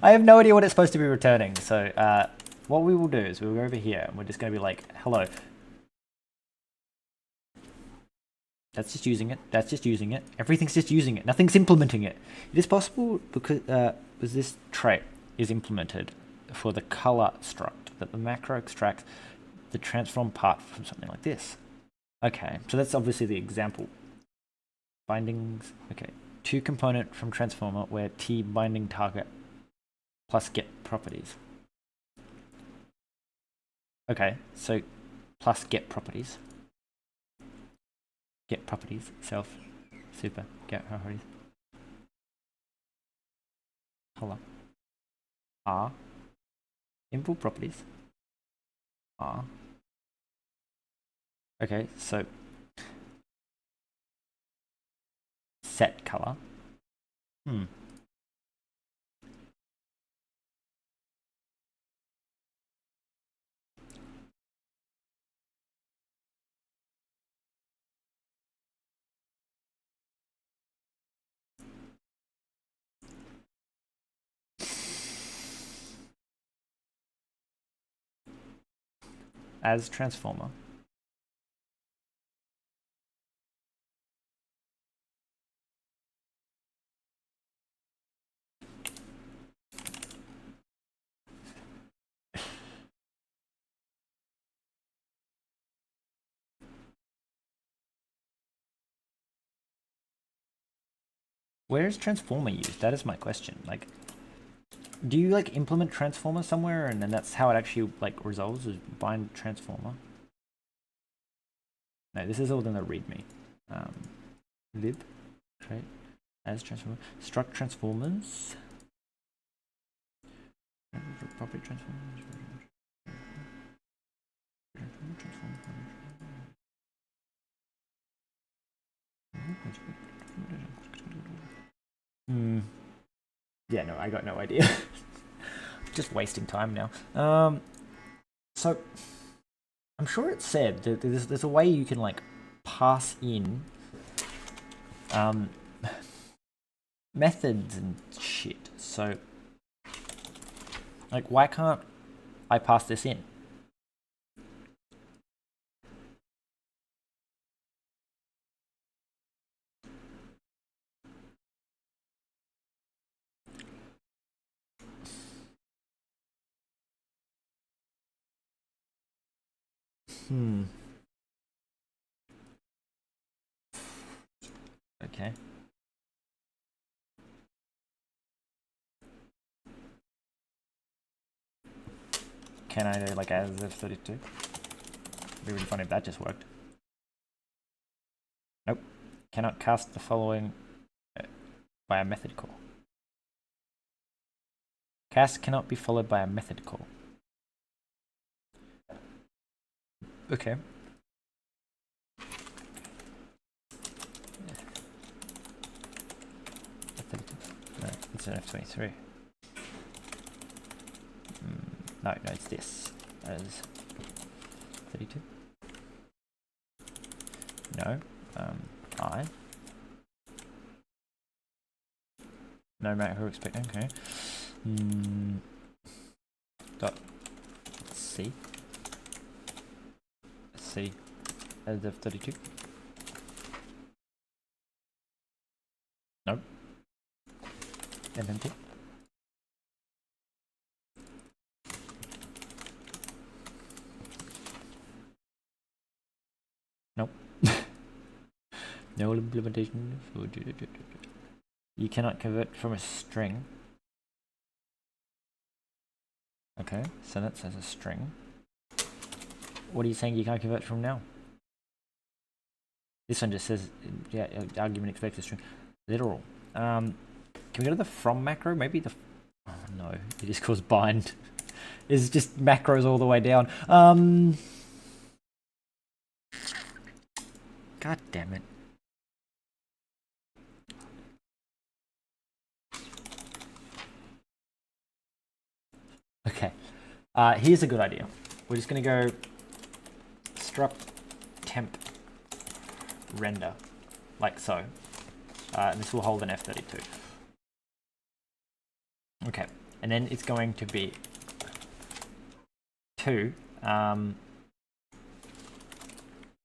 I have no idea what it's supposed to be returning. So what we will do is we'll go over here and we're just going to be like, hello. That's just using it. That's just using it. Everything's just using it. Nothing's implementing it. It is possible because this trait is implemented for the color struct that the macro extracts the transform part from something like this. Okay, so that's obviously the example. Bindings. Okay, two component from transformer where T binding target plus get properties. Okay, so plus get properties. Get properties, self, super, get properties. Color. R. Input properties. R. Okay, so set color. As transformer. Where is transformer used? That is my question. Like, do you like implement transformer somewhere and then that's how it actually like resolves, is bind transformer? No, this is all in the readme. Lib, trait, as transformer, struct transformers. Property transformers. Yeah, no, I got no idea. Just wasting time now. So I'm sure it said that there's a way you can like pass in methods and shit. So like, why can't I pass this in? Okay. can I do like as of 32? It'd be really funny if that just worked. Nope. Cannot cast the following by a method call. Cast cannot be followed by a method call. Okay. No, it's an F23. No, it's this. That is 32. No. I. No macro expecting. Okay. Dot C. C as of 32. Nope. MMT. Nope. No implementation. You cannot convert from a string. Okay, so that says a string. What are you saying you can't convert from now? This one just says, yeah, argument expects a string. Literal. Can we go to the from macro? Maybe the... Oh no, it just calls bind. It's just macros all the way down. God damn it. Okay. Here's a good idea. We're just going to go struct temp render, like so. And this will hold an F32. Okay. And then it's going to be to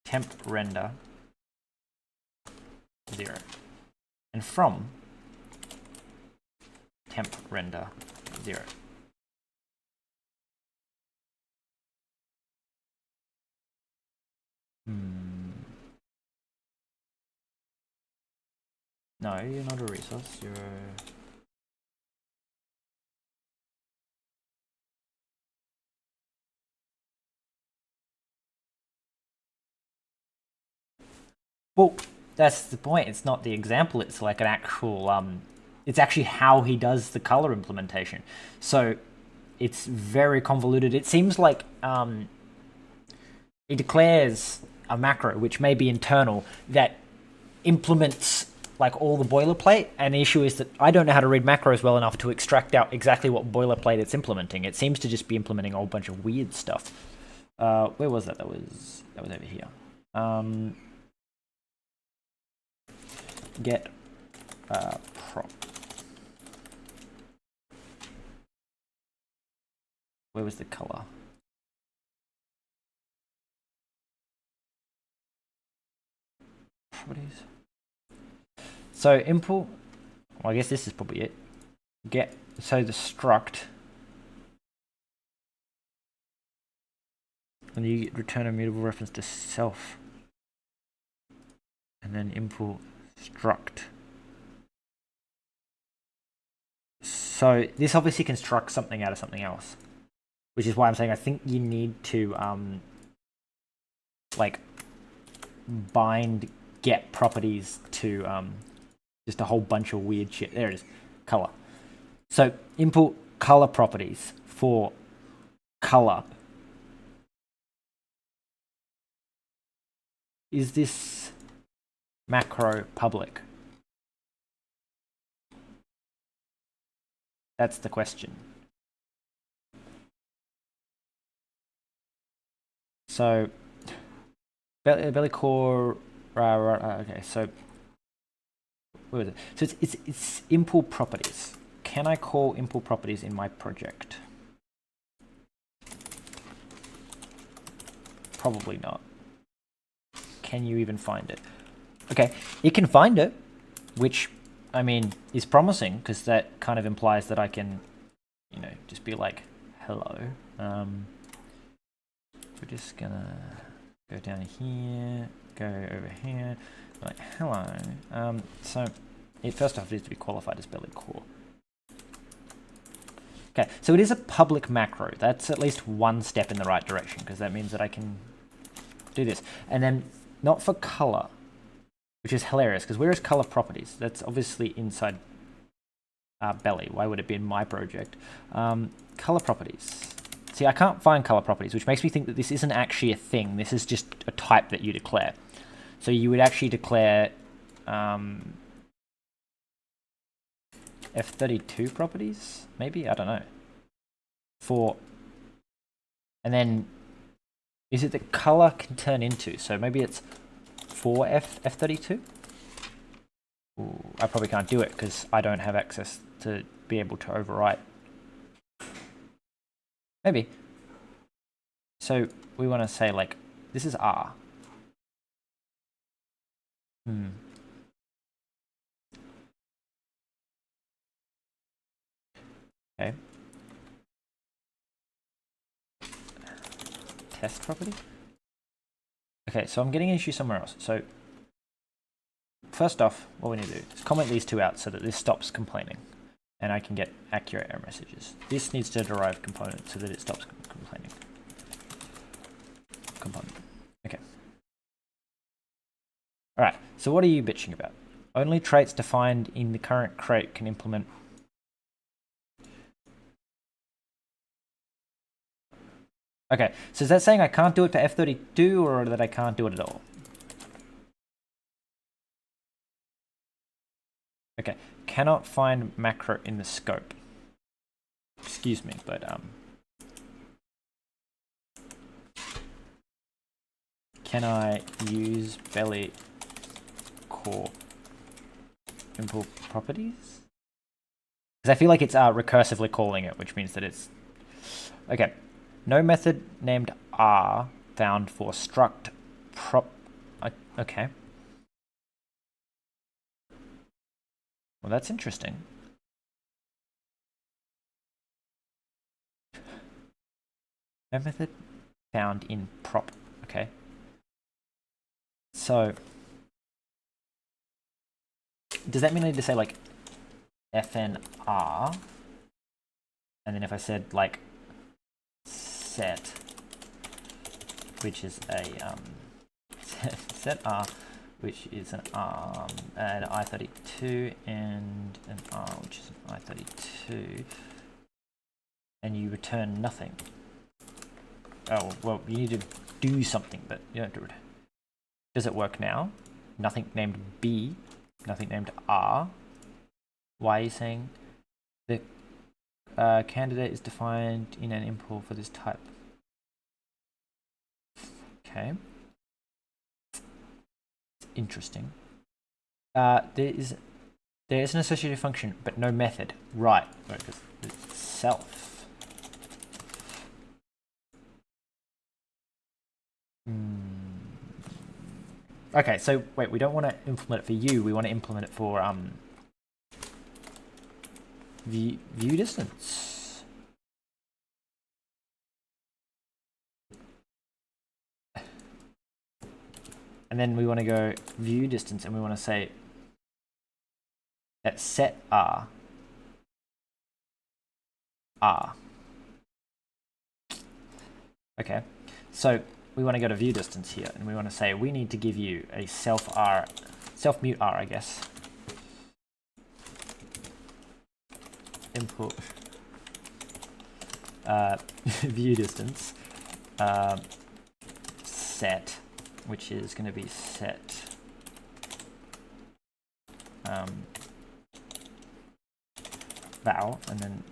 temp render 0. And from temp render 0. No, you're not a resource, you're... Well, that's the point. It's not the example, it's like an actual, it's actually how he does the color implementation. So it's very convoluted. It seems like it declares a macro, which may be internal, that implements like all the boilerplate, and the issue is that I don't know how to read macros well enough to extract out exactly what boilerplate it's implementing. It seems to just be implementing a whole bunch of weird stuff. Where was that? That was over here. Get prop. Where was the color? Properties. So import, well, I guess this is probably it. Get, so the struct, and you return a mutable reference to self, and then import struct. So this obviously constructs something out of something else, which is why I'm saying I think you need to like bind get properties to just a whole bunch of weird shit. There it is, color. So import color properties for color. Is this macro public? That's the question. So belly core, okay, so where was it? So it's import properties. Can I call import properties in my project? Probably not. Can you even find it? Okay, it can find it, which I mean is promising, because that kind of implies that I can, you know, just be like, hello. We're just gonna go down here, go over here, like hello. So it first off needs to be qualified as belly core. Okay, so it is a public macro. That's at least one step in the right direction, because that means that I can do this. And then not for color, which is hilarious, because where is color properties? That's obviously inside Belly. Why would it be in my project? Color properties. See, I can't find color properties, which makes me think that this isn't actually a thing. This is just a type that you declare. So you would actually declare F32 properties, maybe? I don't know. And then is it that color can turn into? So maybe it's for F32? Ooh, I probably can't do it because I don't have access to be able to overwrite. Maybe. So we want to say like, this is R. Okay. Test property? Okay, so I'm getting an issue somewhere else. So first off, what we need to do is comment these two out so that this stops complaining and I can get accurate error messages. This needs to derive component so that it stops complaining. Component. Okay. All right, so what are you bitching about? Only traits defined in the current crate can implement. Okay, so is that saying I can't do it for F32 or that I can't do it at all? Okay, cannot find macro in the scope. Excuse me, but can I use belly core import properties? Because I feel like it's recursively calling it, which means that it's okay. No method named R found for struct prop. Okay. Well, that's interesting. No method found in prop. Okay. So, does that mean I need to say like FNR? And then if I said like set, which is a set R, which is an I32 and an R, which is an I32, and you return nothing. Oh, well, you need to do something, but you don't do it. Does it work now? Nothing named B, nothing named R. Why are you saying the candidate is defined in an import for this type? Okay. Interesting. There is an associated function, but no method. Right. Because it's self. Okay, so wait, we don't want to implement it for you. We want to implement it for view distance. And then we want to go view distance, and we want to say that set R. Okay, so we want to go to view distance here, and we want to say we need to give you a self mute R, I guess. Input view distance set, which is going to be set val, and then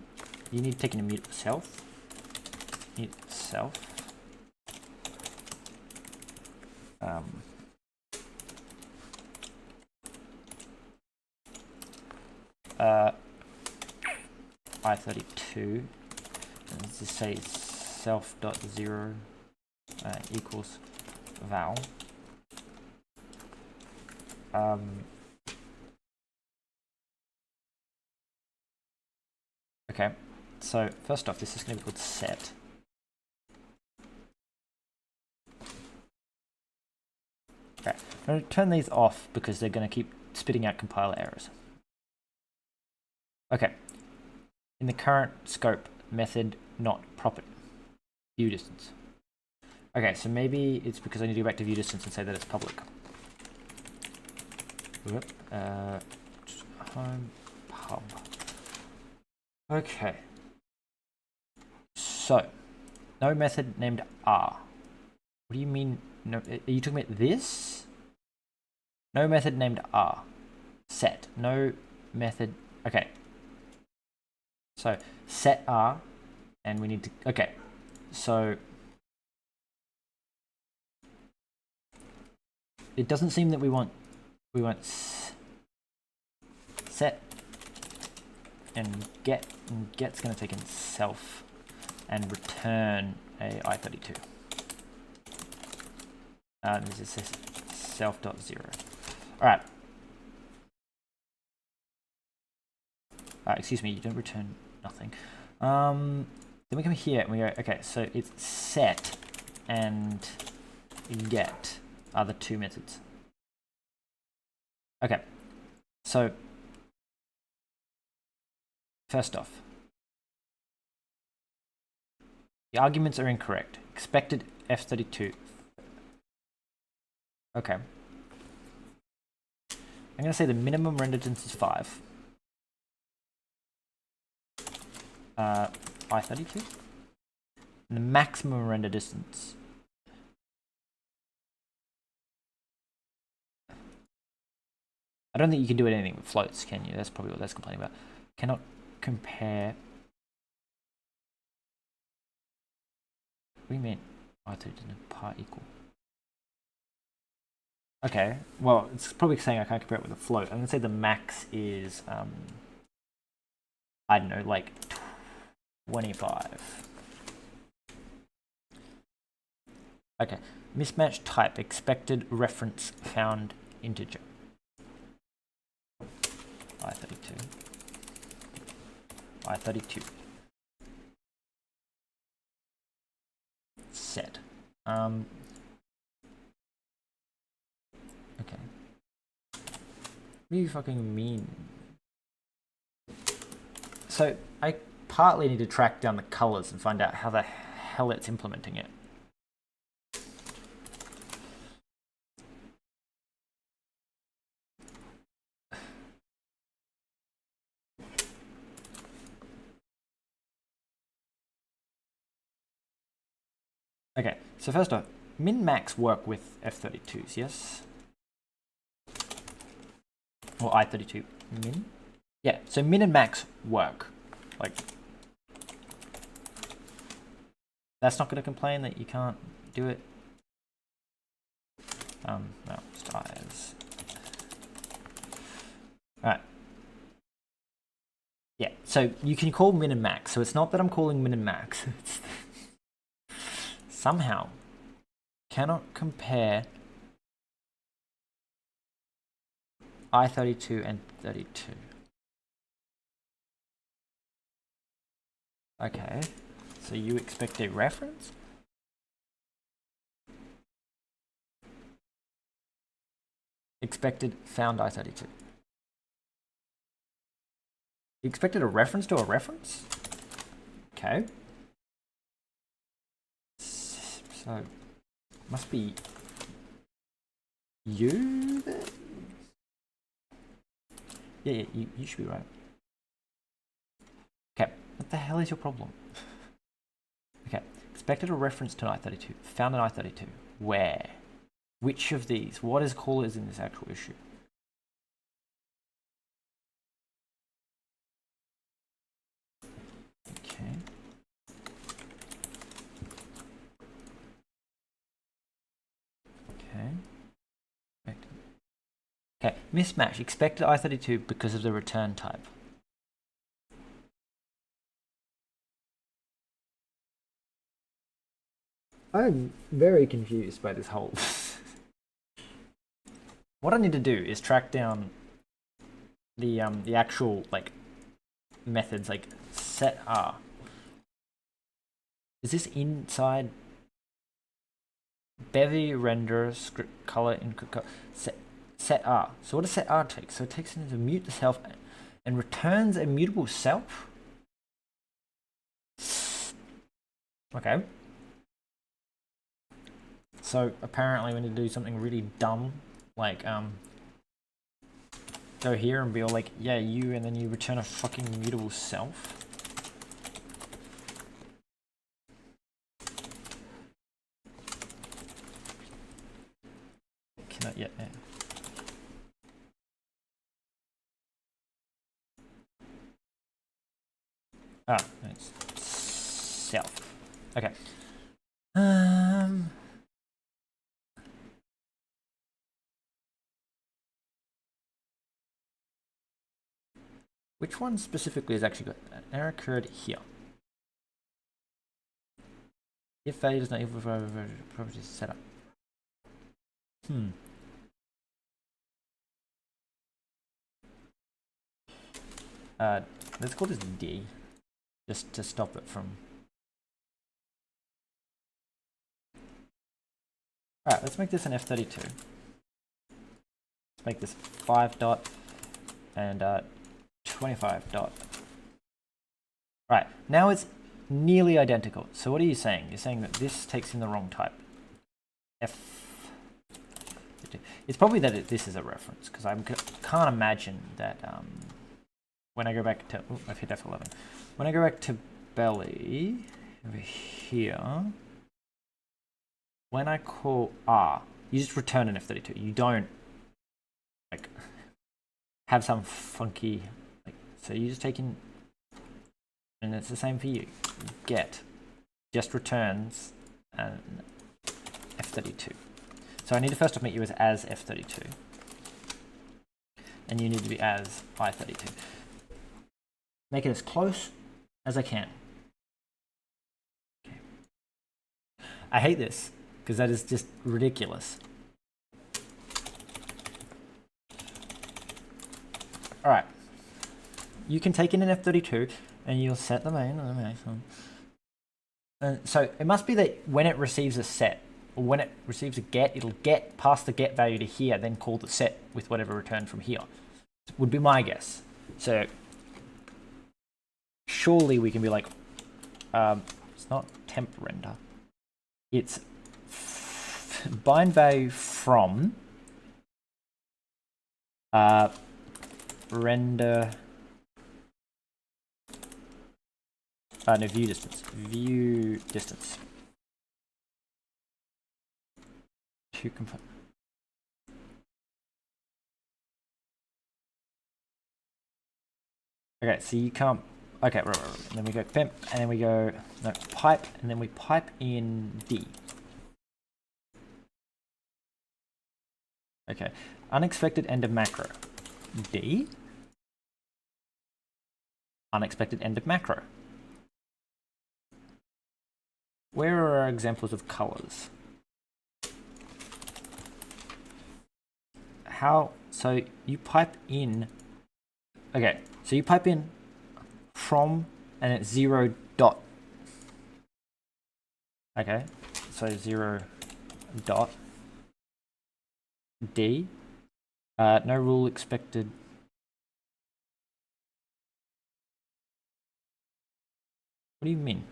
you need to take in a mute self. Mute self. I32, and let's just say self.0 equals val. Okay, so first off, this is going to be called set. Okay, I'm going to turn these off because they're going to keep spitting out compiler errors. Okay, in the current scope, method, not property. View distance. Okay, so maybe it's because I need to go back to view distance and say that it's public. Home pub. Okay. So, no method named R. What do you mean? No, are you talking about this? No method named R. Set. No method. Okay. So set R, and we need to. Okay. So it doesn't seem that we want set and get, and get's going to take in self and return a I32. This is self.0. All right. Excuse me, you don't return nothing. Then we come here and we go, okay, so it's set and get are the two methods. Okay, so first off, the arguments are incorrect. Expected F32. Okay. I'm going to say the minimum render distance is 5. I32. And the maximum render distance. I don't think you can do anything with floats, can you? That's probably what that's complaining about. Cannot compare. What do you mean? I32 and part equal. Okay, well, it's probably saying I can't compare it with a float. I'm going to say the max is, I don't know, like 25. Okay, mismatch type, expected reference found integer. I32. I32. Set. Okay. What do you fucking mean? So I partly need to track down the colors and find out how the hell it's implementing it. Okay, so first off, min-max work with F32s, yes? Or I32 min? Yeah, so min and max work. Like, that's not going to complain that you can't do it. No, just eyes. Alright. Yeah, so you can call min and max. So it's not that I'm calling min and max. It's somehow cannot compare I32 and 32. Okay, so you expect a reference? Expected found I32. You expected a reference to a reference? Okay. So, must be you then? Yeah, you should be right. Okay, what the hell is your problem? Okay, expected a reference to an I32. Found an I32. Where? Which of these? What is callers in this actual issue? Okay. Okay, mismatch. Expected I32 because of the return type. I'm very confused by this whole. What I need to do is track down the actual like methods, like set R. Is this inside Bevy render script color in set R? So what does set R take? So it takes into mute the self and returns a mutable self. Okay. So apparently we need to do something really dumb, like go here and be all like, yeah, you, and then you return a fucking mutable self. Cannot yet. Yeah. Ah, it's self. Okay. Which one specifically is actually good? An error occurred here. If value does not equal properties setup. Let's call this D, just to stop it from. Alright, let's make this an F32. Let's make this 5 dot and 25 dot. Right, now it's nearly identical. So what are you saying? You're saying that this takes in the wrong type. F. It's probably that this is a reference, because I can't imagine that when I go back to, oh, I've hit F11. When I go back to belly over here, when I call R, you just return an F32. You don't like have some funky, like, so you just take in, and it's the same for you. Get just returns an F32. So I need to first off make you as F32. And you need to be as I32. Make it as close as I can. Okay. I hate this, because that is just ridiculous. Alright. You can take in an F32, and you'll set the main on the maximum. So it must be that when it receives a set, or when it receives a get, it'll get past the get value to here, then call the set with whatever returned from here. Would be my guess. So surely we can be like, it's not temp render. It's bind value from render. No, view distance. View distance. To confirm. Okay, so you can't. Okay, right. And then we go pimp, and then we go no pipe, and then we pipe in D. Okay, unexpected end of macro. D. Unexpected end of macro. Where are our examples of colors? How? So you pipe in. Okay, so you pipe in from, and it's 0 dot. Okay, so 0 dot D. No rule expected. What do you mean?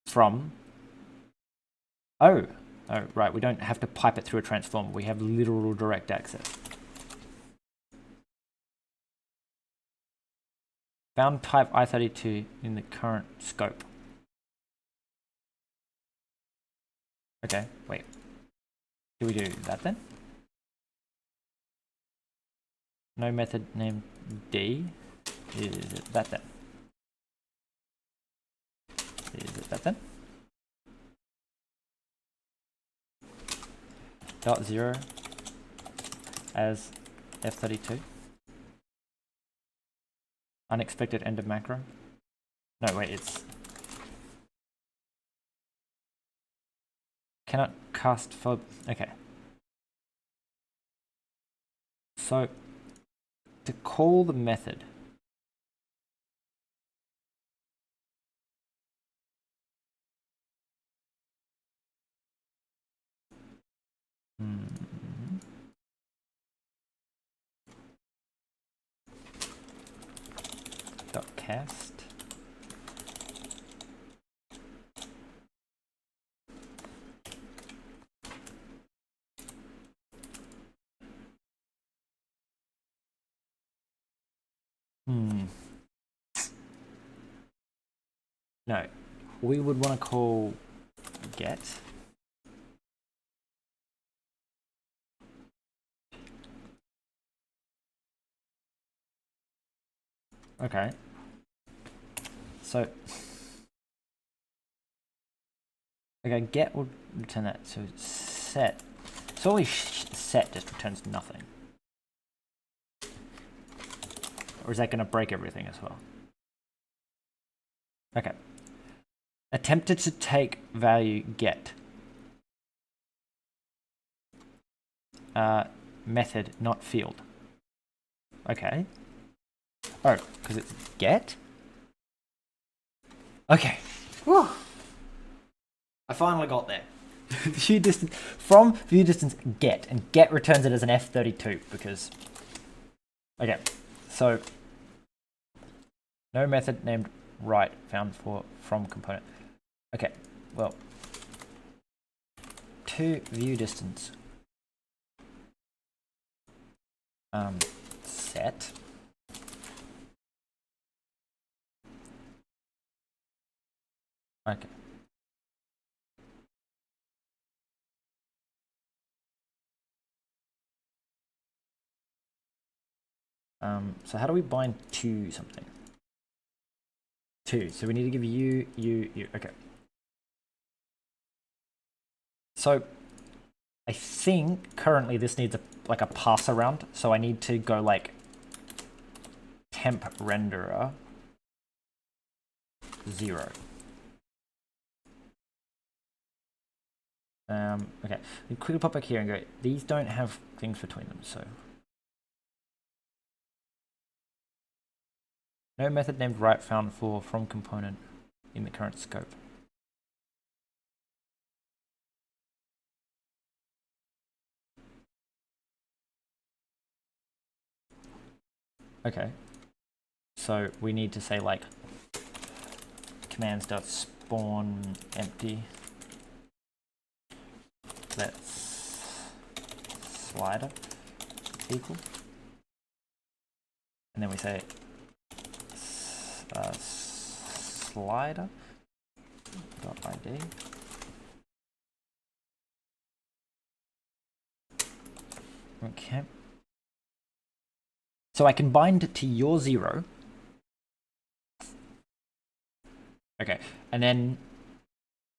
From. Oh, right. We don't have to pipe it through a transformer. We have literal direct access. Found type I32 in the current scope. Okay, wait. Do we do that then? No method named D. Is it that then? Is it that then? Dot 0 as F32. Unexpected end of macro. No, wait, it's cannot cast for. Okay. So to call the method, dot cast No, we would want to call get. Okay. So, okay, get will return that. So set. So always set just returns nothing. Or is that going to break everything as well? Okay. Attempted to take value get. Method not field. Okay. Oh, because it's get? Okay. Whew. I finally got there. View distance from view distance get, and get returns it as an F32 because. Okay, so no method named right found for from component. Okay, well, to view distance set. Okay. So how do we bind to something? To, so we need to give you, okay. So I think currently this needs like a pass around, so I need to go like temp renderer 0. Okay, we quickly pop back here and go, these don't have things between them, so. No method named right found for from component in the current scope. Okay, so we need to say like commands.spawn empty. Let's slider equal, and then we say slider dot id. Okay. So I can bind to your 0. Okay, and then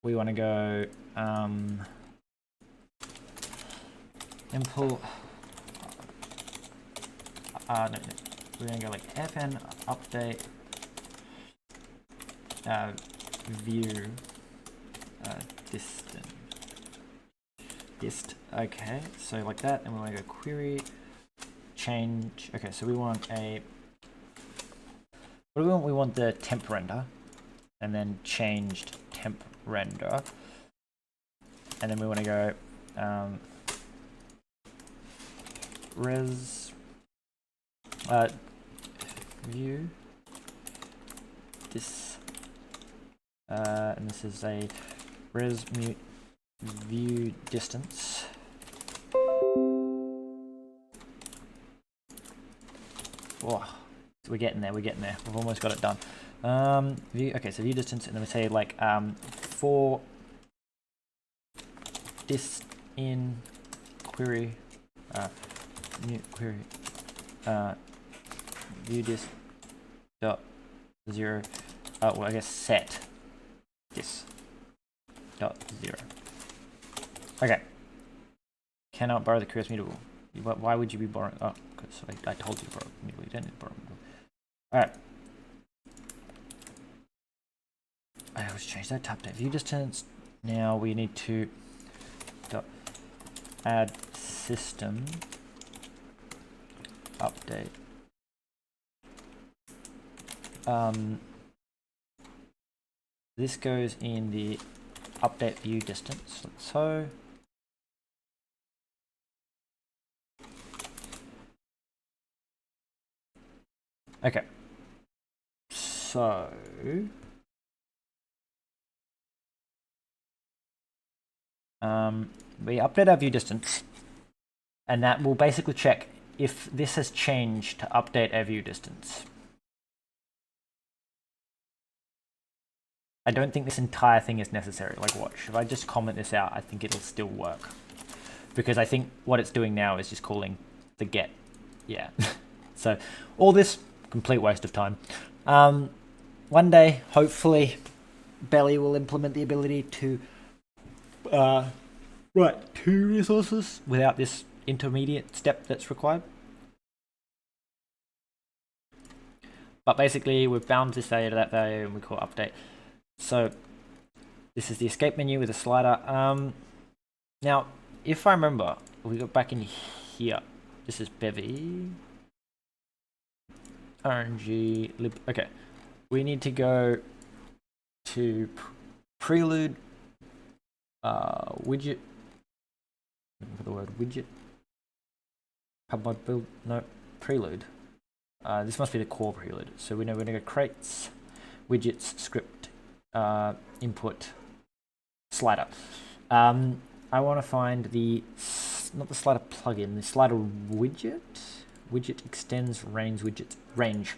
we want to go import. No, we're gonna go like fn update view dist. Okay, so like that, and we want to go query change. Okay, so we want a. What do we want? We want the temp render, and then changed temp render, and then we want to go res view this, and this is a res mute view distance. Oh, we're getting there. We've almost got it done. View. Okay, so view distance, and then we say like for this in query mute query view dist dot 0. Well, I guess set this dot 0. Okay. Cannot borrow the curious mutable. Why would you be borrowing? Oh, because I told you to borrow mutable. You don't need to borrow mutable. All right. I always change that to update view distance. Now we need to add system update. This goes in the update view distance. So okay. So we update our view distance, and that will basically check if this has changed to update our view distance. I don't think this entire thing is necessary. Like, watch. If I just comment this out, I think it'll still work. Because I think what it's doing now is just calling the get. Yeah. So, all this, complete waste of time. One day, hopefully, Belly will implement the ability to write 2 resources without this intermediate step that's required. But basically, we've bound this value to that value, and we call update. So this is the escape menu with a slider. Now, if I remember, we got back in here. This is Bevy. RNG lib. Okay, we need to go to prelude widget. Looking for the word widget. Pub build. No, prelude. This must be the core prelude. So we know we're going to go crates, widgets, script, input, slider. I want to find not the slider plugin, the slider widget. Widget extends range widget. Range.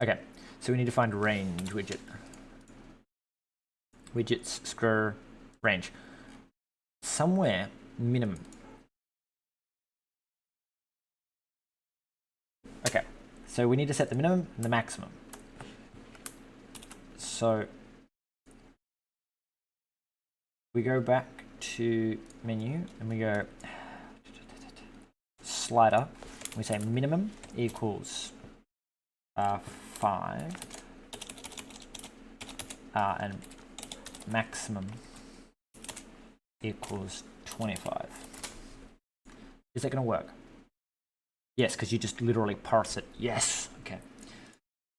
Okay, so we need to find range widget. Widgets, scroll, range. Somewhere, minimum. Okay, so we need to set the minimum and the maximum. So we go back to menu and we go slider. We say minimum equals 5 and maximum equals 25. Is that going to work? Yes, because you just literally parse it. Yes. Okay.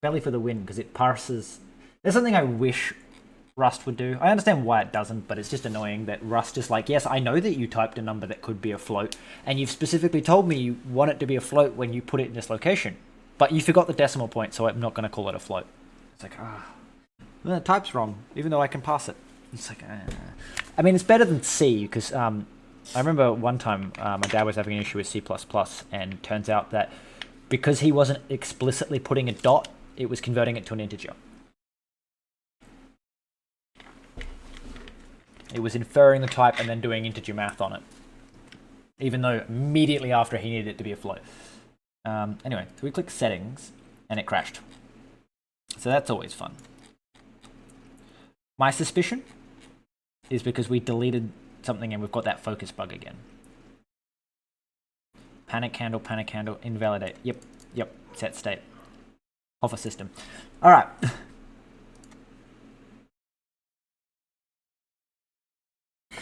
Belly for the win, because it parses. There's something I wish Rust would do. I understand why it doesn't, but it's just annoying that Rust is like, yes, I know that you typed a number that could be a float, and you've specifically told me you want it to be a float when you put it in this location, but you forgot the decimal point, so I'm not going to call it a float. It's like, the type's wrong, even though I can pass it. It's like, I mean, it's better than C, because I remember one time my dad was having an issue with C++, and turns out that because he wasn't explicitly putting a dot, it was converting it to an integer. It was inferring the type and then doing integer math on it, even though immediately after he needed it to be a float. Anyway, so we click settings and it crashed. So that's always fun. My suspicion is because we deleted something and we've got that focus bug again. Panic handle, invalidate. Yep, set state. Hover system. All right.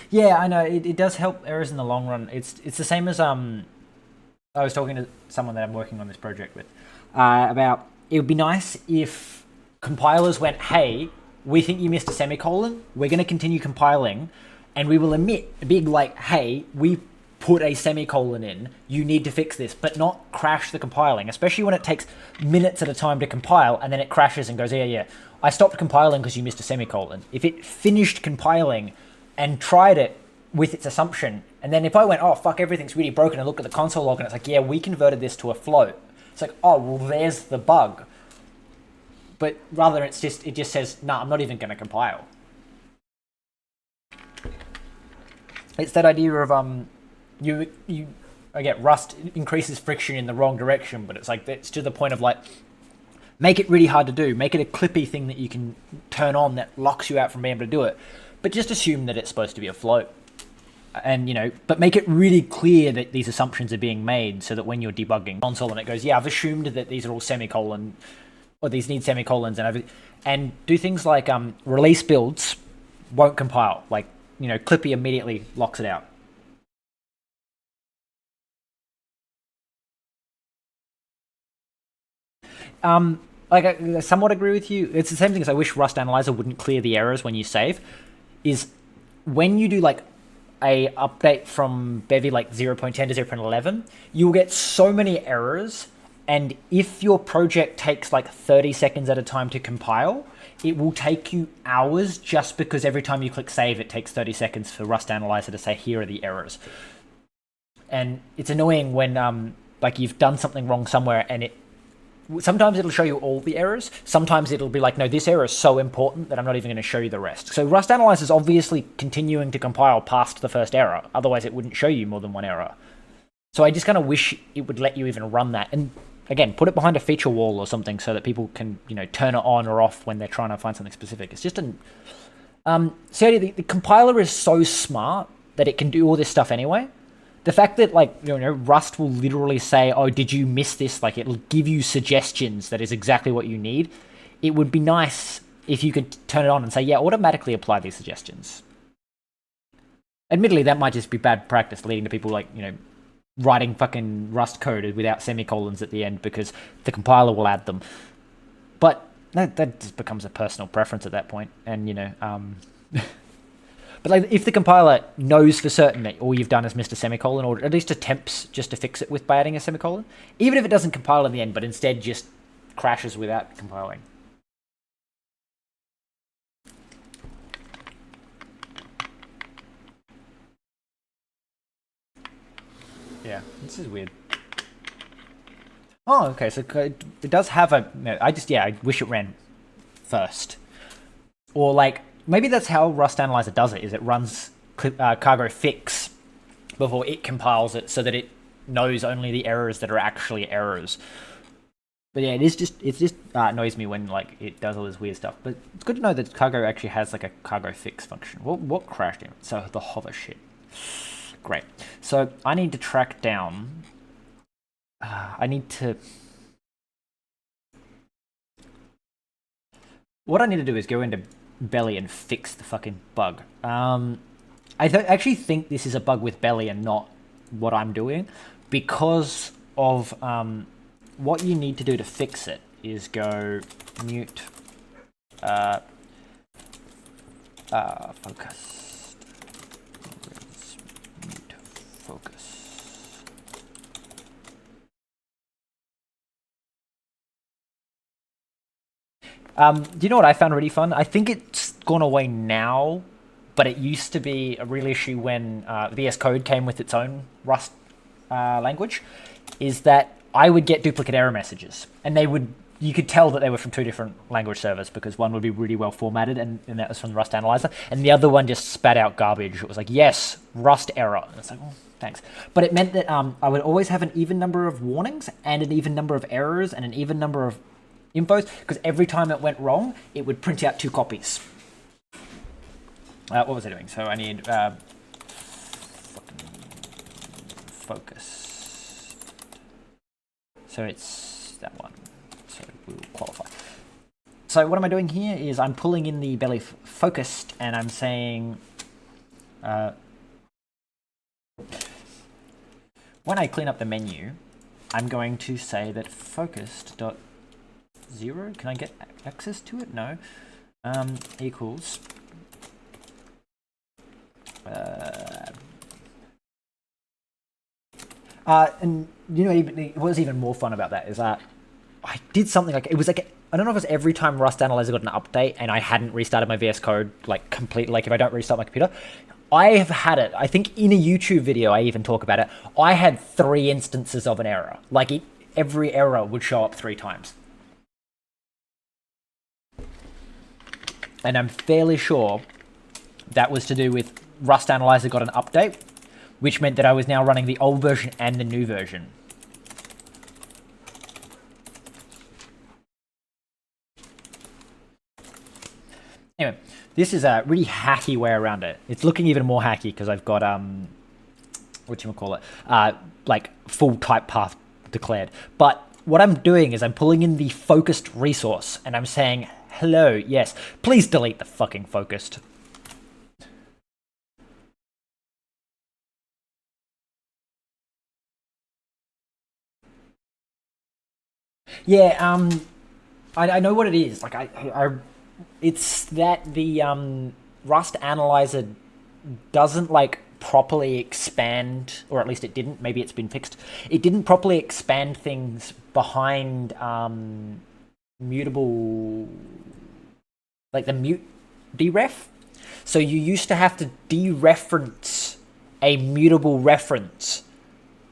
Yeah, I know, it does help errors in the long run. It's the same as I was talking to someone that I'm working on this project with about it would be nice if compilers went, hey, we think you missed a semicolon, we're going to continue compiling, and we will emit a big like, hey, we put a semicolon in, you need to fix this, but not crash the compiling, especially when it takes minutes at a time to compile and then it crashes and goes, yeah, I stopped compiling because you missed a semicolon. If it finished compiling and tried it with its assumption, and then if I went, oh fuck, everything's really broken, and look at the console log and it's like, yeah, we converted this to a float. It's like, oh well, there's the bug. But rather it just says, nah, I'm not even going to compile. It's that idea of I get Rust increases friction in the wrong direction, but it's like it's to the point of like, make it really hard to do, make it a clippy thing that you can turn on that locks you out from being able to do it. But just assume that it's supposed to be a float. And, but make it really clear that these assumptions are being made so that when you're debugging console and it goes, yeah, I've assumed that these are all semicolon, or these need semicolons and everything. And do things like release builds won't compile. Like, Clippy immediately locks it out. I somewhat agree with you. It's the same thing as I wish Rust Analyzer wouldn't clear the errors when you save. Is when you do like a update from Bevy like 0.10 to 0.11, you'll get so many errors, and if your project takes like 30 seconds at a time to compile, it will take you hours just because every time you click save, it takes 30 seconds for Rust Analyzer to say, here are the errors. And it's annoying when like you've done something wrong somewhere and sometimes it'll show you all the errors. Sometimes it'll be like, no, this error is so important that I'm not even going to show you the rest. So Rust Analyzer is obviously continuing to compile past the first error. Otherwise, it wouldn't show you more than one error. So I just kind of wish it would let you even run that. And again, put it behind a feature wall or something so that people can, turn it on or off when they're trying to find something specific. It's just an... so the compiler is so smart that it can do all this stuff anyway. The fact that, Rust will literally say, oh, did you miss this? Like, it'll give you suggestions that is exactly what you need. It would be nice if you could turn it on and say, yeah, automatically apply these suggestions. Admittedly, that might just be bad practice, leading to people, writing fucking Rust code without semicolons at the end because the compiler will add them. But that just becomes a personal preference at that point. And, But if the compiler knows for certain that all you've done is missed a semicolon, or at least attempts just to fix it by adding a semicolon, even if it doesn't compile in the end, but instead just crashes without compiling. Yeah, this is weird. Oh, okay, so it does have a... No, I wish it ran first. Or maybe that's how Rust Analyzer does it, is it runs cargo fix before it compiles it so that it knows only the errors that are actually errors. But yeah, it just annoys me when it does all this weird stuff. But it's good to know that cargo actually has a cargo fix function. What crashed in it? So the hover shit. Great. So I need to track down... What I need to do is go into Belly and fix the fucking bug. I actually think this is a bug with Belly and not what I'm doing, because of what you need to do to fix it is go mute focused. Mute focus. Do you know what I found really fun? I think it's gone away now, but it used to be a real issue when VS Code came with its own Rust language, is that I would get duplicate error messages, and you could tell that they were from two different language servers, because one would be really well formatted, and that was from the Rust Analyzer, and the other one just spat out garbage. It was like, yes, Rust error. And it's like, oh, thanks. But it meant that I would always have an even number of warnings, and an even number of errors, and an even number of infos, because every time it went wrong, it would print out 2 copies. What was I doing? So I need focus. So it's that one. So we'll qualify. So what am I doing here is I'm pulling in the belly focused, and I'm saying when I clean up the menu, I'm going to say that focused.0, can I get access to it? No. Equals and it was even more fun about that is I did something it was I don't know if it was every time Rust Analyzer got an update and I hadn't restarted my VS Code completely, if I don't restart my computer. I have had it, I think in a YouTube video I even talk about it, I had 3 instances of an error. Every error would show up 3 times. And I'm fairly sure that was to do with Rust Analyzer got an update, which meant that I was now running the old version and the new version. Anyway, this is a really hacky way around it. It's looking even more hacky because I've got full type path declared. But what I'm doing is I'm pulling in the focused resource and I'm saying, hello, yes, please delete the fucking focused. Yeah, I know what it is. It's that the Rust Analyzer doesn't properly expand, or at least it didn't. Maybe it's been fixed. It didn't properly expand things behind mutable, the mute deref. So you used to have to dereference a mutable reference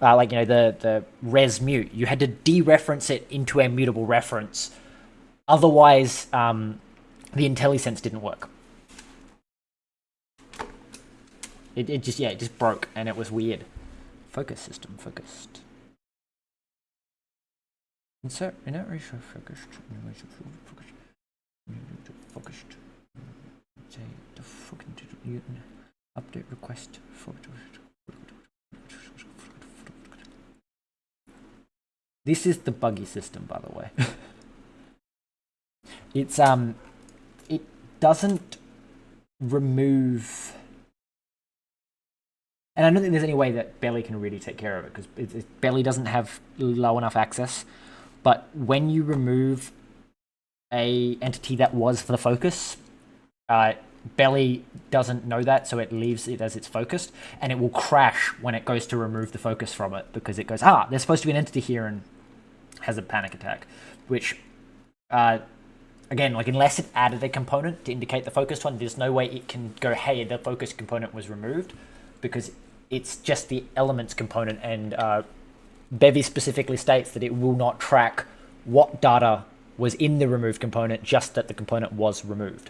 like, you know, the res mute, you had to dereference it into a mutable reference. Otherwise, the IntelliSense didn't work. It just broke, and it was weird. Focus system, focused. Insert inert ratio focused. Focused. Say the fucking update request. This is the buggy system, by the way. It's it doesn't remove, and I don't think there's any way that Belly can really take care of it, because Belly doesn't have low enough access. But when you remove a entity that was for the focus, Belly doesn't know that, so it leaves it as it's focused, and it will crash when it goes to remove the focus from it, because it goes, there's supposed to be an entity here, and has a panic attack, which, again, like, unless it added a component to indicate the focused one, there's no way it can go, hey, the focus component was removed, because it's just the elements component, and Bevy specifically states that it will not track what data was in the removed component, just that the component was removed.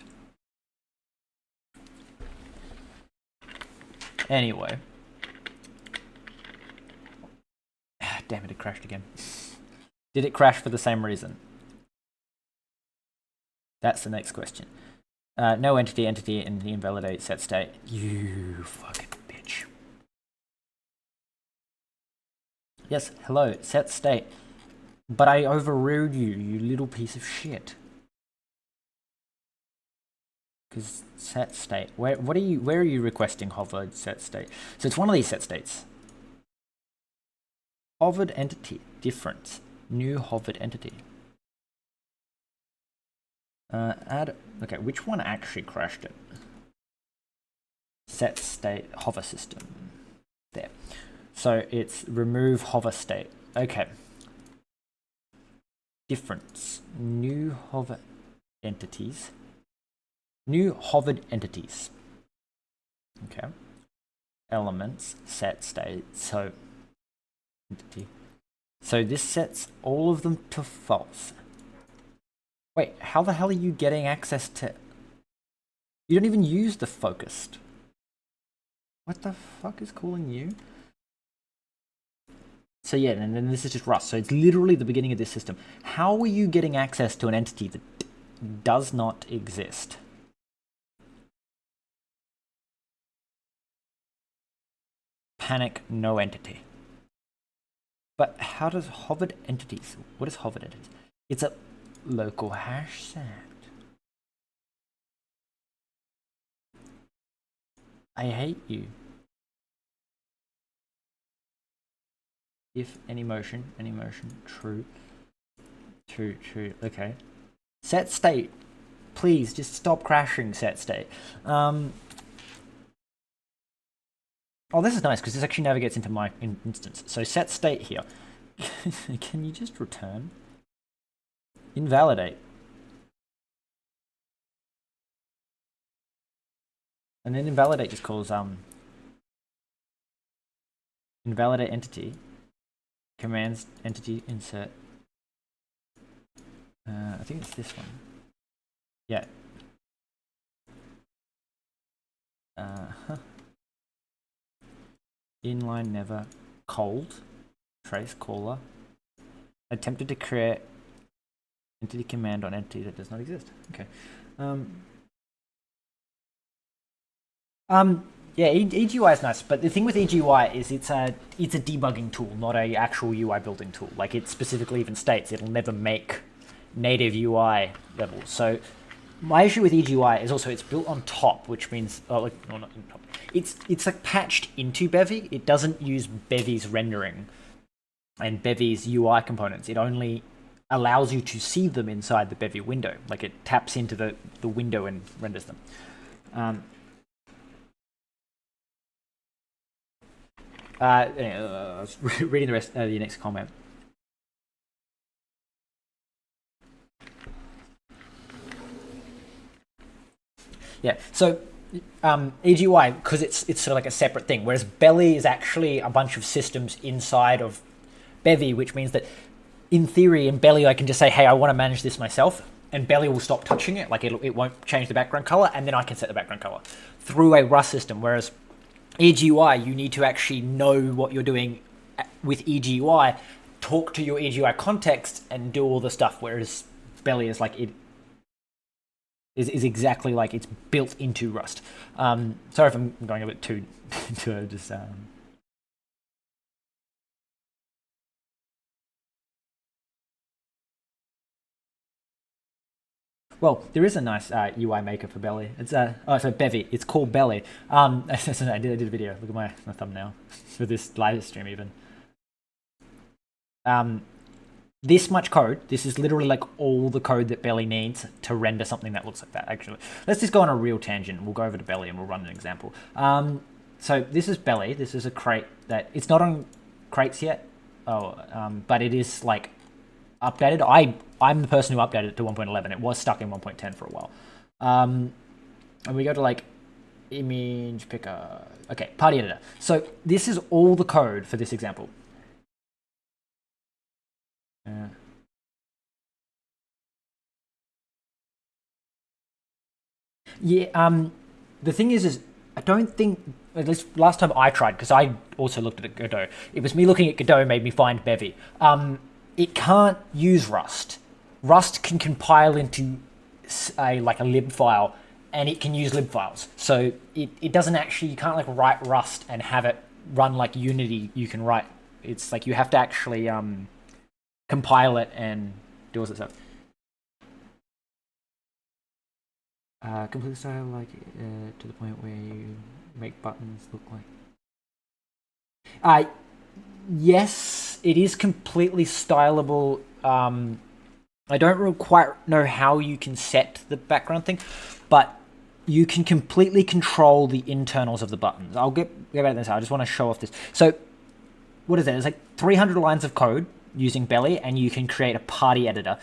Anyway. Damn it, it crashed again. Did it crash for the same reason? That's the next question. No entity invalidate set state. You fucking bitch. Yes, hello, set state. But I overrode you, you little piece of shit. Because set state. Where are you requesting hovered set state? So it's one of these set states. Hovered entity, difference, new hovered entity. Add, okay, which one actually crashed it? Set state hover system. There. So it's remove hover state. Okay. Difference, new hover entities. New hovered entities. Okay. Elements, set state, so entity. So this sets all of them to false. Wait, how the hell are you getting access to... You don't even use the focused. What the fuck is calling you? So yeah, and then this is just Rust. So it's literally the beginning of this system. How are you getting access to an entity that does not exist? Panic, no entity. But how does hovered entities... What is hovered entities? It's a local hash set. I hate you. If any motion, true, okay. Set state, please just stop crashing set state. Oh, this is nice because this actually navigates into my instance. So set state here. Can you just return? Invalidate. And then invalidate just calls invalidate entity. Commands entity insert. I think it's this one. Yeah. Inline never cold. Trace caller. Attempted to create entity command on entity that does not exist. Okay. Yeah, EGUI is nice, but the thing with EGUI is it's a debugging tool, not a actual UI building tool. Like, it specifically even states it'll never make native UI levels. So my issue with EGUI is also it's built on top, which means not on top. It's like patched into Bevy. It doesn't use Bevy's rendering and Bevy's UI components. It only allows you to see them inside the Bevy window. Like, it taps into the window and renders them. I was reading the rest of the next comment. Yeah, so EGUI, because it's sort of like a separate thing, whereas Belly is actually a bunch of systems inside of Bevy, which means that in theory in Belly I can just say, hey, I want to manage this myself, and Belly will stop touching it, like it won't change the background color, and then I can set the background color through a Rust system. Whereas EGUI, you need to actually know what you're doing with EGUI, talk to your EGUI context, and do all the stuff. Whereas Belly is like is exactly like it's built into Rust. Sorry if I'm going a bit too into just. Well, there is a nice UI maker for Belly. It's so Bevy. It's called Belly. I did a video. Look at my thumbnail for this live stream even. This much code. This is literally like all the code that Belly needs to render something that looks like that. Actually, let's just go on a real tangent. We'll go over to Belly and we'll run an example. So this is Belly. This is a crate that it's not on crates yet. But it is like updated. I'm the person who updated it to 1.11. It was stuck in 1.10 for a while. And we go to like image picker. Okay, party editor. So this is all the code for this example. The thing is I don't think, at least last time I tried, because I also looked at Godot, it was me looking at Godot made me find Bevy. It can't use Rust. Rust can compile into a lib file, and it can use lib files. So it doesn't actually, you can't like write Rust and have it run like Unity. You can write, it's like you have to actually compile it and do all that stuff. Complete style, like to the point where you make buttons look like. Yes, it is completely stylable. I don't quite know how you can set the background thing, but you can completely control the internals of the buttons. I'll get back to this. I just want to show off this. So, what is that? It's like 300 lines of code using Belly, and you can create a party editor.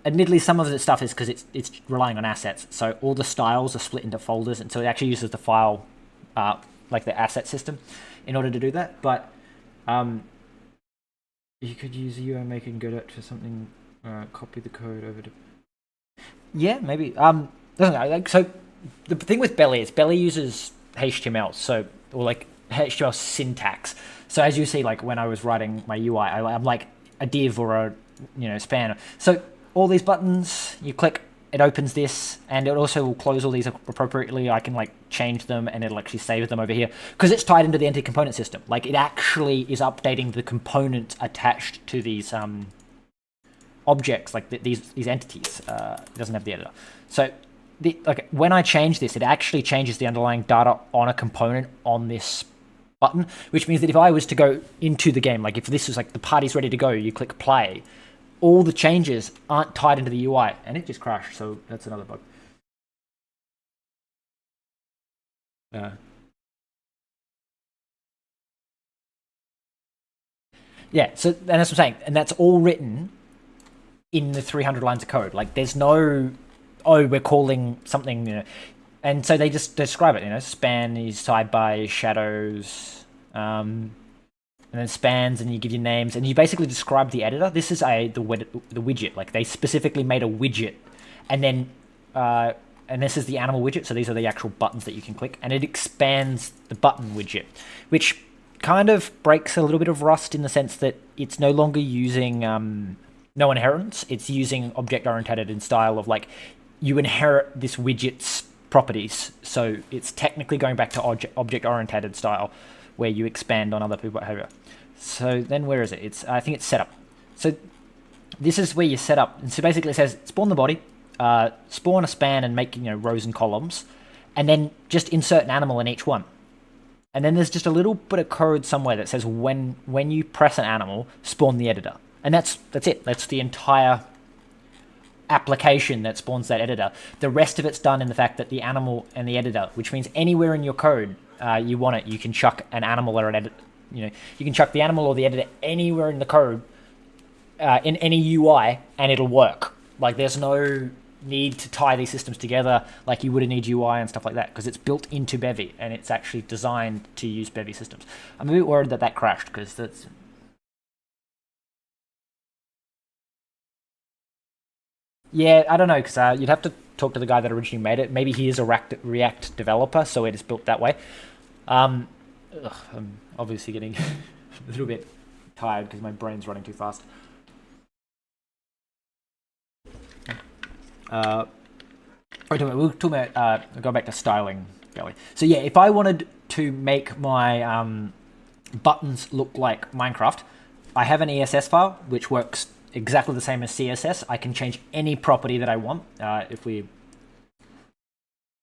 Admittedly, some of the stuff is because it's relying on assets. So all the styles are split into folders, and so it actually uses the file, like the asset system, in order to do that. But you could use UI Maker and Godot for something. Copy the code over to. Yeah, maybe. Doesn't know. Like, so the thing with Belly is Belly uses HTML, so or like HTML syntax. So as you see, like when I was writing my UI, I'm like a div or a span. So all these buttons, you click, it opens this, and it also will close all these appropriately. I can like change them, and it'll actually save them over here because it's tied into the entity component system. Like it actually is updating the components attached to these objects, like these entities. It doesn't have the editor. So when I change this, it actually changes the underlying data on a component on this button, which means that if I was to go into the game, like if this was like the party's ready to go, you click play, all the changes aren't tied into the UI, and it just crashed. So that's another bug. Yeah, so and that's what I'm saying, and that's all written in the 300 lines of code. Like there's no, we're calling something, and so they just describe it, span is side by shadows, and then spans, and you give your names, and you basically describe the editor. This is the widget. Like they specifically made a widget, and then and this is the animal widget. So these are the actual buttons that you can click, and it expands the button widget, which kind of breaks a little bit of Rust in the sense that it's no longer using no inheritance. It's using object-oriented in style of like you inherit this widget's properties. So it's technically going back to object-oriented style where you expand on other people's behavior. So then where is it? I think it's setup. So this is where you set up. And so basically it says spawn the body, spawn a span and make rows and columns, and then just insert an animal in each one. And then there's just a little bit of code somewhere that says when you press an animal, spawn the editor. And that's it. That's the entire application that spawns that editor. The rest of it's done in the fact that the animal and the editor, which means anywhere in your code you want it, you can chuck an animal or an edit. You can chuck the animal or the editor anywhere in the code, in any UI, and it'll work. Like there's no need to tie these systems together like you would in EGUI and stuff like that, because it's built into Bevy and it's actually designed to use Bevy systems. I'm a bit worried that that crashed because that's... Yeah, I don't know, because you'd have to talk to the guy that originally made it. Maybe he is a React developer, so it is built that way. I'm obviously getting a little bit tired because my brain's running too fast. We'll talk about go back to styling, Belly. So yeah, if I wanted to make my buttons look like Minecraft, I have an ESS file which works exactly the same as CSS. I can change any property that I want. As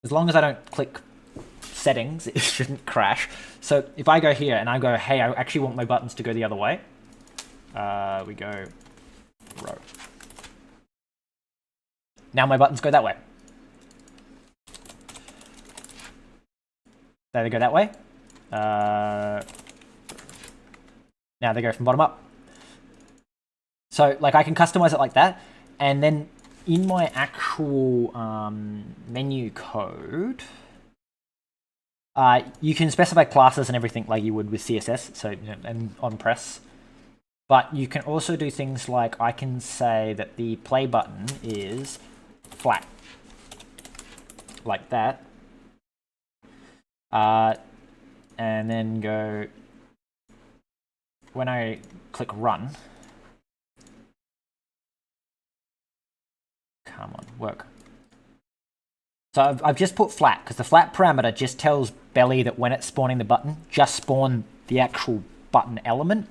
long as I don't click settings, it shouldn't crash. So if I go here and I go, hey, I actually want my buttons to go the other way. We go row. Now my buttons go that way. There they go that way. Now they go from bottom up. So like I can customize it like that, and then in my actual menu code, you can specify classes and everything like you would with CSS, so and on press. But you can also do things like I can say that the play button is flat, like that, and then go when I click run. Come on, work. So I've just put flat, because the flat parameter just tells Belly that when it's spawning the button, just spawn the actual button element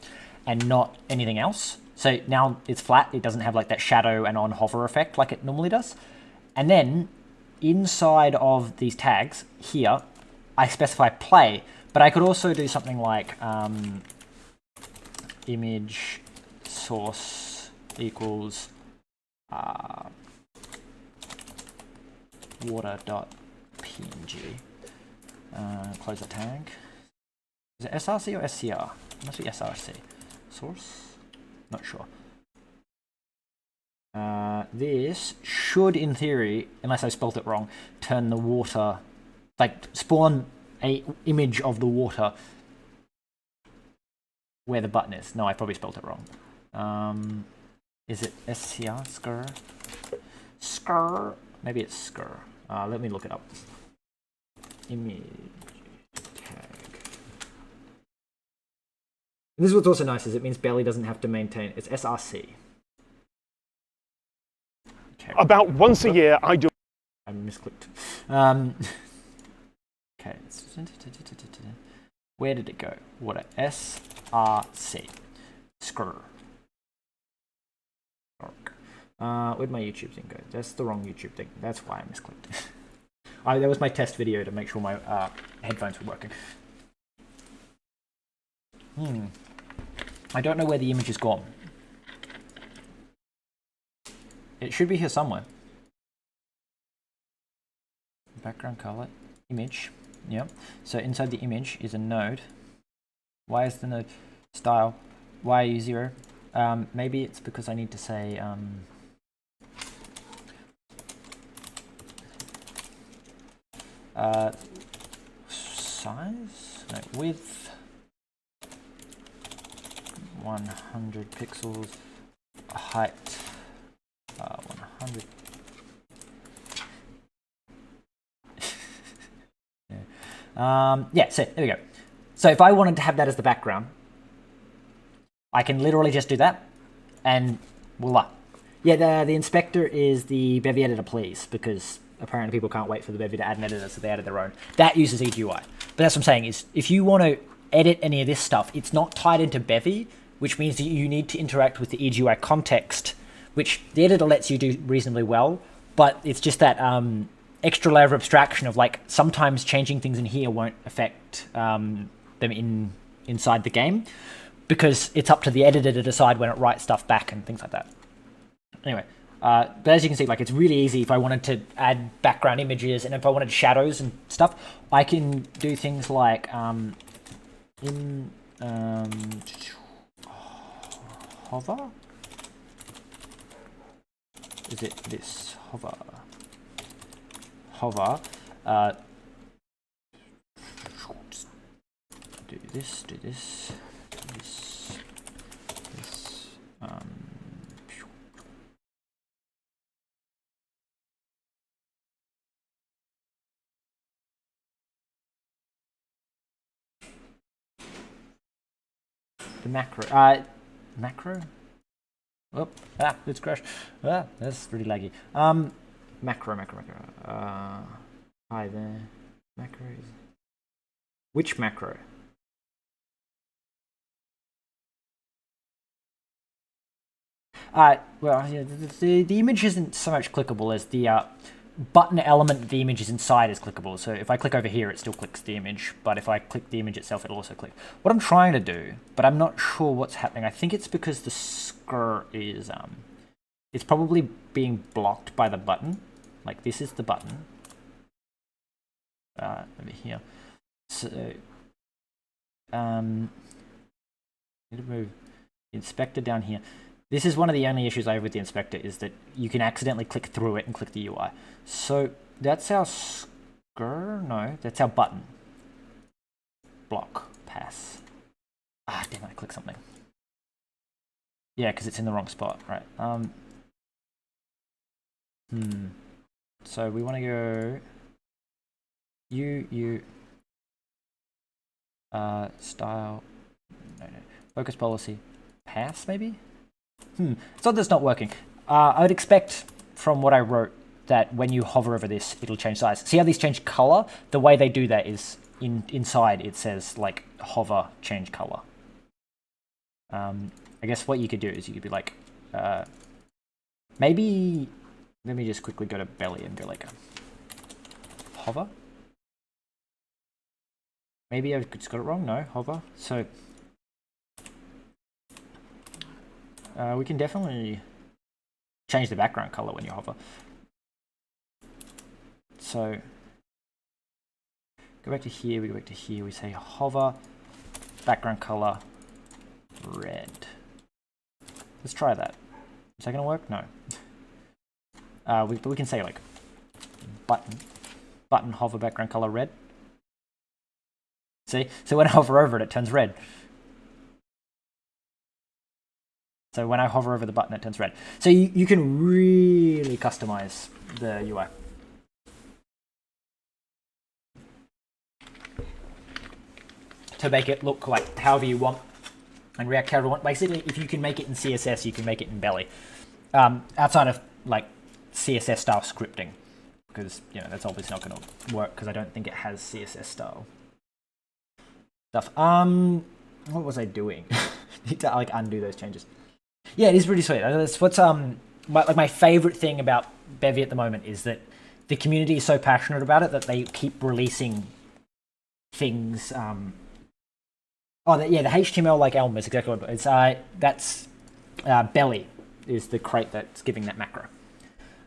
and not anything else. So now it's flat, it doesn't have like that shadow and on hover effect like it normally does. And then inside of these tags here, I specify play, but I could also do something like image source equals water.png. Close the tag. Is it src or scr? It must be src. Source? Not sure. This should, in theory, unless I spelt it wrong, turn the water, like spawn a image of the water where the button is. No, I probably spelt it wrong. Is it scr? Scr? Scr? Maybe it's scr. Let me look it up. Image tag. And this is what's also nice, is it means Belly doesn't have to maintain. It's src. Okay. About once a year, I do. I misclicked. Okay. Where did it go? Water. src. Scr. Where'd my YouTube thing go? That's the wrong YouTube thing. That's why I misclicked. That was my test video to make sure my headphones were working. I don't know where the image is gone. It should be here somewhere. Background color, image. Yep. So inside the image is a node. Why is the node style? Why are you 0? Maybe it's because I need to say size? No, width 100 pixels, height 100. Yeah, so there we go. So if I wanted to have that as the background, I can literally just do that, and voila. Yeah, the inspector is the Bevy editor, please, because apparently people can't wait for the Bevy to add an editor, so they added their own. That uses EGUI. But that's what I'm saying, is if you want to edit any of this stuff, it's not tied into Bevy, which means that you need to interact with the EGUI context, which the editor lets you do reasonably well, but it's just that extra layer of abstraction of like sometimes changing things in here won't affect them inside the game, because it's up to the editor to decide when it writes stuff back and things like that. Anyway, but as you can see, like it's really easy if I wanted to add background images and if I wanted shadows and stuff, I can do things like hover. Is it this hover? hover, do this, do this, do this, this, the macro? Oh, it's crashed. That's pretty laggy. Macro. Hi there. Macros. Which macro? Well, yeah, the image isn't so much clickable as the button element the image is inside is clickable. So if I click over here, it still clicks the image, but if I click the image itself, it'll also click. What I'm trying to do, but I'm not sure what's happening. I think it's because the scr is it's probably being blocked by the button. Like this is the button. Over here. So need to move the inspector down here. This is one of the only issues I have with the inspector is that you can accidentally click through it and click the UI. So that's our no, that's our button. Block, pass. Damn it, I clicked something. Yeah, because it's in the wrong spot, right? So we want to go style, no, focus policy, pass maybe? So that's not working. I would expect from what I wrote that when you hover over this, it'll change size. See how these change color? The way they do that is inside it says like hover, change color. I guess what you could do is you could be like, maybe, let me just quickly go to belly and go like hover. Maybe I just got it wrong. No, hover. So we can definitely change the background color when you hover. So go back to here, we go back to here, we say hover, background color, red. Let's try that. Is that gonna work? No. But we can say like button hover background color red. See? So when I hover over it, it turns red. So when I hover over the button, it turns red. So you can really customize the UI. To make it look like however you want and react however you want. Basically, if you can make it in CSS, you can make it in Belly. Outside of like CSS style scripting, because you know that's obviously not going to work because I don't think it has CSS style stuff. What was I doing? Need to like undo those changes. Yeah, it is pretty sweet. That's what's my favorite thing about Bevy at the moment is that the community is so passionate about it that they keep releasing things. The HTML like Elm is exactly what it's. That's Belly is the crate that's giving that macro,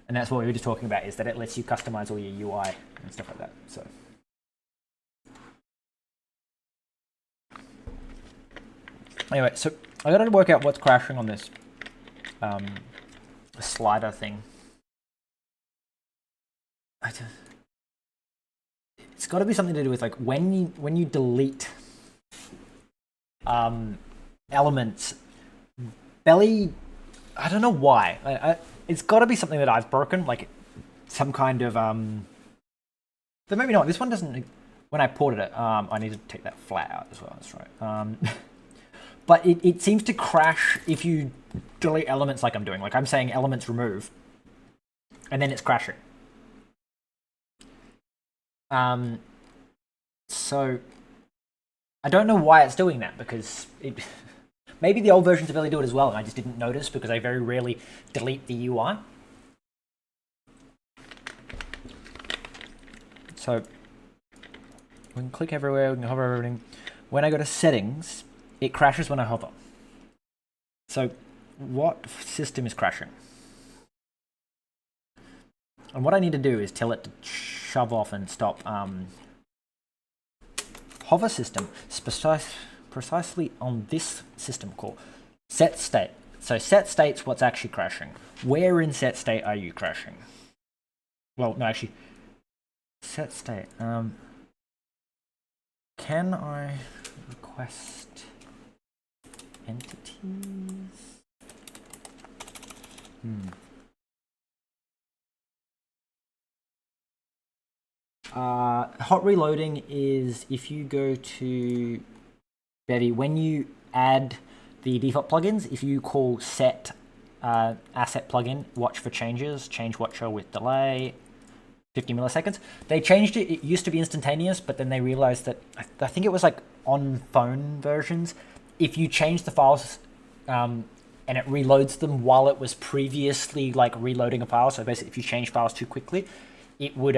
and that's what we were just talking about. Is that it lets you customize all your UI and stuff like that. So. Anyway, so I got to work out what's crashing on this slider thing. It's got to be something to do with like when you delete elements, Belly. I don't know why. It's got to be something that I've broken, like some kind of But maybe not. This one doesn't. When I ported it, I need to take that flat out as well. That's right. But it seems to crash if you delete elements like I'm doing. Like I'm saying elements remove, and then it's crashing. So I don't know why it's doing that because maybe the old versions of Belly do it as well, and I just didn't notice because I very rarely delete the UI. So we can click everywhere, we can hover over everything. When I go to settings, it crashes when I hover. So what system is crashing? And what I need to do is tell it to shove off and stop. Hover system, precisely on this system call, set state. So set state's what's actually crashing. Where in set state are you crashing? Well, no, actually, Set state. Can I request entities? Hot reloading is if you go to Bevy, when you add the default plugins, if you call set asset plugin, watch for changes, change watcher with delay, 50 milliseconds. They changed it. It used to be instantaneous, but then they realized that, I think it was like on phone versions, if you change the files and it reloads them while it was previously like reloading a file, so basically if you change files too quickly, it would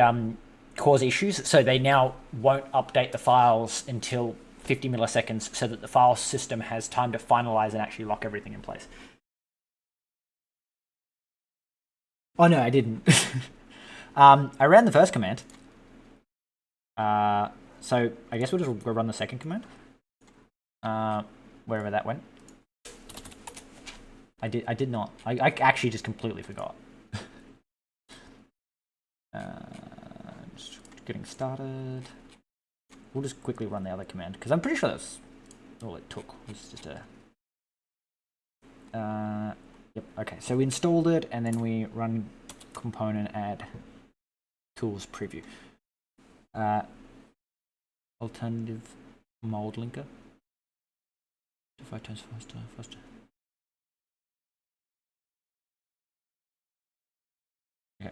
cause issues. So they now won't update the files until 50 milliseconds so that the file system has time to finalize and actually lock everything in place. Oh no, I didn't. I ran the first command. So I guess we'll just go run the second command. Wherever that went. I did not. I actually just completely forgot. Just getting started. We'll just quickly run the other command because I'm pretty sure that's all it took. Was just a. Yep. Okay. So we installed it and then we run component add tools preview. Alternative mold linker. 5 times faster. Okay.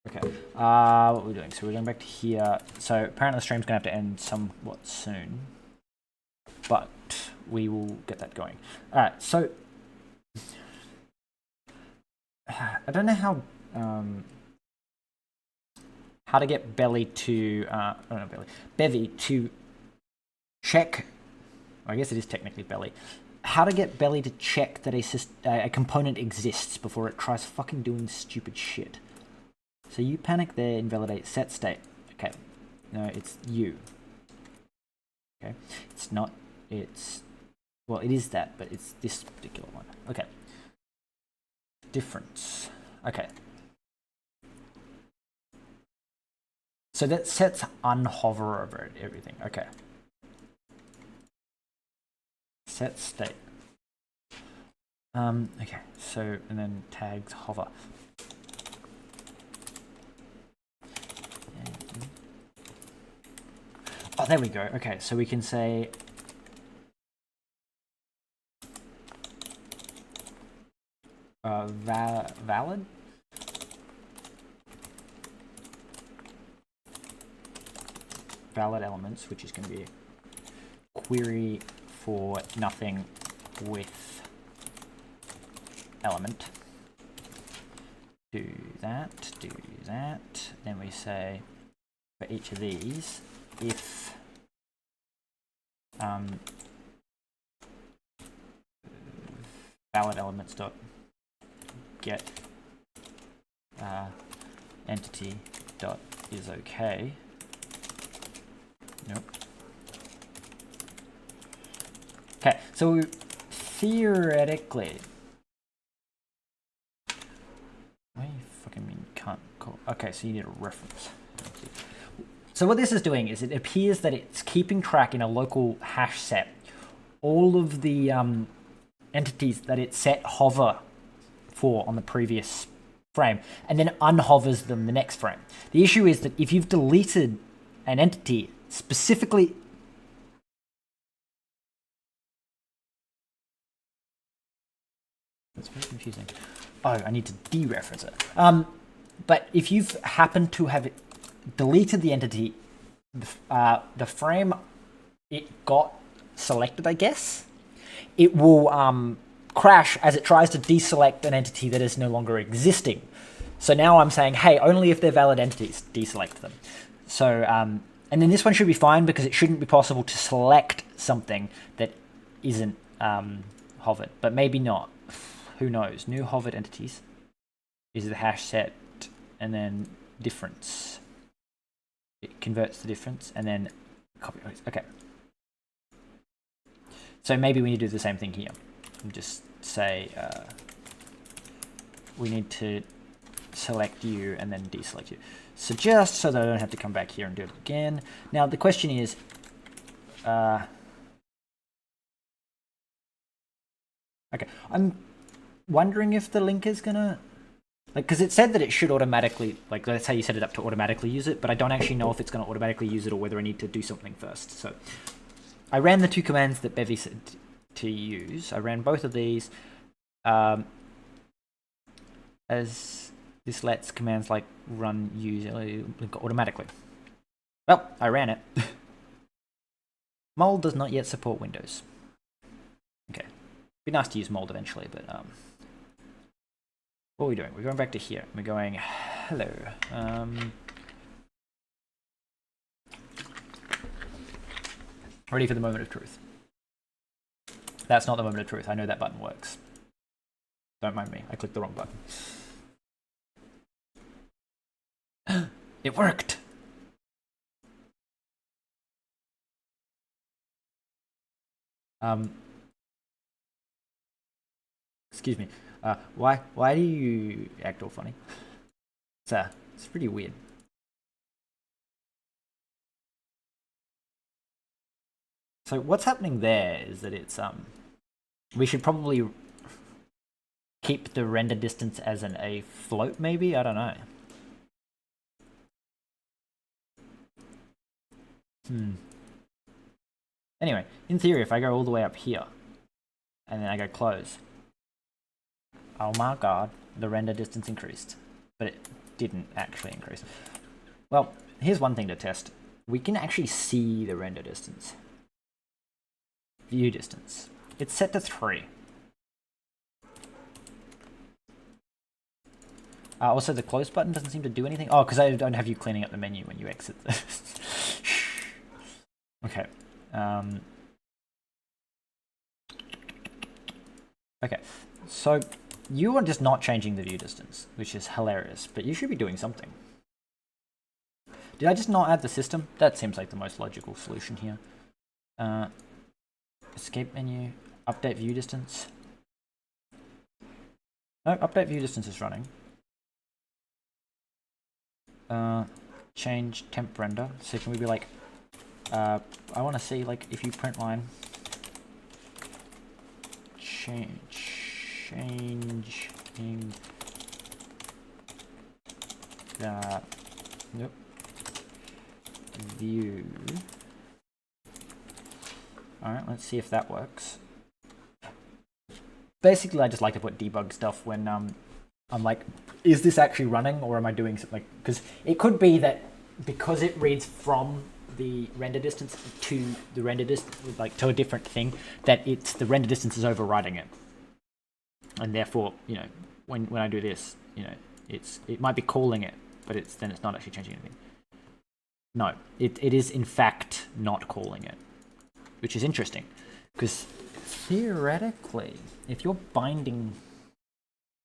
Okay. What we're doing? So we're going back to here. So apparently the stream's going to have to end somewhat soon, but we will get that going. All right. So I don't know how to get Bevy to check. I guess it is technically Bevy. How to get Bevy to check that a component exists before it tries fucking doing stupid shit. So you panic there, invalidate set state. Okay, no, it's you. Okay, it's not. Well, it is that, but it's this particular one. Okay. Difference. Okay. So that sets unhover over everything. Okay. Set state. Okay. So and then tags hover. Oh, there we go. Okay, so we can say valid. Valid elements, which is going to be a query for nothing with element. Do that. Then we say for each of these, if valid elements dot get entity dot is okay. Nope. Okay, so theoretically, what do you fucking mean can't call? Okay, so you need a reference. So what this is doing is it appears that it's keeping track in a local hash set all of the entities that it set hover for on the previous frame and then unhovers them the next frame. The issue is that if you've deleted an entity specifically, that's very confusing. Oh, I need to dereference it. But if you've happened to have deleted the entity, the frame it got selected, I guess, it will crash as it tries to deselect an entity that is no longer existing. So now I'm saying, hey, only if they're valid entities, deselect them. So, and then this one should be fine because it shouldn't be possible to select something that isn't hovered, but maybe not. Who knows? New hovered entities is the hash set and then difference. It converts the difference and then copy. Okay. So maybe we need to do the same thing here. And just say we need to select you and then deselect you. Suggest so that I don't have to come back here and do it again. Now the question is, okay, I'm wondering if the link is gonna, like, because it said that it should automatically, like, that's how you set it up to automatically use it, but I don't actually know if it's going to automatically use it or whether I need to do something first. So I ran the 2 commands that Bevy said to use. I ran both of these as this lets commands like run use link automatically. Well, I ran it. Mold does not yet support Windows. Okay, be nice to use mold eventually, but what are we doing? We're going back to here. We're going, hello. Ready for the moment of truth. That's not the moment of truth. I know that button works. Don't mind me. I clicked the wrong button. It worked! Excuse me. Why do you act all funny? It's pretty weird. So what's happening there is that it's we should probably keep the render distance as a float, maybe? I don't know. Anyway, in theory, if I go all the way up here and then I go close, oh my god, the render distance increased, but it didn't actually increase. Well, here's one thing to test. We can actually see the render distance. View distance. It's set to 3. Also, the close button doesn't seem to do anything. Oh, because I don't have you cleaning up the menu when you exit. Okay. Okay, so you are just not changing the view distance, which is hilarious, but you should be doing something. Did I just not add the system? That seems like the most logical solution here. Escape menu, update view distance. No, update view distance is running. Change temp render. So can we be like, I want to see, like, if you print line, changing the view. Alright, let's see if that works. Basically, I just like to put debug stuff when I'm like, is this actually running or am I doing something? Like, because it could be that because it reads from the render distance to the render distance, like to a different thing, that it's the render distance is overriding it, and therefore, you know, when I do this, you know, it might be calling it, but then it's not actually changing anything. No, it is in fact not calling it, which is interesting, because theoretically, if you're binding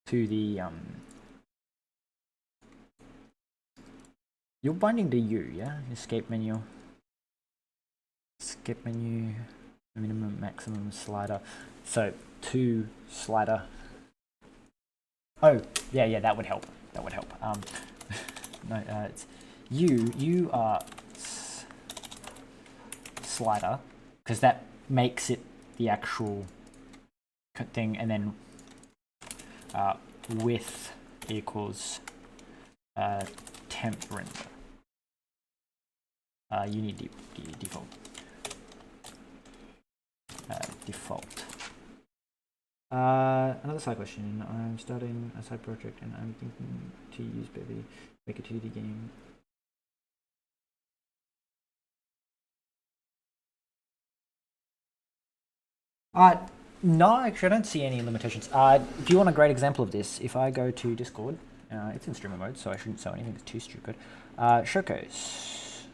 to the you're binding to you, yeah? Escape menu, minimum, maximum slider. So 2 slider. Oh, yeah, that would help. That would help. No, it's you are slider, because that makes it the actual thing, and then width equals temp render. You need default. Default. Another side question. I'm starting a side project and I'm thinking to use Bevy, make a 2D game. No, actually I don't see any limitations. If you want a great example of this, if I go to Discord, it's in streamer mode, so I shouldn't say anything that's too stupid. Showcase.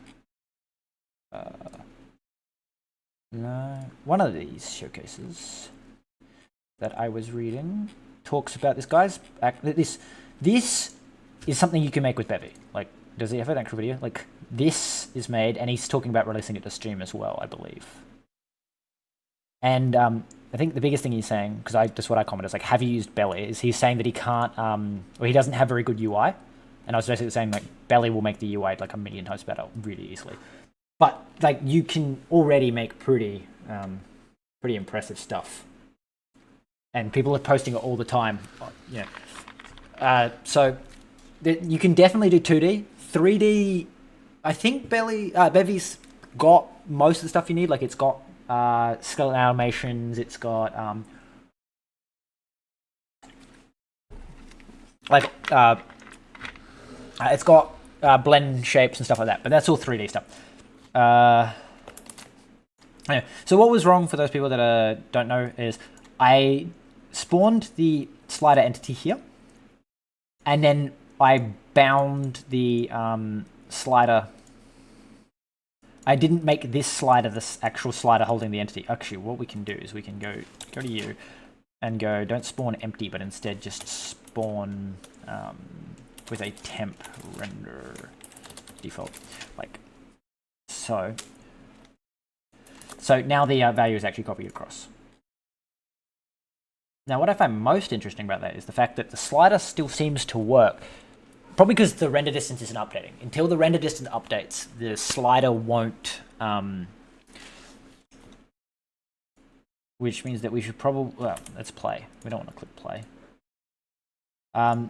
No, one of these showcases that I was reading talks about this guy's this is something you can make with Bevy. Like, does he have an actual video? Like, this is made, and he's talking about releasing it to Steam as well, I believe. And I think the biggest thing he's saying, because just what I commented is like, have you used Belly? Is he's saying that he can't, or he doesn't have very good UI, and I was basically saying like Belly will make the UI like a million times better really easily. But like you can already make pretty impressive stuff, and people are posting it all the time. You know, so you can definitely do 2D, 3D. I think Bevy's got most of the stuff you need. Like it's got skeleton animations. It's got it's got blend shapes and stuff like that. But that's all 3D stuff. Anyway, so what was wrong for those people that don't know is I spawned the slider entity here, and then I bound the slider. I didn't make this slider this actual slider holding the entity. Actually, what we can do is we can go to you and go, don't spawn empty, but instead just spawn with a temp render default, like so. So now the value is actually copied across. Now what I find most interesting about that is the fact that the slider still seems to work. Probably because the render distance isn't updating. Until the render distance updates, the slider won't, which means that we should probably, well, let's play. We don't want to click play.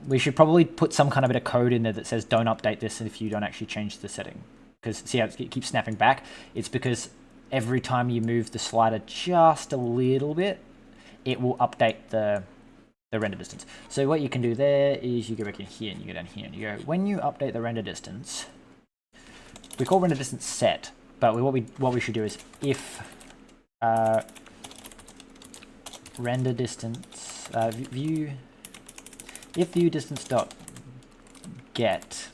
We should probably put some kind of bit of code in there that says don't update this if you don't actually change the setting. Because see how it keeps snapping back? It's because every time you move the slider just a little bit, it will update the render distance. So what you can do there is you go back in here and you go down here and you go, when you update the render distance, we call render distance set, but what we should do is if render distance view distance dot get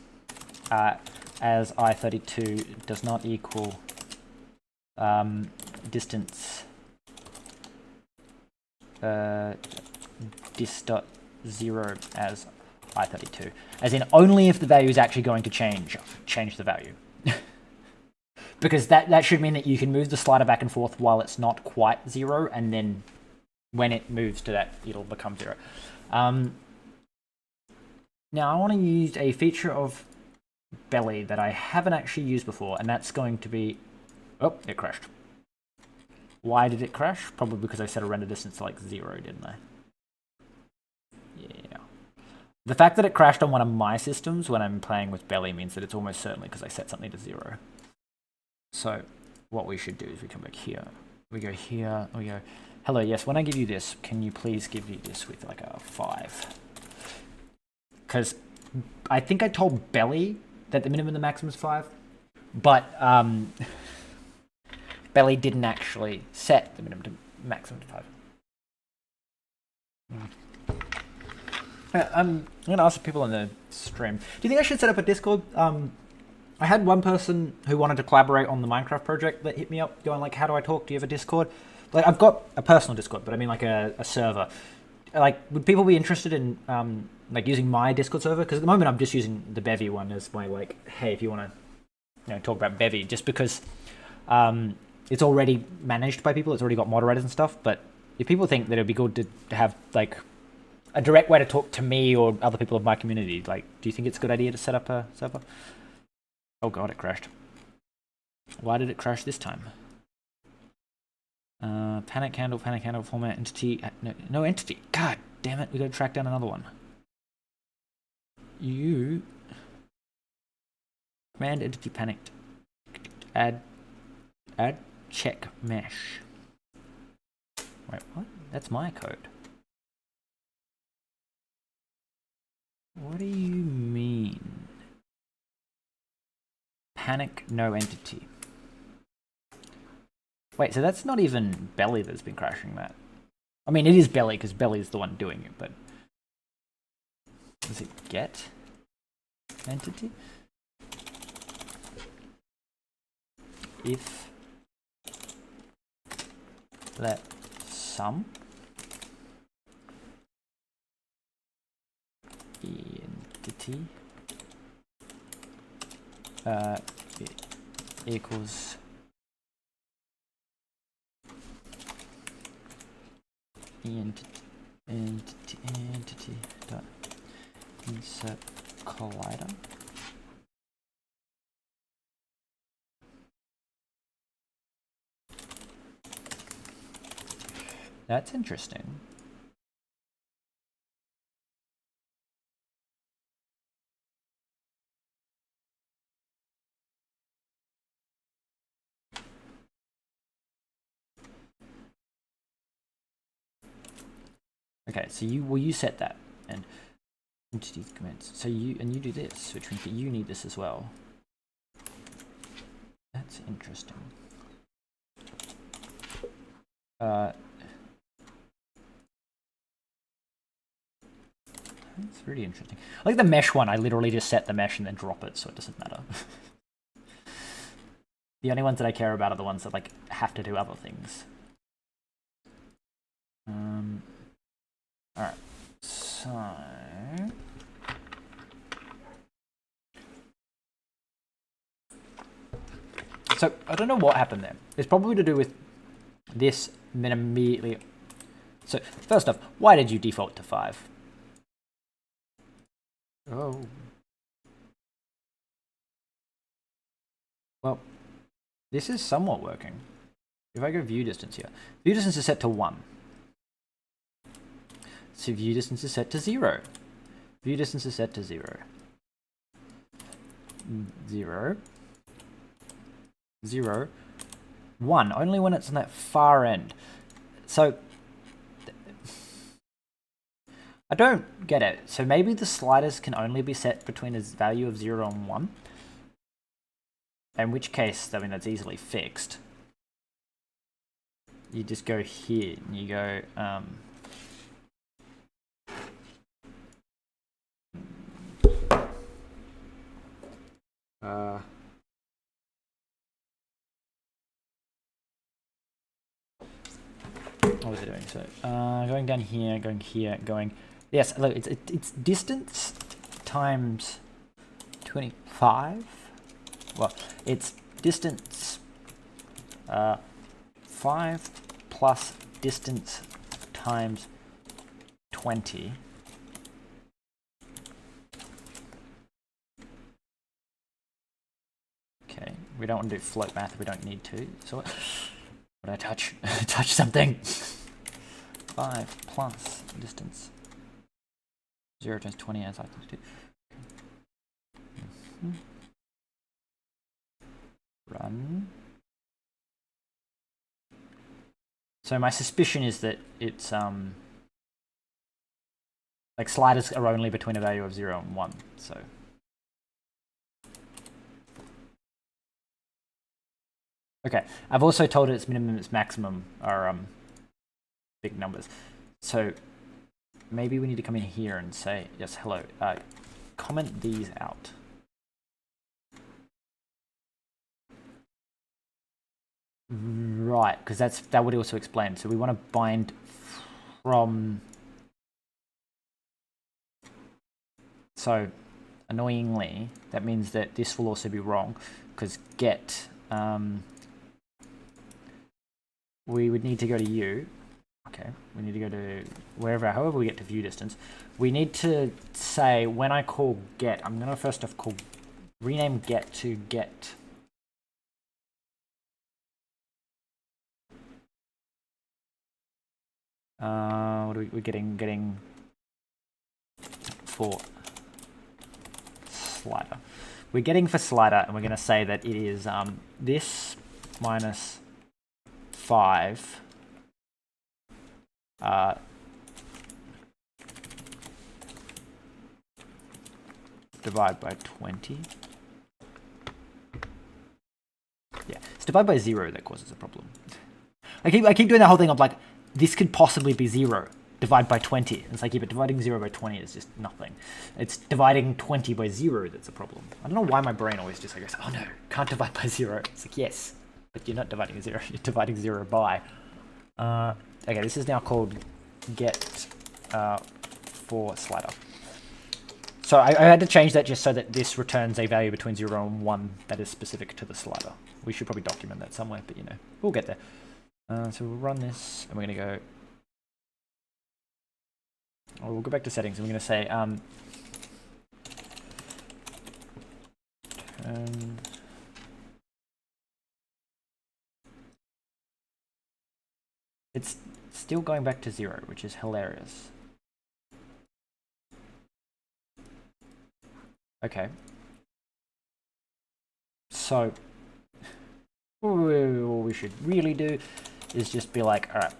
as i32 does not equal distance dis.0 as i32, as in only if the value is actually going to change the value. Because that should mean that you can move the slider back and forth while it's not quite 0, and then when it moves to that, it'll become 0. Now I want to use a feature of Belly that I haven't actually used before, and that's going to be, oh, it crashed. Why did it crash? Probably because I set a render distance to like 0, didn't I? Yeah. The fact that it crashed on one of my systems when I'm playing with Belly means that it's almost certainly because I set something to 0. So what we should do is we come back here. We go here, we go, hello, yes, when I give you this, can you please give me this with like a 5? Because I think I told Belly that the minimum and the maximum is 5, but Belly didn't actually set the minimum to maximum to 5. I'm going to ask some people in the stream. Do you think I should set up a Discord? I had one person who wanted to collaborate on the Minecraft project that hit me up going like, how do I talk? Do you have a Discord? Like, I've got a personal Discord, but I mean like a server. Like, would people be interested in like using my Discord server? Because at the moment I'm just using the Bevy one as my like, hey, if you want to talk about Bevy, just because it's already managed by people. It's already got moderators and stuff. But if people think that it'd be good to have like a direct way to talk to me or other people of my community, like, do you think it's a good idea to set up a server? Oh god, it crashed. Why did it crash this time? Panic handle, format, entity, no entity. God damn it, we gotta track down another one. Command entity panicked. Add check mesh. Wait, what? That's my code. What do you mean? Panic, no entity. Wait, so that's not even Belly that's been crashing that. I mean, it is Belly because Belly's the one doing it, but does it get entity? If let sum entity equals entity dot insert collider. That's interesting. Okay, so you set that and entity comments. So you do this, which means that you need this as well. That's interesting. That's really interesting. Like the mesh one, I literally just set the mesh and then drop it, so it doesn't matter. The only ones that I care about are the ones that like have to do other things. Alright, so I don't know what happened there. It's probably to do with this and then immediately. So first off, why did you default to 5? Oh. Well, this is somewhat working. If I go view distance here, view distance is set to 1. So view distance is set to 0. View distance is set to 0. 0. 0. 1. Only when it's on that far end. So I don't get it. So maybe the sliders can only be set between a value of 0 and 1. In which case, I mean, that's easily fixed. You just go here and you go, what was it doing? So, going down here, going. Yes, look, it's distance times 25. Well, it's distance 5 plus distance times 20. Okay, we don't want to do float math. We don't need to. So what did I touch? Touch something. 5 plus distance 0 times 20 as I do. Run. So my suspicion is that it's like sliders are only between a value of 0 and 1. So okay, I've also told it its minimum and its maximum are big numbers. So maybe we need to come in here and say, yes, hello, comment these out. Right, because that would also explain. So we want to bind from. So annoyingly, that means that this will also be wrong because get. We would need to go to you. Okay, we need to go to wherever, however we get to view distance. We need to say when I call get, I'm gonna first off rename get to get. What are we getting for slider? We're getting for slider, and we're going to say that it is this minus 5 divide by 20. Yeah, it's divide by 0 that causes a problem. I keep doing that whole thing of like, this could possibly be 0. Divide by 20. It's like, yeah, but dividing 0 by 20 is just nothing. It's dividing 20 by 0 that's a problem. I don't know why my brain always just goes, oh no, can't divide by 0. It's like, yes, but you're not dividing a 0. You're dividing 0 by. Okay, this is now called get for slider. So I had to change that just so that this returns a value between 0 and 1 that is specific to the slider. We should probably document that somewhere, but you know, we'll get there. So we'll run this, and we're going to go we'll go back to settings and we're going to say turn it's still going back to 0, which is hilarious. Okay. So what we should really do is just be like, all right,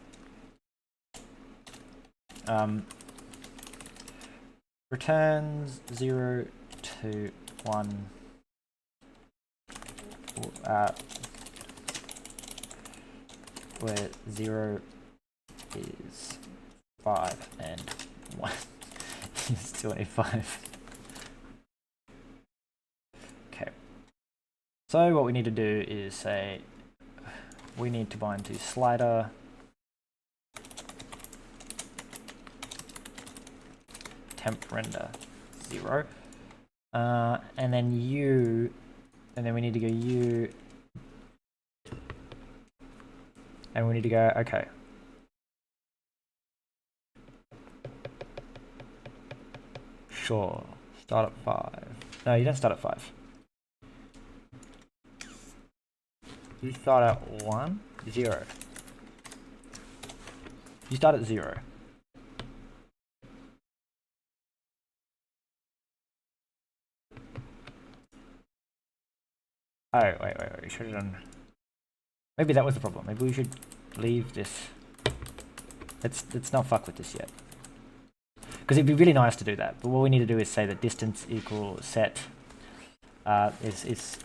returns 0 to 1, where 0 is 5 and 1 is 25. Okay. So what we need to do is say we need to bind to slider temp render 0, and then and then we need to go and we need to go, okay. Sure, start at 5. No, you don't start at 5. You start at 1, 0. You start at 0. Oh, wait, we should have done... Maybe that was the problem. Maybe we should leave this... Let's not fuck with this yet. Because it'd be really nice to do that. But what we need to do is say that distance equals set is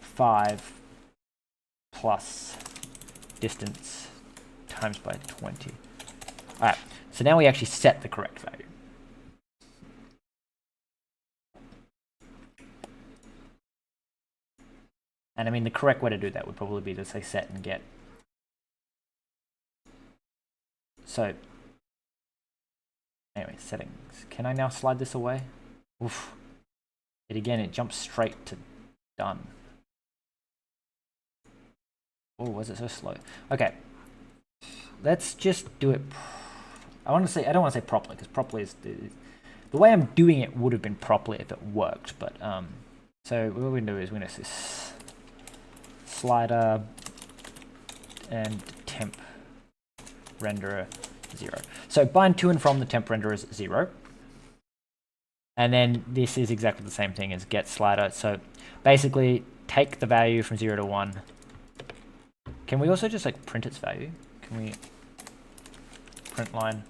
5 plus distance times by 20. Alright, so now we actually set the correct value. And I mean, the correct way to do that would probably be to say set and get. So, anyway, settings. Can I now slide this away? Oof. It jumps straight to done. Oh, was it so slow? Okay. Let's just do it. I don't want to say properly, because properly is the way I'm doing it would have been properly if it worked, but so what we're going to do is we're going to say slider and temp renderer 0. So bind to and from the temp renderer is 0. And then this is exactly the same thing as get slider. So basically take the value from 0 to 1. Can we also just like print its value? Can we print line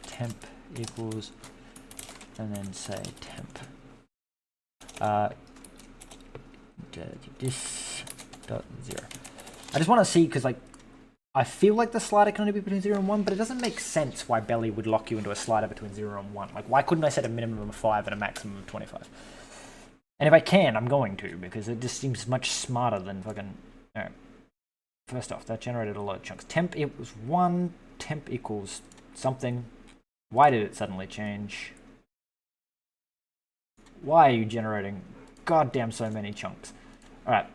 temp equals and then say temp this dot 0. I just want to see, because like I feel like the slider can only be between 0 and 1, but it doesn't make sense why Belly would lock you into a slider between 0 and 1. Like, why couldn't I set a minimum of 5 and a maximum of 25? And if I can, I'm going to, because it just seems much smarter than fucking... Alright. First off, that generated a lot of chunks. Temp equals 1, temp equals something. Why did it suddenly change? Why are you generating goddamn so many chunks? Alright.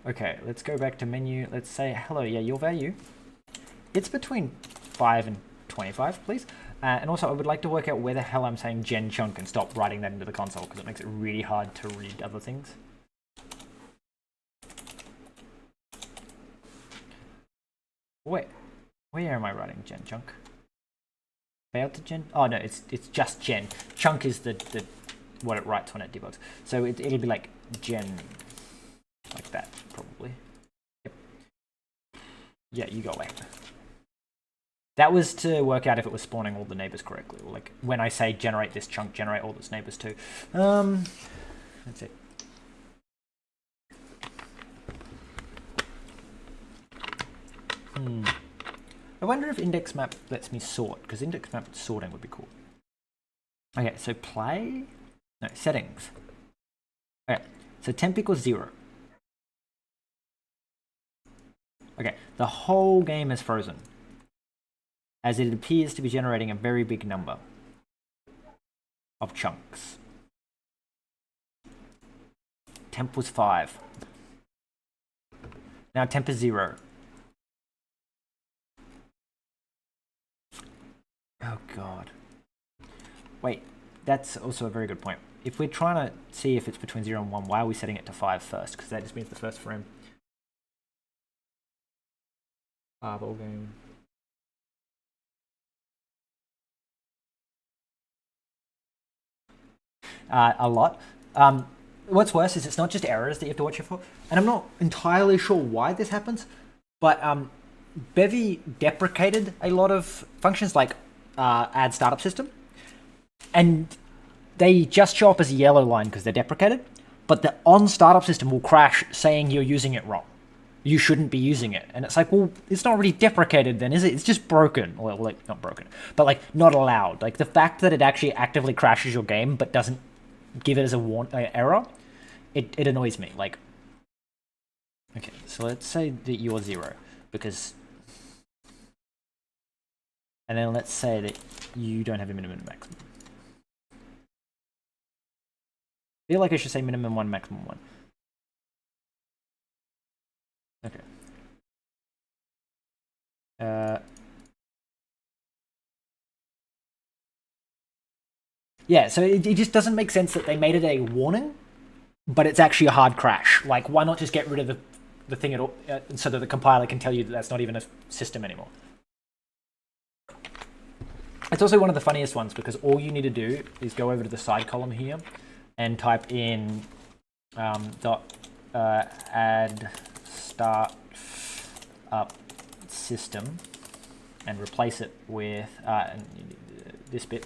Okay, let's go back to menu. Let's say, hello, yeah, your value. It's between 5 and 25, please. And also, I would like to work out where the hell I'm saying gen chunk and stop writing that into the console, because it makes it really hard to read other things. Wait, where am I writing gen chunk? Failed to gen? Oh no, it's just gen. Chunk is the what it writes when it debugs. So it'll be like gen, like that probably. Yep. Yeah, you go away. That was to work out if it was spawning all the neighbors correctly. Like when I say generate this chunk, generate all its neighbors too. That's it. I wonder if index map lets me sort, because index map sorting would be cool. Okay, so play, no, settings. Okay, so temp equals 0. Okay, the whole game is frozen, as it appears to be generating a very big number of chunks. Temp was 5. Now temp is 0. Oh god. Wait, that's also a very good point. If we're trying to see if it's between 0 and 1, why are we setting it to 5 first? Because that just means the first frame. Ball game. A lot. What's worse is it's not just errors that you have to watch it for. And I'm not entirely sure why this happens, but Bevy deprecated a lot of functions like add startup system. And they just show up as a yellow line because they're deprecated, but the on startup system will crash saying you're using it wrong. You shouldn't be using it. And it's like, well, it's not really deprecated then, is it? It's just broken. Well, like, not broken, but like not allowed. Like the fact that it actually actively crashes your game but doesn't give it as a error, it annoys me. Like, okay, so let's say that you're 0 because, and then let's say that you don't have a minimum and maximum. I feel like I should say minimum 1, maximum 1. Okay. Yeah, so it just doesn't make sense that they made it a warning, but it's actually a hard crash. Like, why not just get rid of the thing at all, so that the compiler can tell you that that's not even a system anymore? It's also one of the funniest ones because all you need to do is go over to the side column here and type in add start up system and replace it with this bit,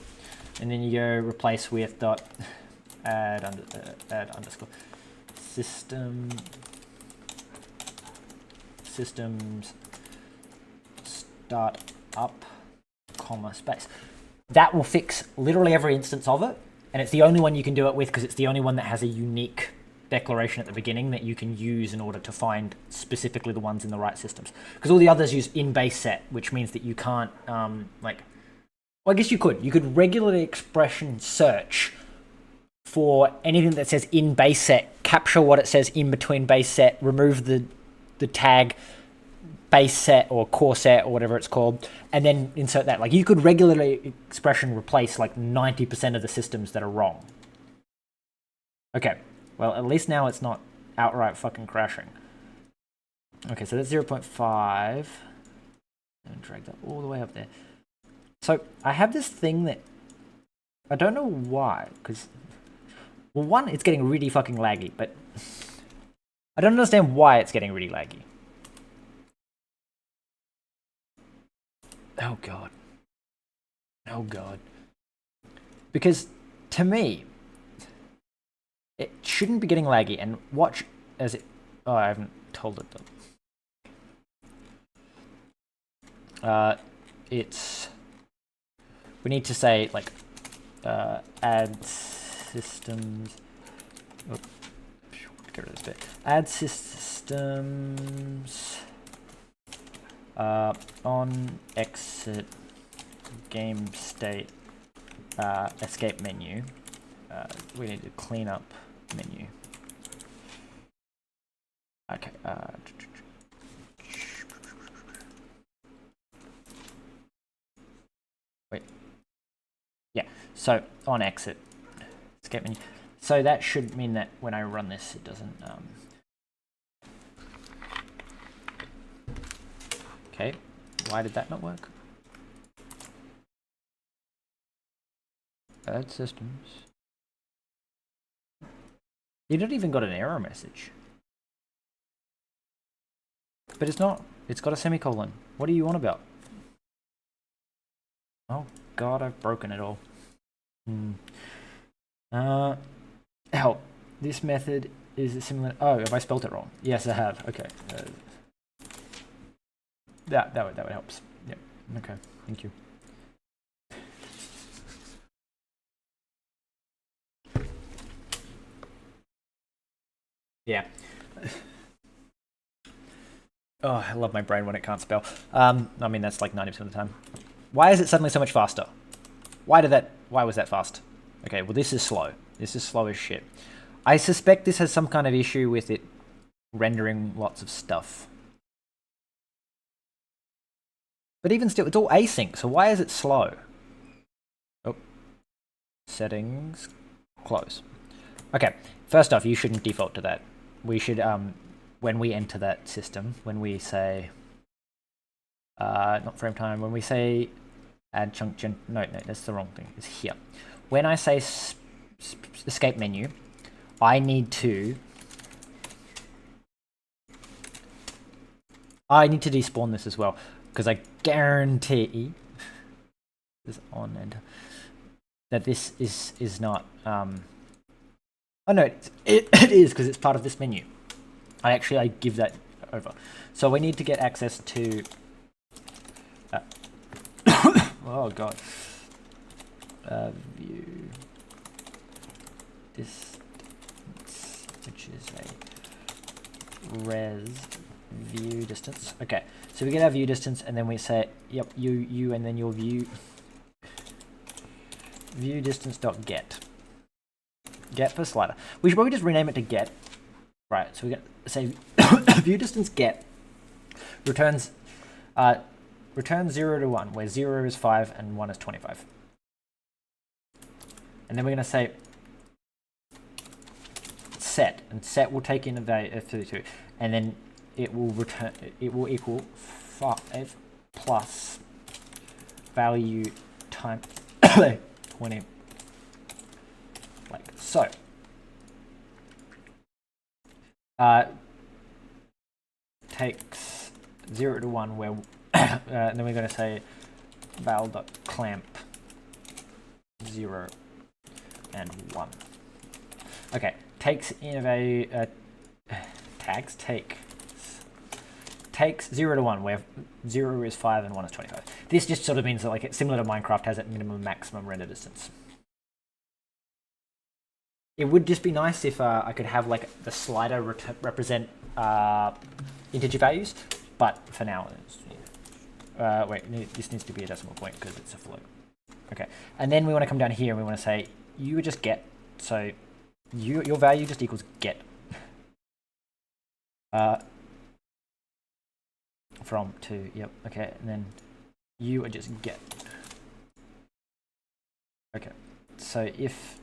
and then you go replace with dot add underscore systems start up comma space. That will fix literally every instance of it, and it's the only one you can do it with because it's the only one that has a unique declaration at the beginning that you can use in order to find specifically the ones in the right systems. Because all the others use in base set, which means that you can't well, I guess you could regularly expression search for anything that says in base set, capture what it says in between base set, remove the tag base set or core set or whatever it's called, and then insert that. Like, you could regularly expression replace like 90% of the systems that are wrong. Okay, well, at least now it's not outright fucking crashing. Okay, so that's 0.5. And drag that all the way up there. So I have this thing that I don't know why, because, well, one, it's getting really fucking laggy, but I don't understand why it's getting really laggy. Oh god. Oh god. Because to me, it shouldn't be getting laggy, and watch as it... Oh, I haven't told it though. It's... We need to say, like, add systems... Oh, get rid of this bit. Add systems... on exit game state escape menu. We need to clean up menu. Okay. Wait. Yeah. So on exit escape menu. So that should mean that when I run this, it doesn't. Okay. Why did that not work? Add systems. You don't even got an error message. But it's not. It's got a semicolon. What are you on about? Oh god, I've broken it all. Help. This method is similar. Oh, have I spelled it wrong? Yes, I have. Okay. That would help. Yep. Okay. Thank you. Yeah. Oh, I love my brain when it can't spell. I mean, that's like 90% of the time. Why is it suddenly so much faster? Why was that fast? Okay, well, this is slow. This is slow as shit. I suspect this has some kind of issue with it rendering lots of stuff. But even still, it's all async, so why is it slow? Oh. Settings. Close. Okay, first off, you shouldn't default to that. We should, when we enter that system, when we say, not frame time, when we say add chunk no, that's the wrong thing. It's here. When I say escape menu, I need to despawn this as well, because I guarantee this on enter that this is not oh no, it is, because it's part of this menu. I give that over. So we need to get access to oh god, view distance, which is a res view distance. Okay, so we get our view distance, and then we say, yep, you, and then your view distance dot get for slider. We should probably just rename it to get. Right, so we get say view distance get returns 0 to 1, where 0 is 5 and 1 is 25. And then we're going to say set, and set will take in a value of 32, and then it will equal 5 plus value times 20, like so. Takes 0 to 1, where and then we're going to say val.clamp 0 and 1. Okay, takes in a value tags takes 0 to 1, where 0 is 5 and 1 is 25. This just sort of means that, like, it's similar to Minecraft, has that minimum maximum render distance. It would just be nice if I could have, like, the slider represent integer values, but for now, wait, this needs to be a decimal point because it's a float. Okay, and then we want to come down here and we want to say you would just get, so your value just equals get from to, yep, okay, and then you are just get. Okay, so if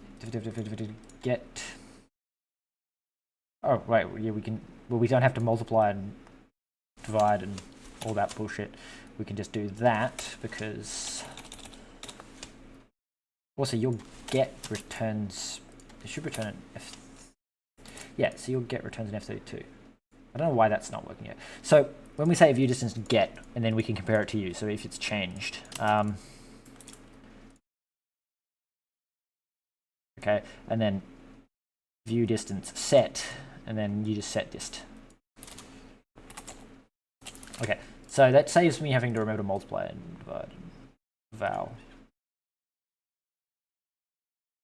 get, oh right, yeah, we can, well, we don't have to multiply and divide and all that bullshit. We can just do that, because also your get returns, it should return an F, yeah, so your get returns an F32. I don't know why that's not working yet. So when we say view distance get, and then we can compare it to you, so if it's changed. Okay, and then view distance set, and then you just set dist. Okay, so that saves me having to remember to multiply and divide val.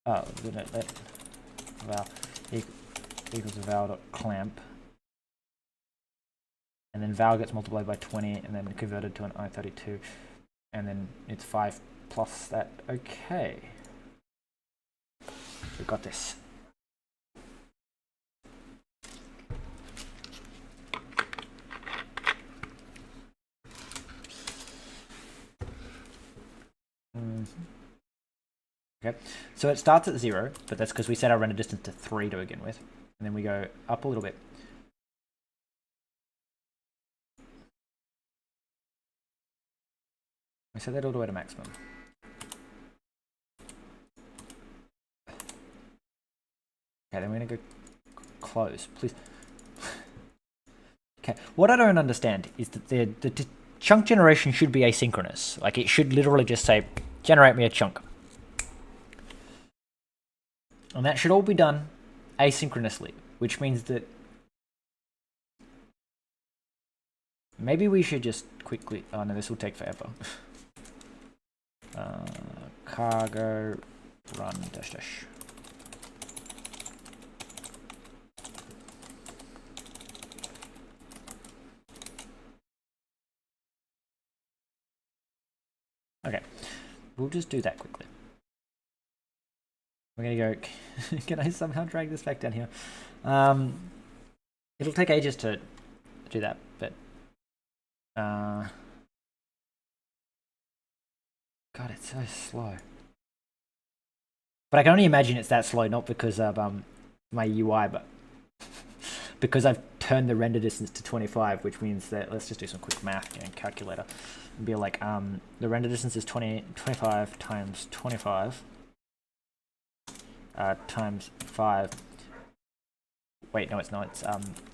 Oh, let val equals val.clamp. And then val gets multiplied by 20 and then converted to an I32. And then it's 5 plus that. Okay. We got this. Okay, so it starts at 0, but that's because we set our render distance to 3 to begin with. And then we go up a little bit. We set that all the way to maximum. Okay, then we're going to go close, please. Okay, what I don't understand is that the chunk generation should be asynchronous. Like, it should literally just say, generate me a chunk. And that should all be done asynchronously, which means that maybe we should just quickly, oh no, this will take forever. Cargo run dash dash. Okay, we'll just do that quickly. We're gonna go, can I somehow drag this back down here? It'll take ages to do that, but God, it's so slow. But I can only imagine it's that slow, not because of my UI, but because I've turned the render distance to 25, which means that, let's just do some quick math, calculator, and be like, the render distance is 25 times 25 times 5. Wait, no, it's not.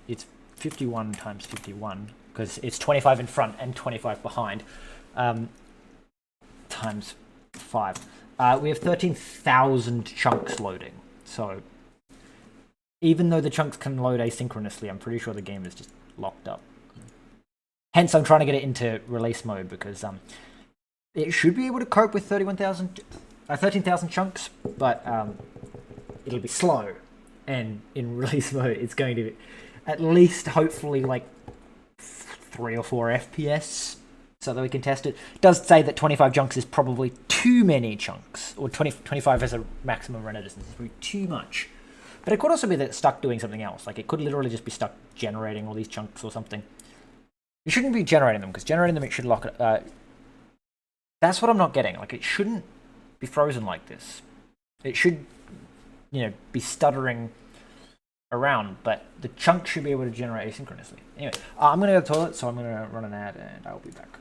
It's 51 times 51, because it's 25 in front and 25 behind, times 5. We have 13,000 chunks loading. So even though the chunks can load asynchronously, I'm pretty sure the game is just locked up. Hence, I'm trying to get it into release mode, because it should be able to cope with 13,000 chunks, but it'll be slow. And in release mode, it's going to be at least, hopefully, like 3 or 4 FPS, so that we can test it. It does say that 25 chunks is probably too many chunks, or 25 as a maximum render distance is probably too much. But it could also be that it's stuck doing something else. Like, it could literally just be stuck generating all these chunks or something. You shouldn't be generating them, because generating them, it should lock it. That's what I'm not getting. Like, it shouldn't be frozen like this. It should, be stuttering around, but the chunk should be able to generate asynchronously. Anyway, I'm going to go to the toilet, so I'm going to run an ad, and I'll be back.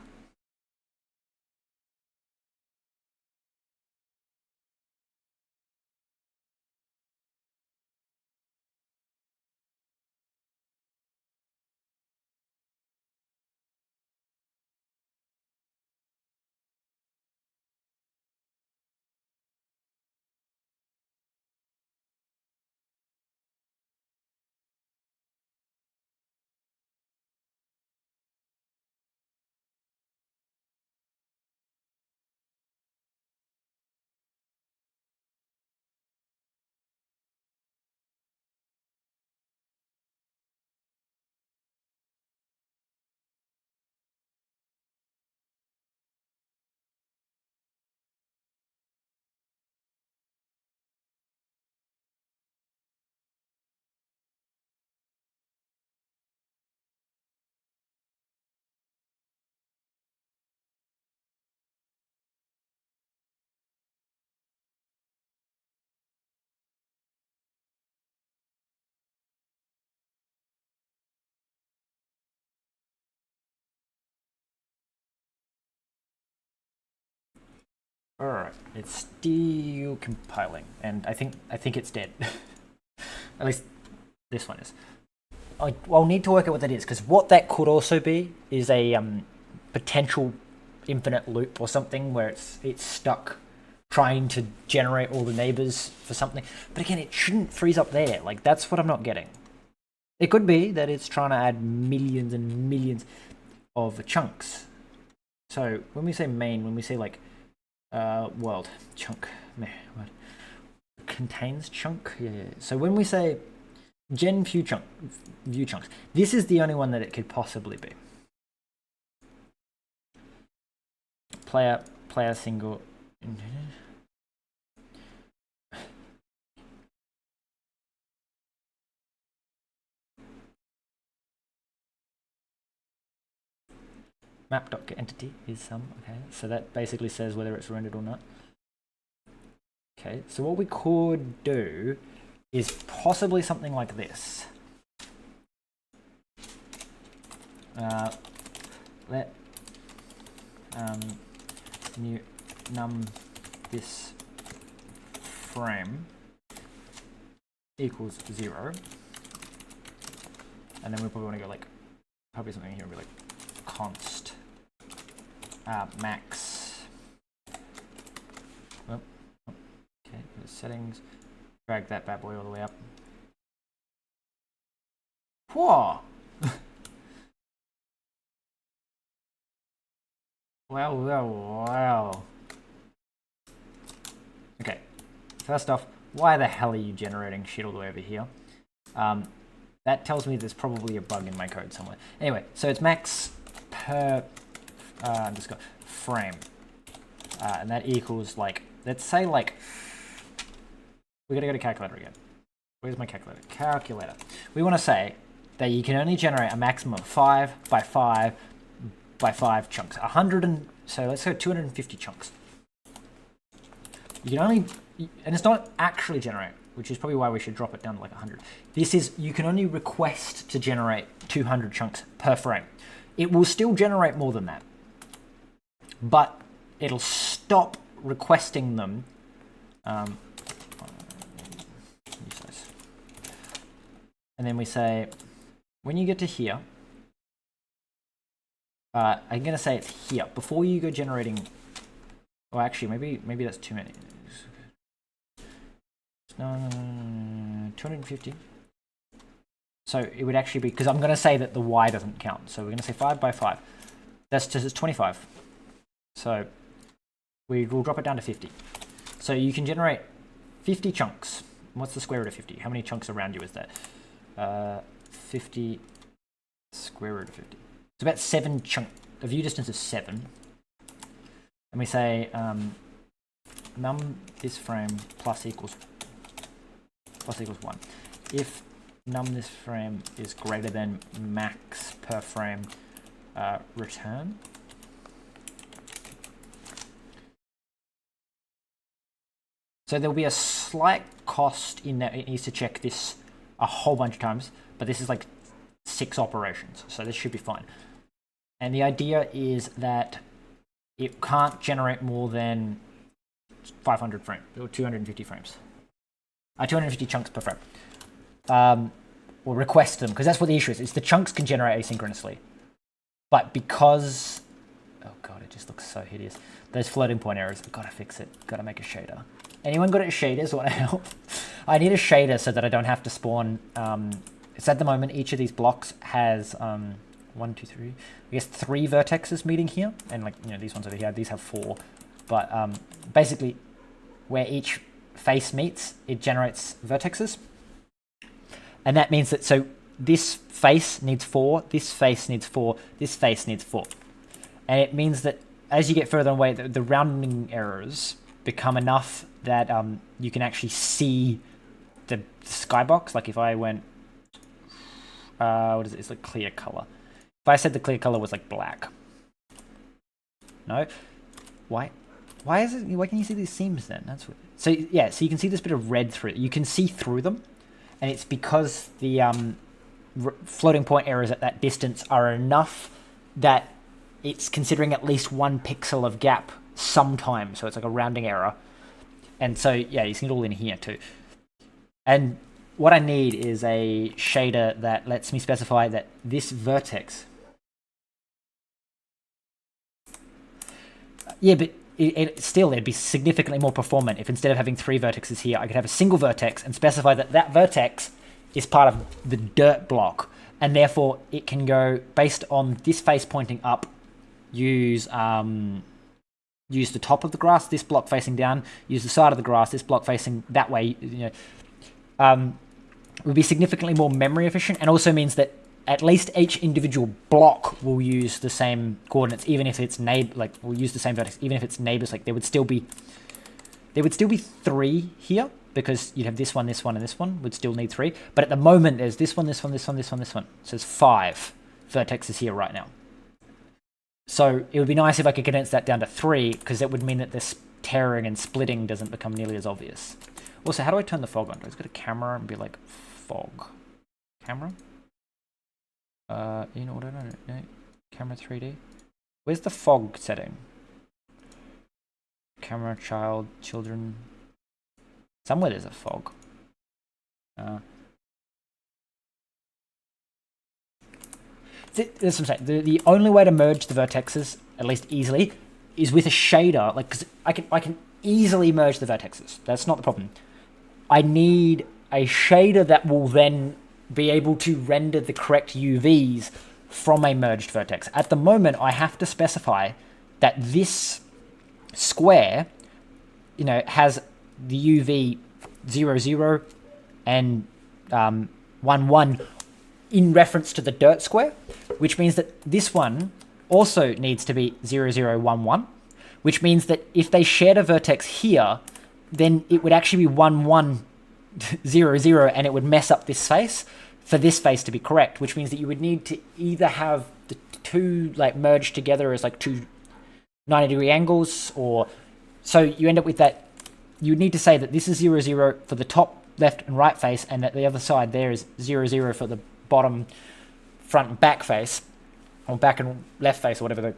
Alright, it's still compiling, and I think it's dead. At least this one is. I'll need to work out what that is, because what that could also be is a potential infinite loop or something where it's stuck trying to generate all the neighbors for something. But again, it shouldn't freeze up there. Like, that's what I'm not getting. It could be that it's trying to add millions and millions of chunks. So when we say main, when we say like world chunk, what contains chunk, yeah. So when we say gen view chunks, this is the only one that it could possibly be. Player single. Map.getEntity is some, okay, so that basically says whether it's rendered or not. Okay, so what we could do is possibly something like this. Let new num this frame equals 0, and then we probably want to go like, probably something here would be like const max. Oh, okay, the settings. Drag that bad boy all the way up. Whoa! Wow. Okay, first off, why the hell are you generating shit all the way over here? That tells me there's probably a bug in my code somewhere. Anyway, so it's max per underscore frame, and that equals like, let's say like, we gotta go to calculator again. Where's my calculator? Calculator. We want to say that you can only generate a maximum of 5 by 5 by 5 chunks. 100 and so let's go 250 chunks. You can only, and it's not actually generate, which is probably why we should drop it down to like 100. This is, you can only request to generate 200 chunks per frame. It will still generate more than that, but it'll stop requesting them. And then we say, when you get to here, I'm going to say it's here. Before you go generating, or actually, maybe that's too many. No, 250. So it would actually be, because I'm going to say that the Y doesn't count. So we're going to say 5 by 5. That's just 25. So we will drop it down to 50. So you can generate 50 chunks. What's the square root of 50? How many chunks around you is that? 50 square root of 50. It's about 7 chunk, a view distance of 7. And we say num this frame plus equals 1. If num this frame is greater than max per frame, return. So there'll be a slight cost in that it needs to check this a whole bunch of times, but this is like 6 operations, so this should be fine. And the idea is that it can't generate more than 500 frames or 250 frames. 250 chunks per frame. Or request them, because that's what the issue is the chunks can generate asynchronously. But because, oh god, it just looks so hideous. Those floating point errors, I've got to fix it. Got to make a shader. Anyone got shaders? Want to help? I need a shader so that I don't have to spawn. It's at the moment each of these blocks has 1, 2, 3. I guess 3 vertexes meeting here, and like these ones over here. These have 4, but basically where each face meets, it generates vertexes, and that means that so this face needs 4, this face needs 4, this face needs 4, and it means that as you get further away, the rounding errors become enough that you can actually see the skybox. Like if I went, what is it? It's like clear color. If I said the clear color was like black, no, why is it? Why can you see these seams then? That's what. So yeah, so you can see this bit of red through it. You can see through them, and it's because the floating point errors at that distance are enough that it's considering at least 1 pixel of gap sometimes. So it's like a rounding error. And so, yeah, you see it all in here too. And what I need is a shader that lets me specify that this vertex. Yeah, but it'd be significantly more performant if instead of having 3 vertexes here, I could have a single vertex and specify that that vertex is part of the dirt block. And therefore, it can go based on this face pointing up, use the top of the grass, this block facing down, use the side of the grass, this block facing that way. It would be significantly more memory efficient, and also means that at least each individual block will use the same coordinates, even if it's will use the same vertex, even if it's neighbors. Like there would still be 3 here, because you'd have this one, and this one would still need 3. But at the moment, there's this one, this one, this one, this one, this one. So there's 5 vertexes here right now. So it would be nice if I could condense that down to 3, because that would mean that this tearing and splitting doesn't become nearly as obvious. Also, how do I turn the fog on? Do I just go to camera and be like, fog? Camera? You know what, I don't know. Camera 3D? Where's the fog setting? Camera, child, children. Somewhere there's a fog. That's what I'm saying. The only way to merge the vertexes, at least easily, is with a shader. Like, cause I can easily merge the vertexes. That's not the problem. I need a shader that will then be able to render the correct UVs from a merged vertex. At the moment, I have to specify that this square, has the UV 0, 0 and 1, 1 in reference to the dirt square, which means that this one also needs to be 0, 0, 1, 1, which means that if they shared a vertex here, then it would actually be 1, 1, 0, 0, and it would mess up this face for this face to be correct, which means that you would need to either have the 2 merged together as 2 90-degree angles, or so you end up with that you need to say that this is 0, 0 for the top left and right face, and that the other side there is 0, 0 for the bottom front and back face, or back and left face, or whatever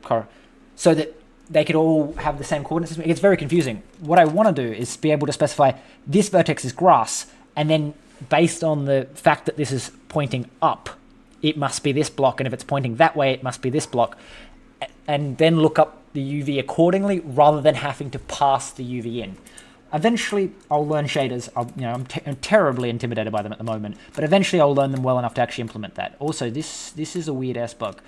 so that they could all have the same coordinate system. It gets very confusing. What I want to do is be able to specify this vertex is grass, and then based on the fact that this is pointing up, it must be this block, and if it's pointing that way, it must be this block, and then look up the UV accordingly, rather than having to pass the UV in. Eventually, I'll learn shaders. I'm terribly intimidated by them at the moment, but eventually I'll learn them well enough to actually implement that. Also, this is a weird ass bug.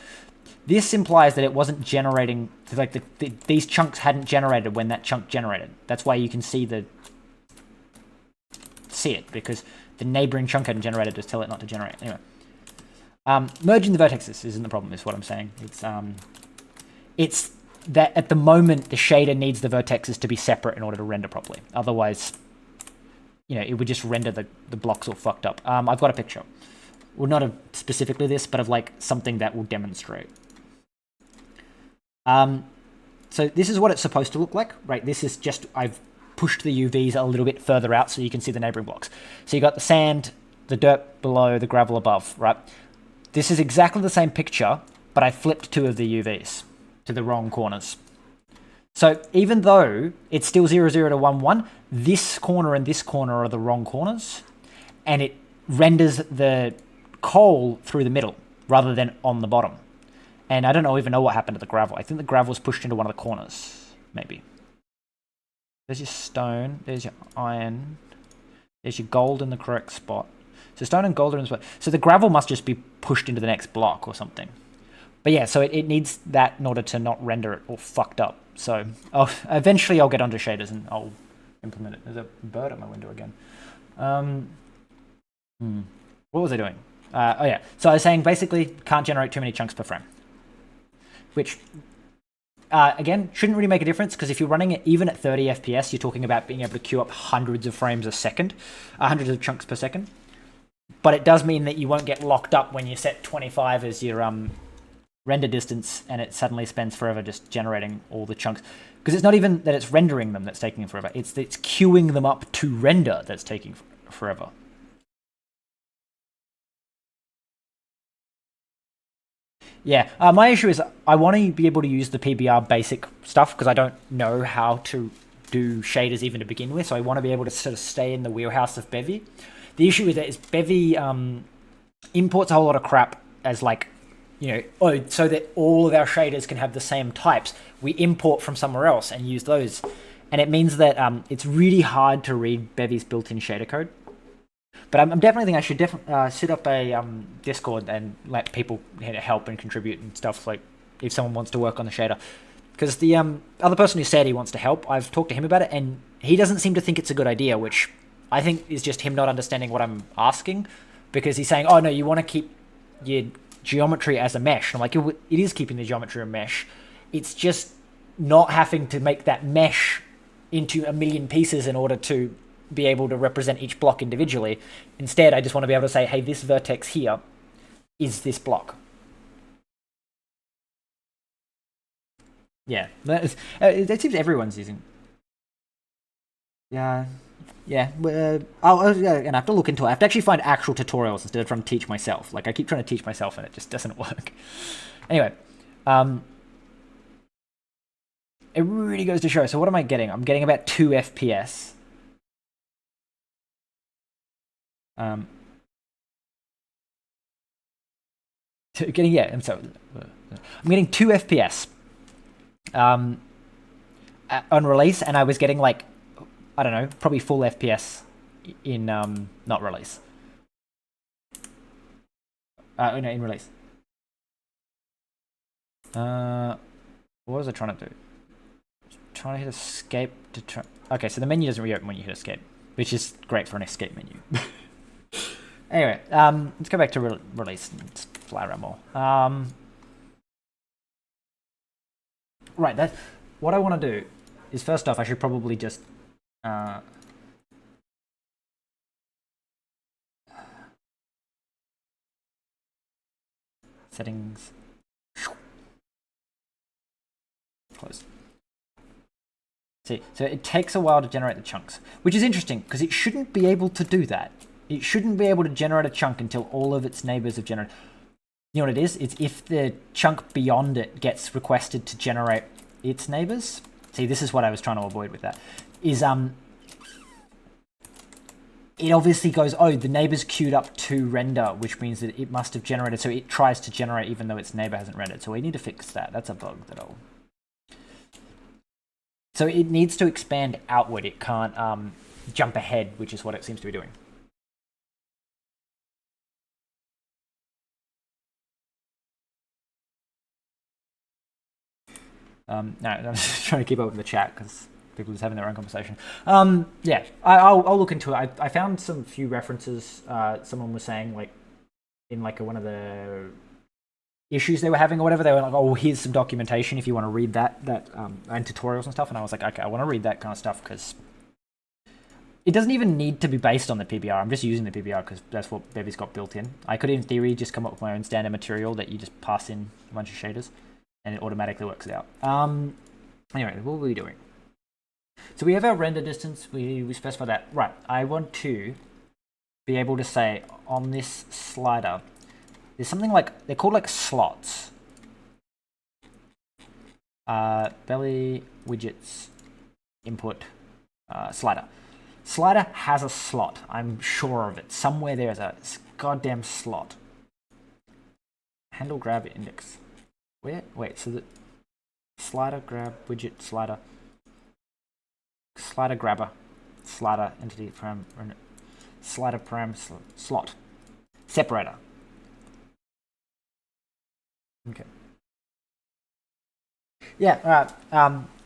This implies that it wasn't generating, like these chunks hadn't generated when that chunk generated. That's why you can see it, because the neighboring chunk hadn't generated to tell it not to generate. Anyway, merging the vertexes isn't the problem, is what I'm saying. It's that at the moment the shader needs the vertexes to be separate in order to render properly. Otherwise, it would just render the blocks all fucked up. I've got a picture. Well, not of specifically this, but of like something that will demonstrate. So this is what it's supposed to look like, right? This is just, I've pushed the UVs a little bit further out so you can see the neighboring blocks. So you got the sand, the dirt below, the gravel above, right? This is exactly the same picture, but I flipped 2 of the UVs to the wrong corners. So even though it's still 0, 0 to 1, 1, this corner and this corner are the wrong corners, and it renders the coal through the middle rather than on the bottom. And I don't even know what happened to the gravel. I think the gravel was pushed into one of the corners, maybe. There's your stone, there's your iron, there's your gold in the correct spot. So stone and gold are in the spot. So the gravel must just be pushed into the next block or something. But yeah, so it needs that in order to not render it all fucked up. So eventually I'll get onto shaders and I'll implement it. There's a bird at my window again. What was I doing? Oh yeah, so I was saying basically can't generate too many chunks per frame. Which, again, shouldn't really make a difference, because if you're running it even at 30 FPS, you're talking about being able to queue up hundreds of frames a second, hundreds of chunks per second. But it does mean that you won't get locked up when you set 25 as your render distance, and it suddenly spends forever just generating all the chunks. Because it's not even that it's rendering them that's taking forever, it's queuing them up to render that's taking forever. Yeah, my issue is I want to be able to use the PBR basic stuff, because I don't know how to do shaders even to begin with, so I want to be able to sort of stay in the wheelhouse of Bevy. The issue with that is Bevy imports a whole lot of crap as like, so that all of our shaders can have the same types. We import from somewhere else and use those. And it means that it's really hard to read Bevy's built-in shader code. But I'm definitely thinking I should set up a Discord and let people help and contribute and stuff, like if someone wants to work on the shader. Because the other person who said he wants to help, I've talked to him about it, and he doesn't seem to think it's a good idea, which I think is just him not understanding what I'm asking. Because he's saying, oh no, you want to keep your geometry as a mesh. And I'm like, it is keeping the geometry a mesh. It's just not having to make that mesh into a million pieces in order to be able to represent each block individually. Instead, I just want to be able to say, hey, this vertex here is this block. Yeah, it seems everyone's using. Yeah. And I have to look into it. I have to actually find actual tutorials instead of trying to teach myself. Like, I keep trying to teach myself and it just doesn't work. Anyway, it really goes to show. So what am I getting? I'm getting about 2 FPS. I'm getting 2 FPS on release, and I was getting like, I don't know, probably full FPS in not release. No, in release. What was I trying to do? Trying to hit escape to try. Okay, so the menu doesn't reopen when you hit escape, which is great for an escape menu. Anyway, let's go back to release and fly around more. Right, that's what I want to do. Is first off, I should probably just settings. Close. See, so it takes a while to generate the chunks, which is interesting because it shouldn't be able to do that. It shouldn't be able to generate a chunk until all of its neighbors have generated. You know what it is? It's if the chunk beyond it gets requested to generate its neighbors. See, this is what I was trying to avoid with that. Is it obviously goes, oh, the neighbor's queued up to render, which means that it must have generated. So it tries to generate even though its neighbor hasn't rendered. So we need to fix that. That's a bug that I'll. So it needs to expand outward. It can't jump ahead, which is what it seems to be doing. No, I'm just trying to keep up with the chat because people are just having their own conversation. Yeah, I'll look into it. I found some few references. Someone was saying like in like one of the issues they were having or whatever, they were like, oh, here's some documentation if you want to read that and tutorials and stuff. And I was like, okay, I want to read that kind of stuff because it doesn't even need to be based on the PBR. I'm just using the PBR because that's what Bevy's got built in. I could, in theory, just come up with my own standard material that you just pass in a bunch of shaders and it automatically works it out. Anyway, what were we doing? So we have our render distance. We specify that. Right, I want to be able to say on this slider, there's something like, they're called like slots. Belly, widgets, input, slider. Slider has a slot. I'm sure of it. Somewhere there is a goddamn slot. Handle grab index. Where? Wait, so the slider, grab, widget, slider. Slider grabber. Slider, entity, param, slider, param, slot. Separator. Okay. Yeah, alright.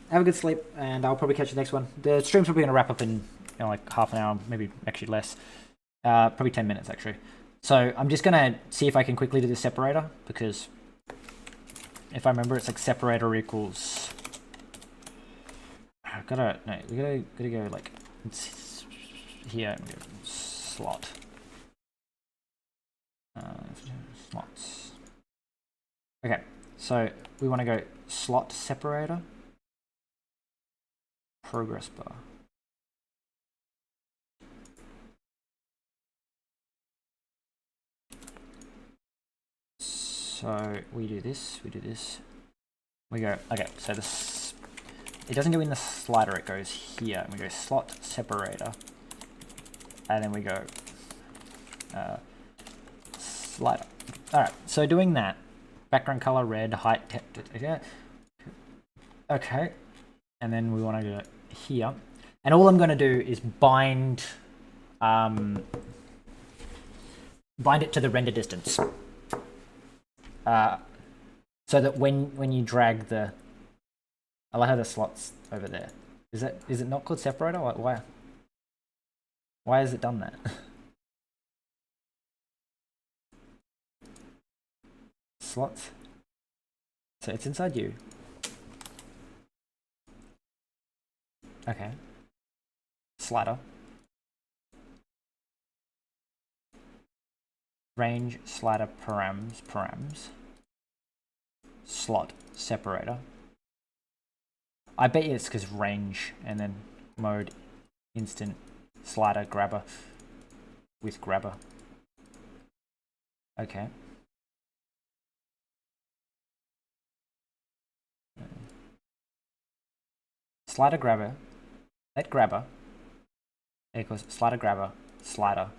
Have a good sleep, and I'll probably catch you next one. The stream's probably going to wrap up in like half an hour, maybe actually less. Probably 10 minutes, actually. So I'm just going to see if I can quickly do the separator, because if I remember, it's like separator equals... we gotta go like here, and go slot. Slots. Okay, so we want to go slot separator, progress bar. So we do this, we go, okay, so this, it doesn't go in the slider, it goes here, and we go slot separator, and then we go slider. Alright, so doing that, background color red, height, okay, and then we want to go here, and all I'm going to do is bind it to the render distance, so that when you drag the, I like how the slot's over there. Is it not called separator? Why has it done that? Slots. So it's inside you. Okay. Slider. Range, slider, params. Slot, separator. I bet you it's because range and then mode, instant, slider, grabber with grabber. Okay. Slider grabber, let grabber equals slider grabber, slider,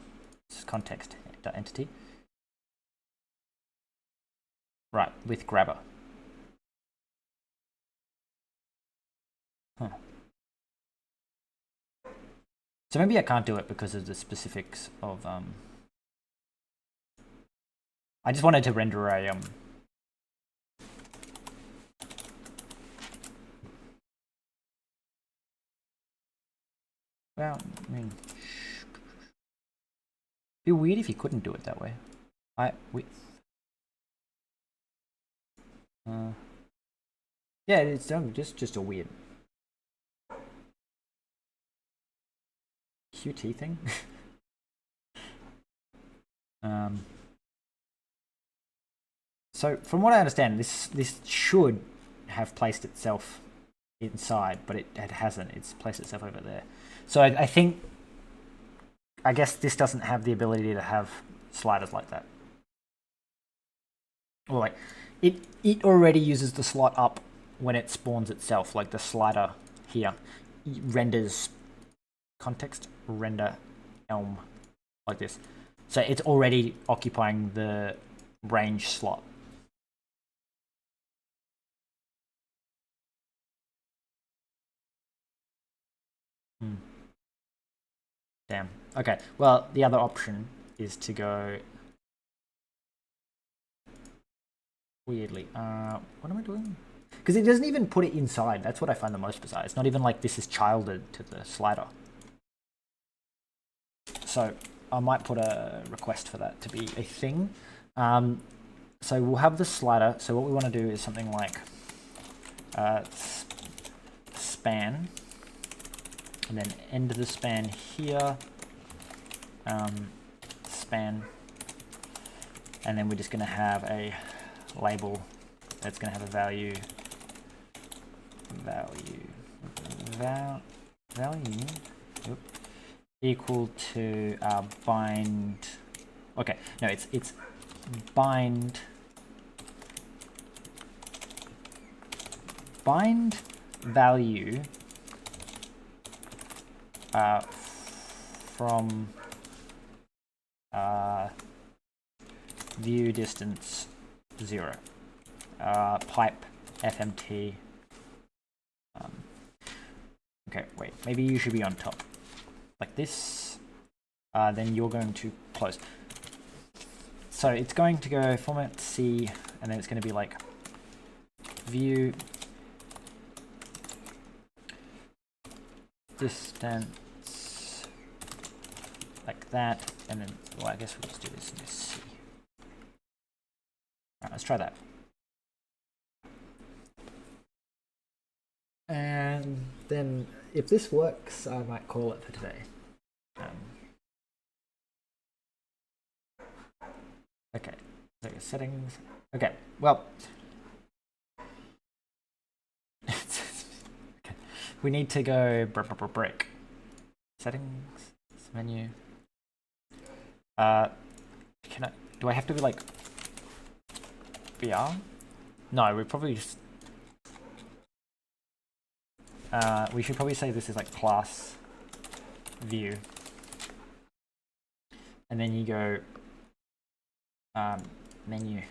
context entity. Right, with grabber. Huh. So maybe I can't do it because of the specifics of I just wanted to render a well, I mean, it'd be weird if you couldn't do it that way. Width. Yeah, it's just a weird QT thing. So from what I understand, this should have placed itself inside, but it hasn't. It's placed itself over there. So I guess this doesn't have the ability to have sliders like that. Or like, it already uses the slot up when it spawns itself, like the slider here. It renders context, render elm, like this. So it's already occupying the range slot. Damn. Okay, well, the other option is to go weirdly. What am I doing? Because it doesn't even put it inside. That's what I find the most bizarre. It's not even like this is childed to the slider. So I might put a request for that to be a thing. So we'll have the slider. So what we want to do is something like span, and then end of the span here, span, and then we're just going to have a label that's going to have a value yep, equal to bind. Okay, no, it's bind value from view distance 0, pipe fmt. Okay, wait, maybe you should be on top like this, then you're going to close. So it's going to go format C, and then it's going to be like view distance like that, and then, well, I guess we'll just do this in C. Alright, let's try that. And then if this works, I might call it for today. Okay, so settings. Okay, well, okay. We need to go break. Settings, menu. Do I have to be like BR? No, we probably just. We should probably say this is like class view, and then you go menu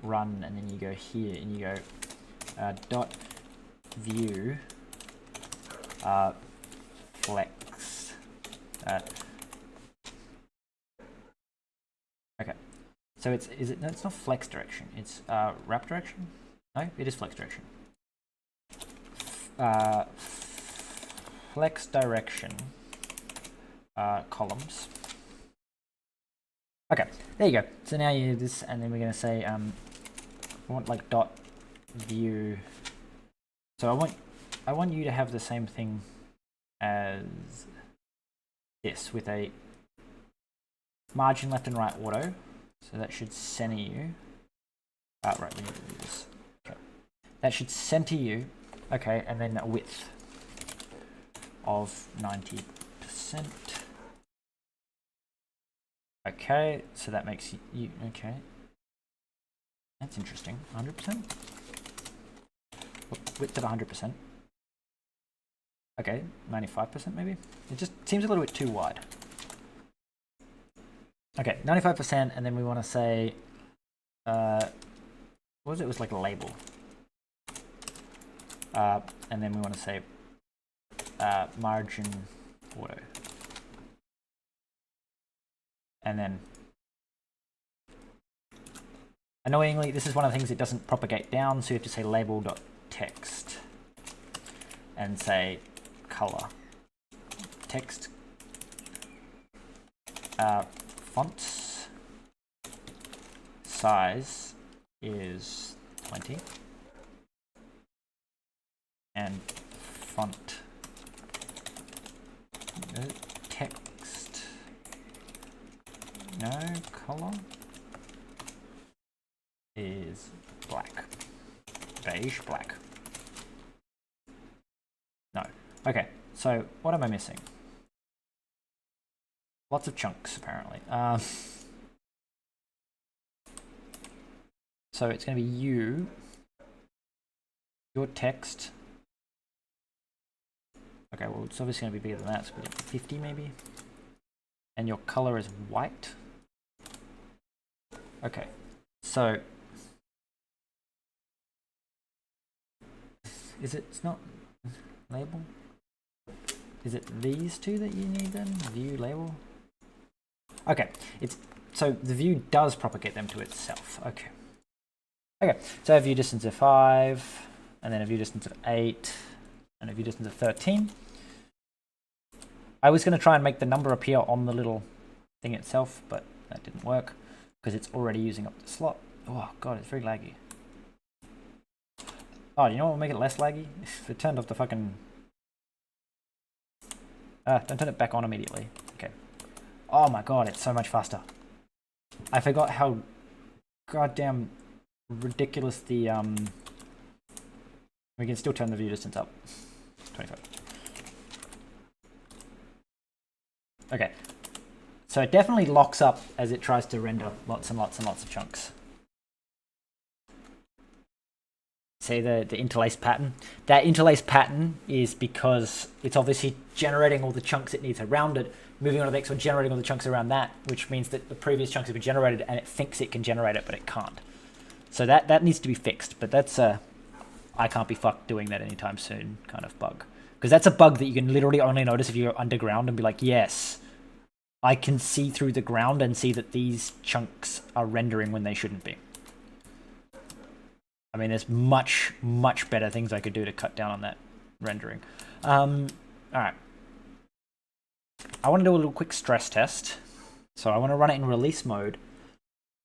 run, and then you go here and you go dot view flex. Okay, so it's no, it's not flex direction, it's wrap direction. No, it is flex direction. Flex direction columns. Okay, there you go. So now you do this, and then we're going to say we want like dot view. So I want you to have the same thing as this with a margin left and right auto. So that should center you. Right, we need to do this. Okay, that should center you. Okay, and then a width of 90%. Okay, so that makes you okay. That's interesting. 100%. Width of 100%. Okay, 95% maybe. It just seems a little bit too wide. Okay, 95%, and then we want to say, what was it? It was like a label. And then we want to say margin auto. And then, annoyingly, this is one of the things that doesn't propagate down, so you have to say label.text and say color. Text fonts size is 20. And font text no color is black, beige black. Okay, so what am I missing? Lots of chunks, apparently. So it's going to be you, your text. Okay, well, it's obviously going to be bigger than that, so we'll 50 maybe. And your color is white. Okay, so is it, it's not label? Is it these two that you need then? View, label? Okay, it's, so the view does propagate them to itself. Okay. Okay, so a view distance of 5, and then a view distance of 8, and a view distance of 13. I was going to try and make the number appear on the little thing itself, but that didn't work because it's already using up the slot. Oh god, it's very laggy. Oh, do you know what will make it less laggy? If it turned off the fucking... don't turn it back on immediately. Okay. Oh my god, it's so much faster. I forgot how goddamn ridiculous the... We can still turn the view distance up. 25. Okay. So it definitely locks up as it tries to render lots and lots and lots of chunks. See the interlace pattern? That interlace pattern is because it's obviously generating all the chunks it needs around it, moving on to the next one, generating all the chunks around that, which means that the previous chunks have been generated and it thinks it can generate it, but it can't. So that needs to be fixed, but that's a I can't be fucked doing that anytime soon kind of bug. Because that's a bug that you can literally only notice if you're underground and be like, yes, I can see through the ground and see that these chunks are rendering when they shouldn't be. I mean, there's much, much better things I could do to cut down on that rendering. Alright. I want to do a little quick stress test. So I want to run it in release mode.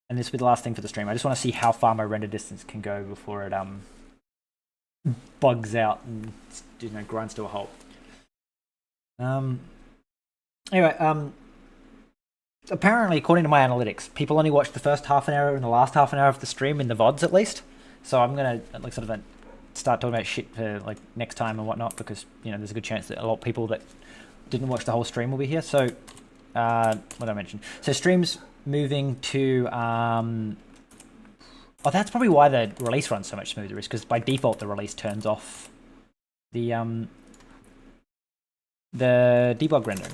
And this will be the last thing for the stream. I just want to see how far my render distance can go before it bugs out and, you know, grinds to a halt. Anyway, apparently, according to my analytics, people only watch the first half an hour and the last half an hour of the stream in the VODs at least. So I'm gonna like sort of start talking about shit for like next time and whatnot because you know there's a good chance that a lot of people that didn't watch the whole stream will be here. So what did I mention? So streams moving to oh, that's probably why the release runs so much smoother, is because by default the release turns off the debug rendering.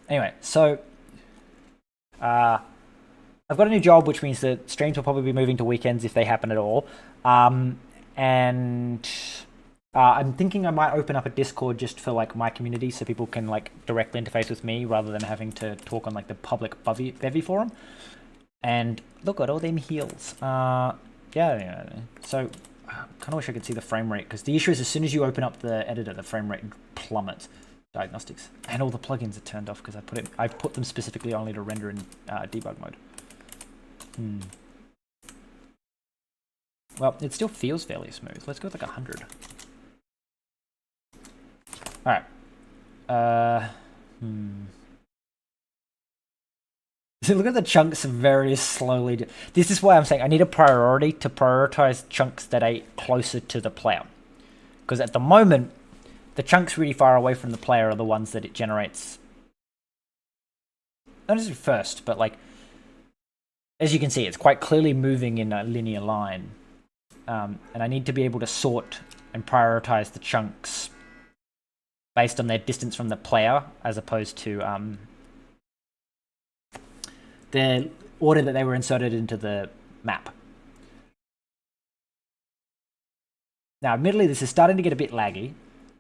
Anyway, so I've got a new job, which means that streams will probably be moving to weekends if they happen at all. And I'm thinking I might open up a Discord just for like my community, so people can like directly interface with me rather than having to talk on like the public Bevy forum. And look at all them heels. Yeah. So I kind of wish I could see the frame rate, because the issue is as soon as you open up the editor, the frame rate plummets. Diagnostics, and all the plugins are turned off because I put them specifically only to render in debug mode. Well, it still feels fairly smooth. Let's go with like 100. All right. So look at the chunks very slowly. This is why I'm saying I need a priority to prioritize chunks that are closer to the player, because at the moment the chunks really far away from the player are the ones that it generates. Not just first, but like, as you can see, it's quite clearly moving in a linear line. And I need to be able to sort and prioritize the chunks based on their distance from the player, as opposed to the order that they were inserted into the map. Now, admittedly, this is starting to get a bit laggy,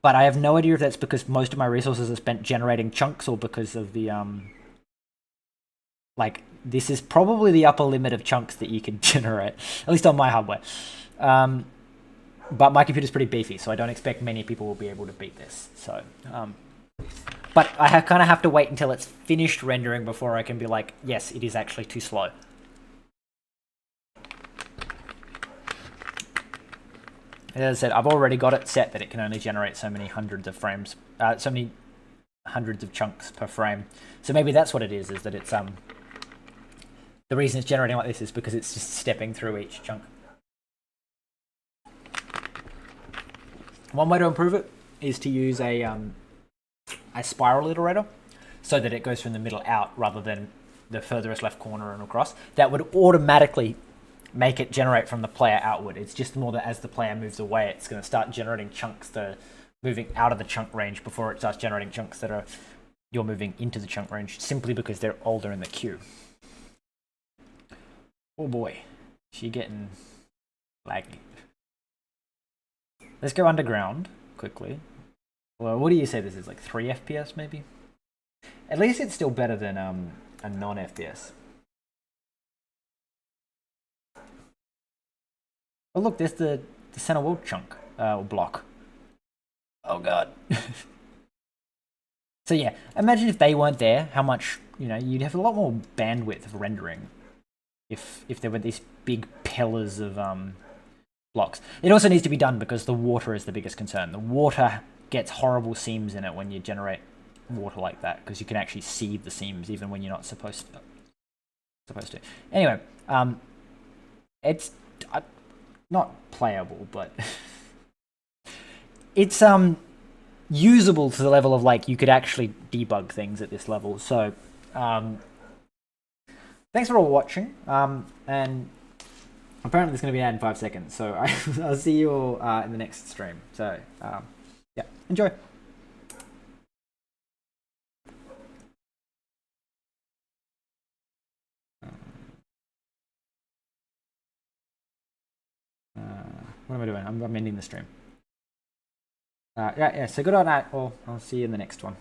but I have no idea if that's because most of my resources are spent generating chunks or because of the, like, this is probably the upper limit of chunks that you can generate, at least on my hardware. But my computer's pretty beefy, so I don't expect many people will be able to beat this. So, but I kind of have to wait until it's finished rendering before I can be like, yes, it is actually too slow. As I said, I've already got it set that it can only generate so many hundreds of frames, so many hundreds of chunks per frame. So maybe that's what it is that it's the reason it's generating like this is because it's just stepping through each chunk. One way to improve it is to use a spiral iterator so that it goes from the middle out rather than the furthest left corner and across. That would automatically make it generate from the player outward. It's just more that as the player moves away, it's going to start generating chunks that are moving out of the chunk range before it starts generating chunks that are you're moving into the chunk range, simply because they're older in the queue. Oh boy, she getting laggy. Let's go underground quickly. Well, what do you say this is, like 3 FPS maybe? At least it's still better than a non-FPS. Oh look, there's the center world chunk, or block. Oh god. So yeah, imagine if they weren't there, how much, you'd have a lot more bandwidth of rendering if there were these big pillars of blocks. It also needs to be done because the water is the biggest concern. The water gets horrible seams in it when you generate water like that, because you can actually see the seams even when you're not supposed to. Anyway, it's not playable, but it's usable to the level of, like, you could actually debug things at this level. So thanks for all watching, and apparently it's going to be out in 5 seconds, so I'll see you all in the next stream. So yeah, enjoy. What am I doing? I'm ending the stream. Yeah, so good night, or I'll see you in the next one.